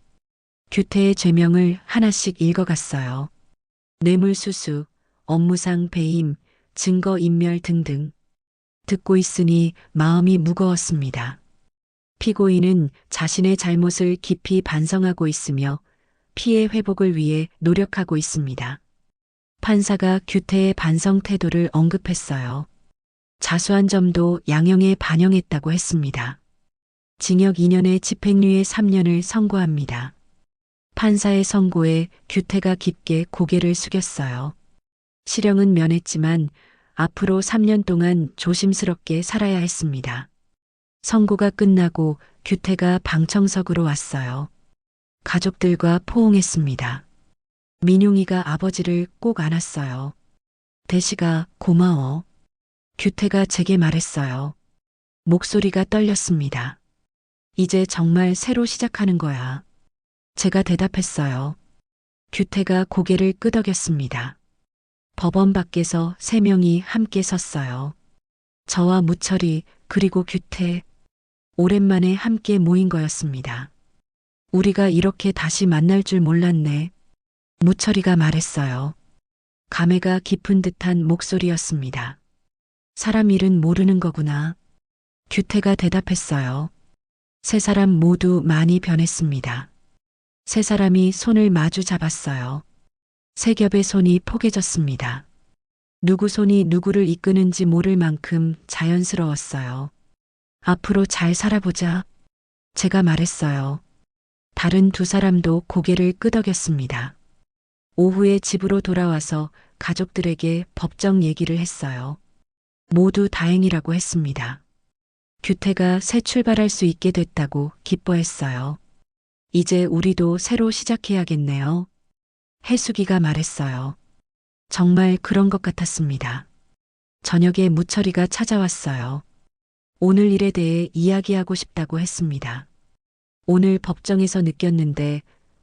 규태의 죄명을 하나씩 읽어갔어요. 뇌물수수, 업무상 배임, 증거인멸 등등. 듣고 있으니 마음이 무거웠습니다. 피고인은 자신의 잘못을 깊이 반성하고 있으며 피해 회복을 위해 노력하고 있습니다. 판사가 규태의 반성 태도를 언급했어요. 자수한 점도 양형에 반영했다고 했습니다. 징역 2년에 집행유예 3년을 선고합니다. 판사의 선고에 규태가 깊게 고개를 숙였어요. 실형은 면했지만 앞으로 3년 동안 조심스럽게 살아야 했습니다. 선고가 끝나고 규태가 방청석으로 왔어요. 가족들과 포옹했습니다. 민용이가 아버지를 꼭 안았어요. 대시가 고마워. 규태가 제게 말했어요. 목소리가 떨렸습니다. 이제 정말 새로 시작하는 거야. 제가 대답했어요. 규태가 고개를 끄덕였습니다. 법원 밖에서 3명이 함께 섰어요. 저와 무철이 그리고 규태. 오랜만에 함께 모인 거였습니다. 우리가 이렇게 다시 만날 줄 몰랐네. 무철이가 말했어요. 감회가 깊은 듯한 목소리였습니다. 사람 일은 모르는 거구나. 규태가 대답했어요. 세 사람 모두 많이 변했습니다. 세 사람이 손을 마주 잡았어요. 세 겹의 손이 포개졌습니다. 누구 손이 누구를 이끄는지 모를 만큼 자연스러웠어요. 앞으로 잘 살아보자. 제가 말했어요. 다른 두 사람도 고개를 끄덕였습니다. 오후에 집으로 돌아와서 가족들에게 법정 얘기를 했어요. 모두 다행이라고 했습니다. 규태가 새 출발할 수 있게 됐다고 기뻐했어요. 이제 우리도 새로 시작해야겠네요. 해수기가 말했어요. 정말 그런 것 같았습니다. 저녁에 무철이가 찾아왔어요. 오늘 일에 대해 이야기하고 싶다고 했습니다. 오늘 법정에서 느꼈는데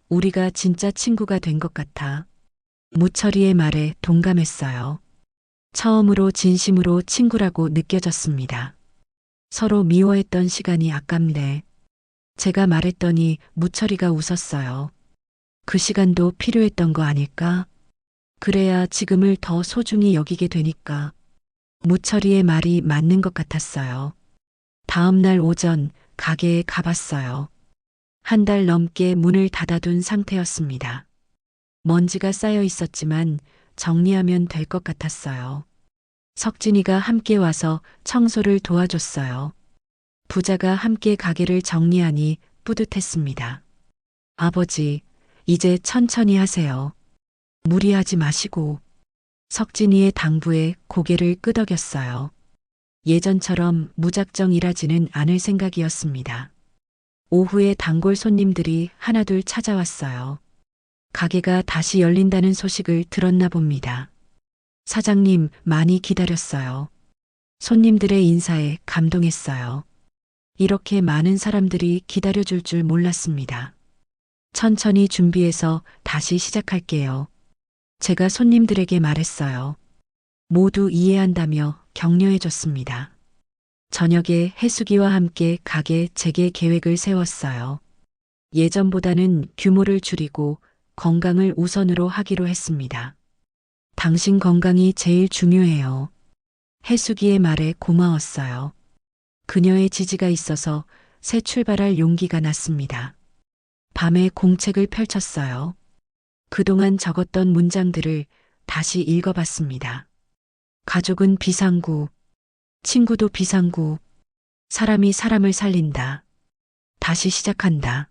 우리가 진짜 친구가 된 것 같아. 무철이의 말에 동감했어요. 처음으로 진심으로 친구라고 느껴졌습니다. 서로 미워했던 시간이 아깝네. 제가 말했더니 무철이가 웃었어요. 그 시간도 필요했던 거 아닐까? 그래야 지금을 더 소중히 여기게 되니까. 무철이의 말이 맞는 것 같았어요. 다음 날 오전 가게에 가봤어요. 한 달 넘게 문을 닫아둔 상태였습니다. 먼지가 쌓여 있었지만 정리하면 될 것 같았어요. 석진이가 함께 와서 청소를 도와줬어요. 부자가 함께 가게를 정리하니 뿌듯했습니다. 아버지, 이제 천천히 하세요. 무리하지 마시고. 석진이의 당부에 고개를 끄덕였어요. 예전처럼 무작정 일하지는 않을 생각이었습니다. 오후에 단골 손님들이 하나둘 찾아왔어요. 가게가 다시 열린다는 소식을 들었나 봅니다. 사장님, 많이 기다렸어요. 손님들의 인사에 감동했어요. 이렇게 많은 사람들이 기다려줄 줄 몰랐습니다. 천천히 준비해서 다시 시작할게요. 제가 손님들에게 말했어요. 모두 이해한다며 격려해줬습니다. 저녁에 해수기와 함께 가게 재개 계획을 세웠어요. 예전보다는 규모를 줄이고 건강을 우선으로 하기로 했습니다. 당신 건강이 제일 중요해요. 해수기의 말에 고마웠어요. 그녀의 지지가 있어서 새 출발할 용기가 났습니다. 밤에 공책을 펼쳤어요. 그동안 적었던 문장들을 다시 읽어봤습니다. 가족은 비상구, 친구도 비상구, 사람이 사람을 살린다. 다시 시작한다.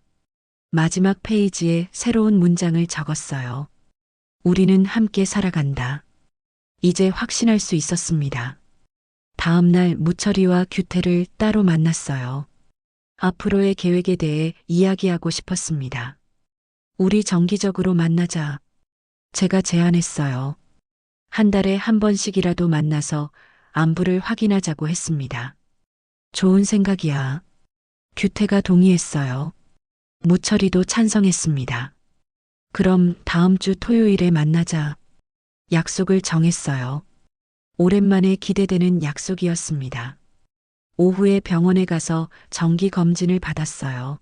마지막 페이지에 새로운 문장을 적었어요. 우리는 함께 살아간다. 이제 확신할 수 있었습니다. 다음 날 무철이와 규태를 따로 만났어요. 앞으로의 계획에 대해 이야기하고 싶었습니다. 우리 정기적으로 만나자. 제가 제안했어요. 한 달에 한 번씩이라도 만나서 안부를 확인하자고 했습니다. 좋은 생각이야. 규태가 동의했어요. 무철이도 찬성했습니다. 그럼 다음 주 토요일에 만나자. 약속을 정했어요. 오랜만에 기대되는 약속이었습니다. 오후에 병원에 가서 정기 검진을 받았어요.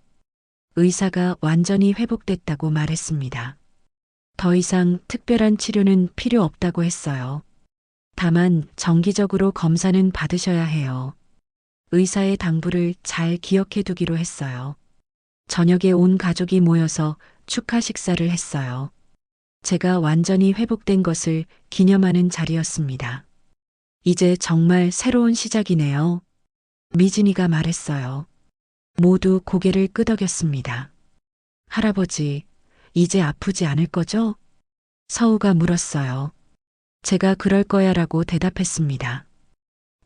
의사가 완전히 회복됐다고 말했습니다. 더 이상 특별한 치료는 필요 없다고 했어요. 다만 정기적으로 검사는 받으셔야 해요. 의사의 당부를 잘 기억해 두기로 했어요. 저녁에 온 가족이 모여서 축하 식사를 했어요. 제가 완전히 회복된 것을 기념하는 자리였습니다. 이제 정말 새로운 시작이네요. 미진이가 말했어요. 모두 고개를 끄덕였습니다. 할아버지, 이제 아프지 않을 거죠? 서우가 물었어요. 제가 그럴 거야 라고 대답했습니다.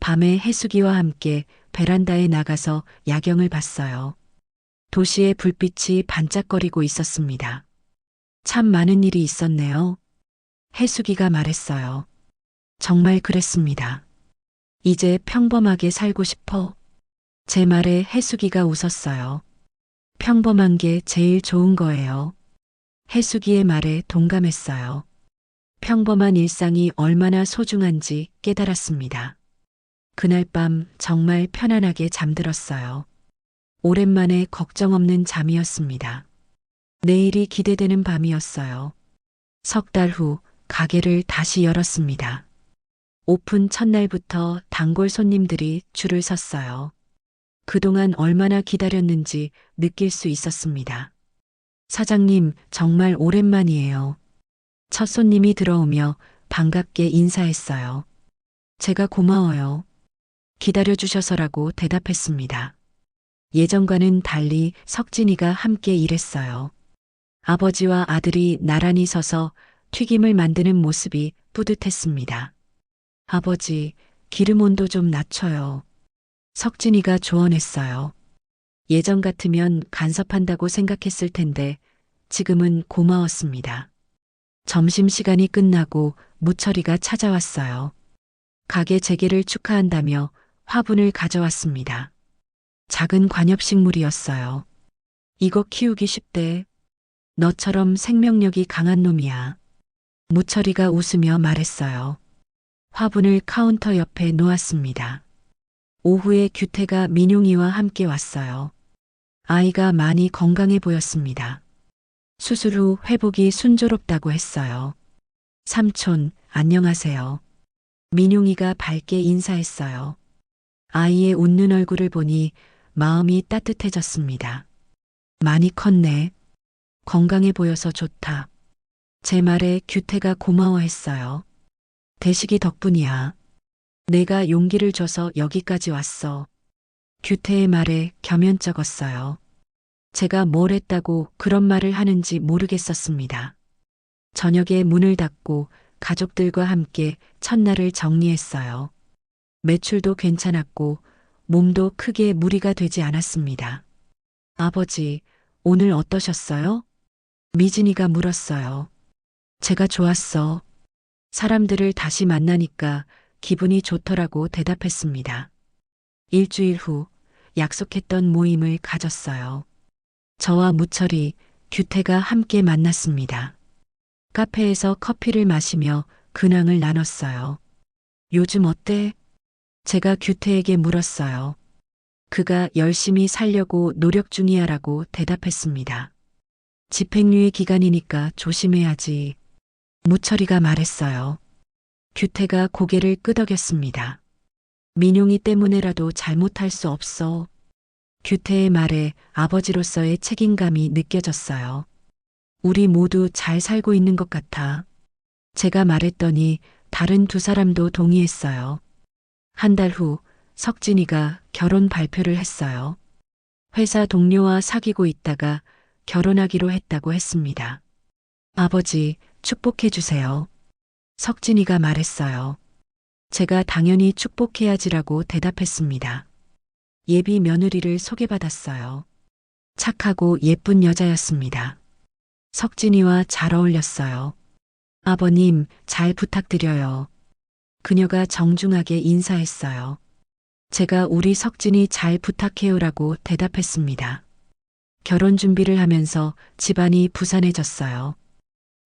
밤에 해수기와 함께 베란다에 나가서 야경을 봤어요. 도시의 불빛이 반짝거리고 있었습니다. 참 많은 일이 있었네요. 해수기가 말했어요. 정말 그랬습니다. 이제 평범하게 살고 싶어. 제 말에 해수기가 웃었어요. 평범한 게 제일 좋은 거예요. 해수기의 말에 동감했어요. 평범한 일상이 얼마나 소중한지 깨달았습니다. 그날 밤 정말 편안하게 잠들었어요. 오랜만에 걱정 없는 잠이었습니다. 내일이 기대되는 밤이었어요. 석 달 후 가게를 다시 열었습니다. 오픈 첫날부터 단골 손님들이 줄을 섰어요. 그동안 얼마나 기다렸는지 느낄 수 있었습니다. 사장님, 정말 오랜만이에요. 첫 손님이 들어오며 반갑게 인사했어요. 제가 고마워요. 기다려주셔서라고 대답했습니다. 예전과는 달리 석진이가 함께 일했어요. 아버지와 아들이 나란히 서서 튀김을 만드는 모습이 뿌듯했습니다. 아버지, 기름 온도 좀 낮춰요. 석진이가 조언했어요. 예전 같으면 간섭한다고 생각했을 텐데 지금은 고마웠습니다. 점심시간이 끝나고 무철이가 찾아왔어요. 가게 재개를 축하한다며 화분을 가져왔습니다. 작은 관엽식물이었어요. 이거 키우기 쉽대. 너처럼 생명력이 강한 놈이야. 무철이가 웃으며 말했어요. 화분을 카운터 옆에 놓았습니다. 오후에 규태가 민용이와 함께 왔어요. 아이가 많이 건강해 보였습니다. 수술 후 회복이 순조롭다고 했어요. 삼촌, 안녕하세요. 민용이가 밝게 인사했어요. 아이의 웃는 얼굴을 보니 마음이 따뜻해졌습니다. 많이 컸네. 건강해 보여서 좋다. 제 말에 규태가 고마워했어요. 대식이 덕분이야. 내가 용기를 줘서 여기까지 왔어. 규태의 말에 겸연쩍었어요. 제가 뭘 했다고 그런 말을 하는지 모르겠었습니다. 저녁에 문을 닫고 가족들과 함께 첫날을 정리했어요. 매출도 괜찮았고 몸도 크게 무리가 되지 않았습니다. 아버지, 오늘 어떠셨어요? 미진이가 물었어요. 제가 좋았어. 사람들을 다시 만나니까 기분이 좋더라고 대답했습니다. 일주일 후 약속했던 모임을 가졌어요. 저와 무철이, 규태가 함께 만났습니다. 카페에서 커피를 마시며 근황을 나눴어요. 요즘 어때? 제가 규태에게 물었어요. 그가 열심히 살려고 노력 중이야라고 대답했습니다. 집행유예 기간이니까 조심해야지. 무철이가 말했어요. 규태가 고개를 끄덕였습니다. 민용이 때문에라도 잘못할 수 없어. 규태의 말에 아버지로서의 책임감이 느껴졌어요. 우리 모두 잘 살고 있는 것 같아. 제가 말했더니 다른 두 사람도 동의했어요. 한 달 후 석진이가 결혼 발표를 했어요. 회사 동료와 사귀고 있다가 결혼하기로 했다고 했습니다. 아버지, 축복해 주세요. 석진이가 말했어요. 제가 당연히 축복해야지라고 대답했습니다. 예비 며느리를 소개받았어요. 착하고 예쁜 여자였습니다. 석진이와 잘 어울렸어요. 아버님, 잘 부탁드려요. 그녀가 정중하게 인사했어요. 제가 우리 석진이 잘 부탁해요라고 대답했습니다. 결혼 준비를 하면서 집안이 부산해졌어요.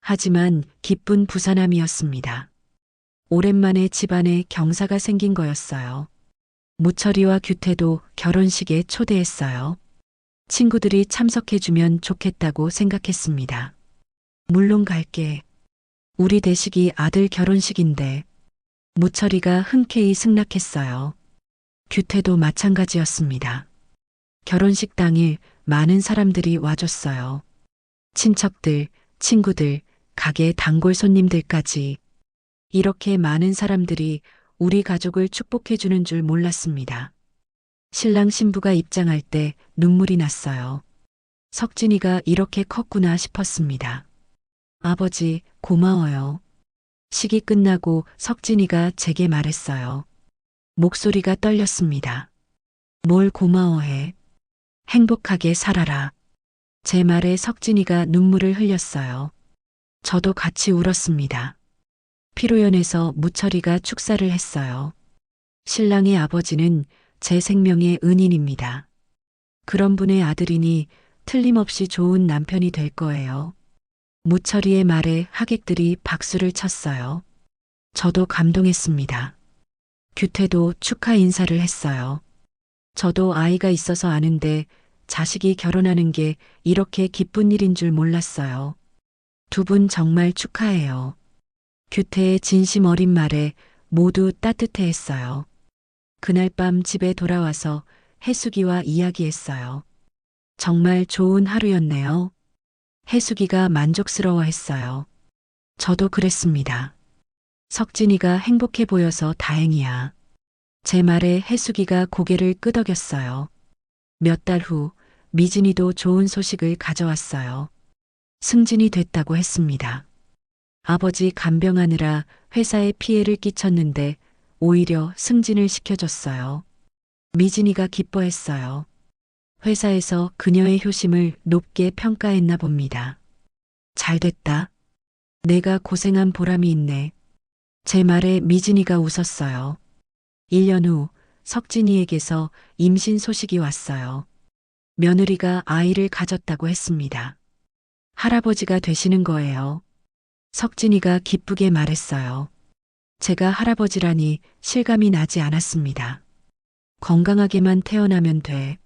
하지만 기쁜 부산함이었습니다. 오랜만에 집안에 경사가 생긴 거였어요. 무철이와 규태도 결혼식에 초대했어요. 친구들이 참석해주면 좋겠다고 생각했습니다. 물론 갈게. 우리 대식이 아들 결혼식인데. 무철이가 흔쾌히 승낙했어요. 규태도 마찬가지였습니다. 결혼식 당일 많은 사람들이 와줬어요. 친척들, 친구들, 가게 단골 손님들까지. 이렇게 많은 사람들이 우리 가족을 축복해주는 줄 몰랐습니다. 신랑 신부가 입장할 때 눈물이 났어요. 석진이가 이렇게 컸구나 싶었습니다. 아버지, 고마워요. 식이 끝나고 석진이가 제게 말했어요. 목소리가 떨렸습니다. 뭘 고마워해. 행복하게 살아라. 제 말에 석진이가 눈물을 흘렸어요. 저도 같이 울었습니다. 피로연에서 무철이가 축사를 했어요. 신랑의 아버지는 제 생명의 은인입니다. 그런 분의 아들이니 틀림없이 좋은 남편이 될 거예요. 무철이의 말에 하객들이 박수를 쳤어요. 저도 감동했습니다. 규태도 축하 인사를 했어요. 저도 아이가 있어서 아는데 자식이 결혼하는 게 이렇게 기쁜 일인 줄 몰랐어요. 두 분 정말 축하해요. 규태의 진심 어린 말에 모두 따뜻해 했어요. 그날 밤 집에 돌아와서 해숙이와 이야기했어요. 정말 좋은 하루였네요. 해숙이가 만족스러워 했어요. 저도 그랬습니다. 석진이가 행복해 보여서 다행이야. 제 말에 해숙이가 고개를 끄덕였어요. 몇 달 후 미진이도 좋은 소식을 가져왔어요. 승진이 됐다고 했습니다. 아버지 간병하느라 회사에 피해를 끼쳤는데 오히려 승진을 시켜줬어요. 미진이가 기뻐했어요. 회사에서 그녀의 효심을 높게 평가했나 봅니다. 잘 됐다. 내가 고생한 보람이 있네. 제 말에 미진이가 웃었어요. 1년 후 석진이에게서 임신 소식이 왔어요. 며느리가 아이를 가졌다고 했습니다. 할아버지가 되시는 거예요. 석진이가 기쁘게 말했어요. 제가 할아버지라니 실감이 나지 않았습니다. 건강하게만 태어나면 돼.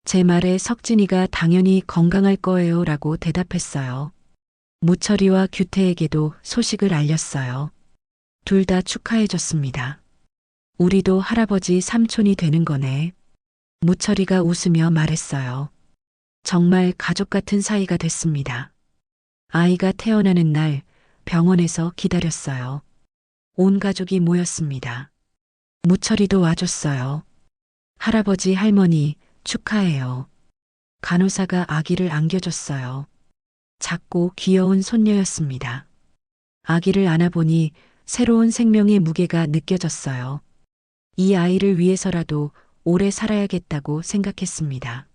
제 말에 석진이가 당연히 건강할 거예요 라고 대답했어요. 무철이와 규태에게도 소식을 알렸어요. 둘 다 축하해줬습니다. 우리도 할아버지 삼촌이 되는 거네. 무철이가 웃으며 말했어요. 정말 가족 같은 사이가 됐습니다. 아이가 태어나는 날 병원에서 기다렸어요. 온 가족이 모였습니다. 무철이도 와줬어요. 할아버지 할머니 축하해요. 간호사가 아기를 안겨줬어요. 작고 귀여운 손녀였습니다. 아기를 안아보니 새로운 생명의 무게가 느껴졌어요. 이 아이를 위해서라도 오래 살아야겠다고 생각했습니다.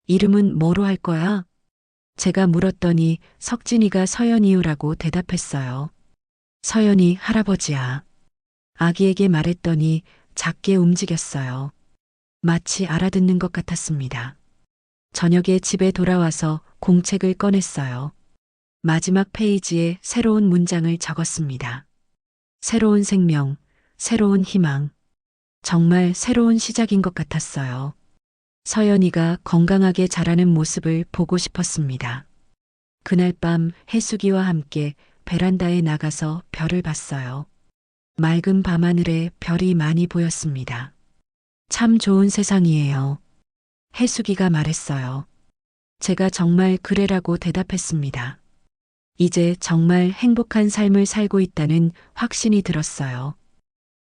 이름은 뭐로 할 거야? 제가 물었더니 석진이가 서연이유라고 대답했어요. 서연이 할아버지야. 아기에게 말했더니 작게 움직였어요. 마치 알아듣는 것 같았습니다. 저녁에 집에 돌아와서 공책을 꺼냈어요. 마지막 페이지에 새로운 문장을 적었습니다. 새로운 생명, 새로운 희망. 정말 새로운 시작인 것 같았어요. 서연이가 건강하게 자라는 모습을 보고 싶었습니다. 그날 밤 해숙이와 함께 베란다에 나가서 별을 봤어요. 맑은 밤하늘에 별이 많이 보였습니다. 참 좋은 세상이에요. 해숙이가 말했어요. 제가 정말 그래라고 대답했습니다. 이제 정말 행복한 삶을 살고 있다는 확신이 들었어요.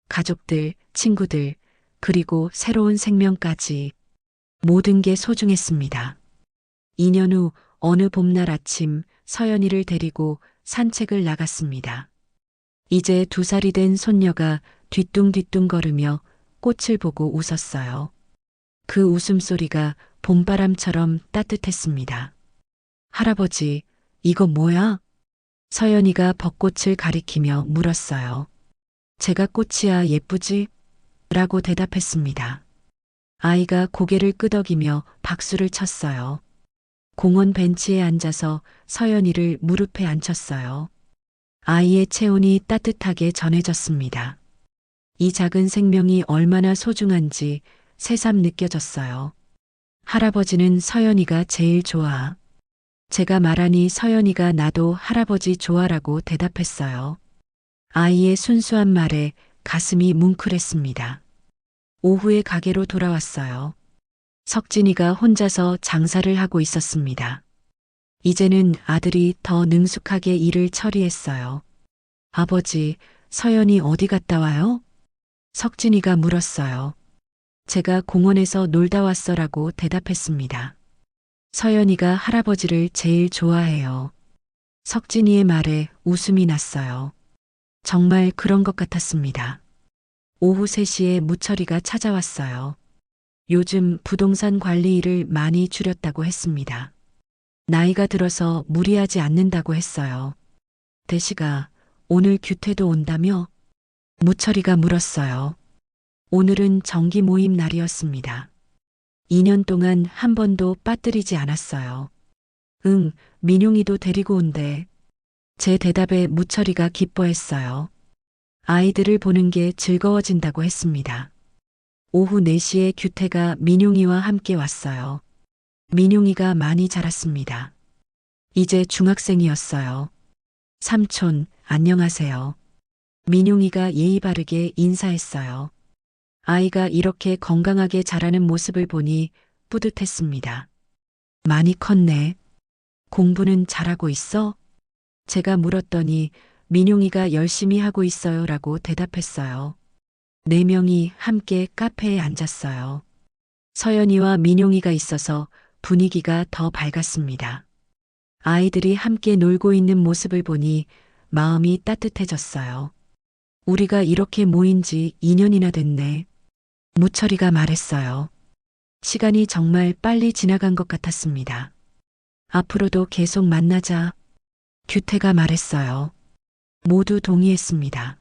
가족들, 친구들, 그리고 새로운 생명까지 모든 게 소중했습니다. 2년 후 어느 봄날 아침 서연이를 데리고 산책을 나갔습니다. 이제 2살이 된 손녀가 뒤뚱뒤뚱 걸으며 꽃을 보고 웃었어요. 그 웃음소리가 봄바람처럼 따뜻했습니다. 할아버지, 이거 뭐야? 서연이가 벚꽃을 가리키며 물었어요. 제가 꽃이야 예쁘지? 라고 대답했습니다. 아이가 고개를 끄덕이며 박수를 쳤어요. 공원 벤치에 앉아서 서연이를 무릎에 앉혔어요. 아이의 체온이 따뜻하게 전해졌습니다. 이 작은 생명이 얼마나 소중한지 새삼 느껴졌어요. 할아버지는 서연이가 제일 좋아. 제가 말하니 서연이가 나도 할아버지 좋아라고 대답했어요. 아이의 순수한 말에 가슴이 뭉클했습니다. 오후에 가게로 돌아왔어요. 석진이가 혼자서 장사를 하고 있었습니다. 이제는 아들이 더 능숙하게 일을 처리했어요. 아버지, 서연이 어디 갔다 와요? 석진이가 물었어요. 제가 공원에서 놀다 왔어라고 대답했습니다. 서연이가 할아버지를 제일 좋아해요. 석진이의 말에 웃음이 났어요. 정말 그런 것 같았습니다. 오후 3시에 무철이가 찾아왔어요. 요즘 부동산 관리 일을 많이 줄였다고 했습니다. 나이가 들어서 무리하지 않는다고 했어요. 대시가 오늘 규태도 온다며? 무철이가 물었어요. 오늘은 정기 모임 날이었습니다. 2년 동안 한 번도 빠뜨리지 않았어요. 응, 민용이도 데리고 온대. 제 대답에 무철이가 기뻐했어요. 아이들을 보는 게 즐거워진다고 했습니다. 오후 4시에 규태가 민용이와 함께 왔어요. 민용이가 많이 자랐습니다. 이제 중학생이었어요. 삼촌, 안녕하세요. 민용이가 예의 바르게 인사했어요. 아이가 이렇게 건강하게 자라는 모습을 보니 뿌듯했습니다. 많이 컸네. 공부는 잘하고 있어? 제가 물었더니 민용이가 열심히 하고 있어요 라고 대답했어요. 4명이 함께 카페에 앉았어요. 서연이와 민용이가 있어서 분위기가 더 밝았습니다. 아이들이 함께 놀고 있는 모습을 보니 마음이 따뜻해졌어요. 우리가 이렇게 모인 지 2년이나 됐네. 무철이가 말했어요. 시간이 정말 빨리 지나간 것 같았습니다. 앞으로도 계속 만나자. 규태가 말했어요. 모두 동의했습니다.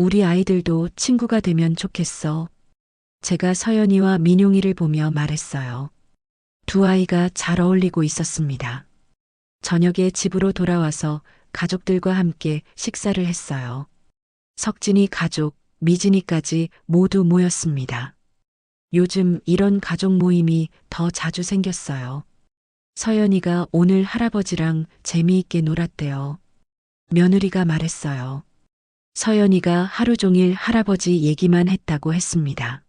우리 아이들도 친구가 되면 좋겠어. 제가 서연이와 민용이를 보며 말했어요. 두 아이가 잘 어울리고 있었습니다. 저녁에 집으로 돌아와서 가족들과 함께 식사를 했어요. 석진이 가족, 미진이까지 모두 모였습니다. 요즘 이런 가족 모임이 더 자주 생겼어요. 서연이가 오늘 할아버지랑 재미있게 놀았대요. 며느리가 말했어요. 서연이가 하루 종일 할아버지 얘기만 했다고 했습니다.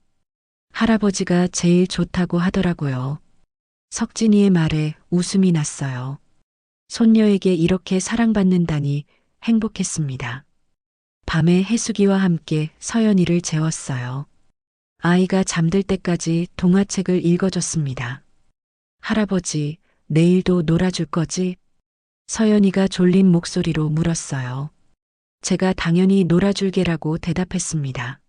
할아버지가 제일 좋다고 하더라고요. 석진이의 말에 웃음이 났어요. 손녀에게 이렇게 사랑받는다니 행복했습니다. 밤에 해수기와 함께 서연이를 재웠어요. 아이가 잠들 때까지 동화책을 읽어줬습니다. 할아버지, 내일도 놀아줄 거지? 서연이가 졸린 목소리로 물었어요. 제가 당연히 놀아줄게라고 대답했습니다.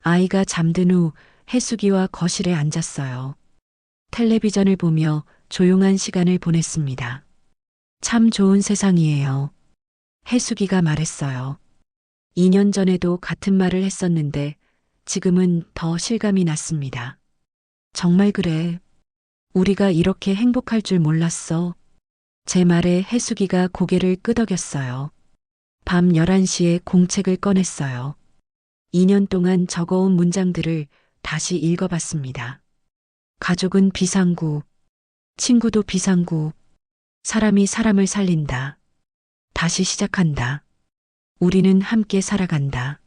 아이가 잠든 후 해수기와 거실에 앉았어요. 텔레비전을 보며 조용한 시간을 보냈습니다. 참 좋은 세상이에요. 해수기가 말했어요. 2년 전에도 같은 말을 했었는데 지금은 더 실감이 났습니다. 정말 그래. 우리가 이렇게 행복할 줄 몰랐어. 제 말에 해수기가 고개를 끄덕였어요. 밤 11시에 공책을 꺼냈어요. 2년 동안 적어온 문장들을 다시 읽어봤습니다. 가족은 비상구, 친구도 비상구, 사람이 사람을 살린다. 다시 시작한다. 우리는 함께 살아간다.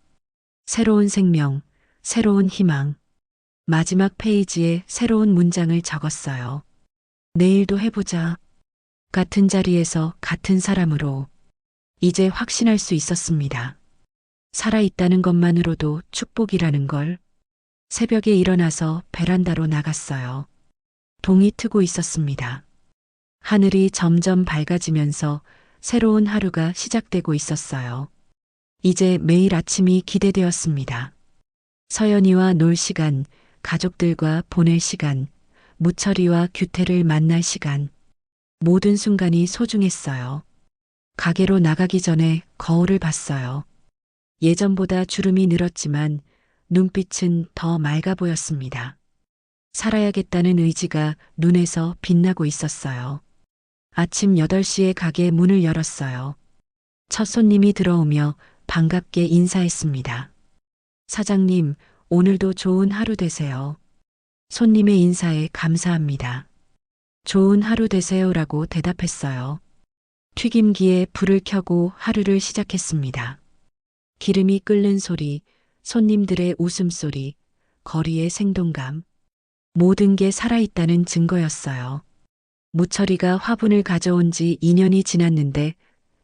새로운 생명, 새로운 희망. 마지막 페이지에 새로운 문장을 적었어요. 내일도 해보자. 같은 자리에서 같은 사람으로. 이제 확신할 수 있었습니다. 살아있다는 것만으로도 축복이라는 걸. 새벽에 일어나서 베란다로 나갔어요. 동이 트고 있었습니다. 하늘이 점점 밝아지면서 새로운 하루가 시작되고 있었어요. 이제 매일 아침이 기대되었습니다. 서연이와 놀 시간, 가족들과 보낼 시간, 무철이와 규태를 만날 시간. 모든 순간이 소중했어요. 가게로 나가기 전에 거울을 봤어요. 예전보다 주름이 늘었지만 눈빛은 더 맑아 보였습니다. 살아야겠다는 의지가 눈에서 빛나고 있었어요. 아침 8시에 가게 문을 열었어요. 첫 손님이 들어오며 반갑게 인사했습니다. 사장님, 오늘도 좋은 하루 되세요. 손님의 인사에 감사합니다. 좋은 하루 되세요라고 대답했어요. 튀김기에 불을 켜고 하루를 시작했습니다. 기름이 끓는 소리, 손님들의 웃음소리, 거리의 생동감. 모든 게 살아있다는 증거였어요. 무철이가 화분을 가져온 지 2년이 지났는데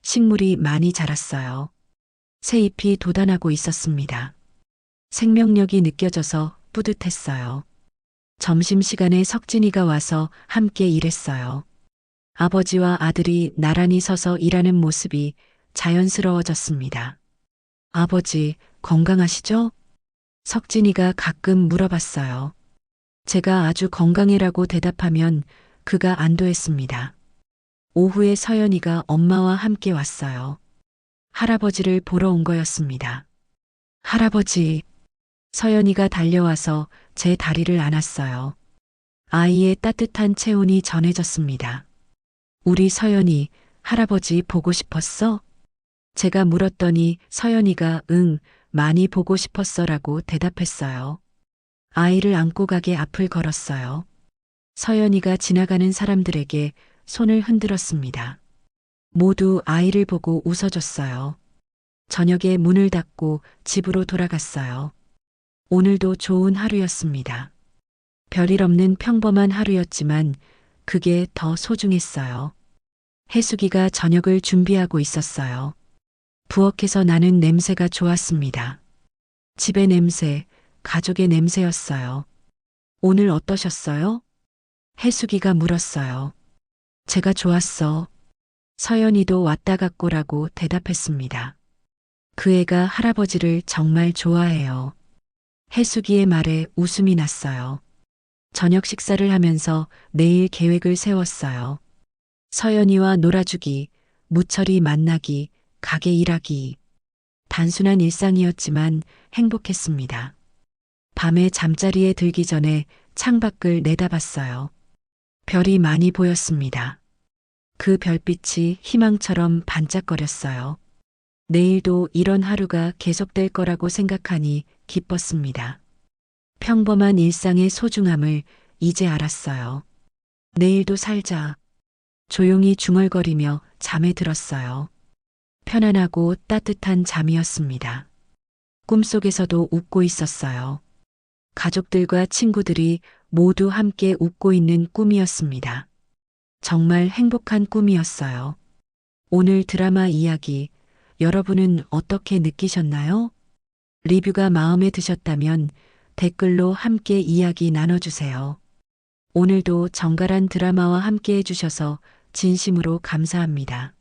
식물이 많이 자랐어요. 새잎이 돋아나고 있었습니다. 생명력이 느껴져서 뿌듯했어요. 점심시간에 석진이가 와서 함께 일했어요. 아버지와 아들이 나란히 서서 일하는 모습이 자연스러워졌습니다. 아버지, 건강하시죠? 석진이가 가끔 물어봤어요. 제가 아주 건강해라고 대답하면 그가 안도했습니다. 오후에 서연이가 엄마와 함께 왔어요. 할아버지를 보러 온 거였습니다. 할아버지, 서연이가 달려와서 제 다리를 안았어요. 아이의 따뜻한 체온이 전해졌습니다. 우리 서연이 할아버지 보고 싶었어? 제가 물었더니 서연이가 응, 많이 보고 싶었어라고 대답했어요. 아이를 안고 가게 앞을 걸었어요. 서연이가 지나가는 사람들에게 손을 흔들었습니다. 모두 아이를 보고 웃어줬어요. 저녁에 문을 닫고 집으로 돌아갔어요. 오늘도 좋은 하루였습니다. 별일 없는 평범한 하루였지만 그게 더 소중했어요. 해수기가 저녁을 준비하고 있었어요. 부엌에서 나는 냄새가 좋았습니다. 집의 냄새, 가족의 냄새였어요. 오늘 어떠셨어요? 해수기가 물었어요. 제가 좋았어. 서연이도 왔다 갔고라고 대답했습니다. 그 애가 할아버지를 정말 좋아해요. 해수기의 말에 웃음이 났어요. 저녁 식사를 하면서 내일 계획을 세웠어요. 서연이와 놀아주기, 무철이 만나기, 가게 일하기. 단순한 일상이었지만 행복했습니다. 밤에 잠자리에 들기 전에 창밖을 내다봤어요. 별이 많이 보였습니다. 그 별빛이 희망처럼 반짝거렸어요. 내일도 이런 하루가 계속될 거라고 생각하니 기뻤습니다. 평범한 일상의 소중함을 이제 알았어요. 내일도 살자. 조용히 중얼거리며 잠에 들었어요. 편안하고 따뜻한 잠이었습니다. 꿈속에서도 웃고 있었어요. 가족들과 친구들이 모두 함께 웃고 있는 꿈이었습니다. 정말 행복한 꿈이었어요. 오늘 드라마 이야기, 여러분은 어떻게 느끼셨나요? 리뷰가 마음에 드셨다면 댓글로 함께 이야기 나눠주세요. 오늘도 정갈한 드라마와 함께 해주셔서 진심으로 감사합니다.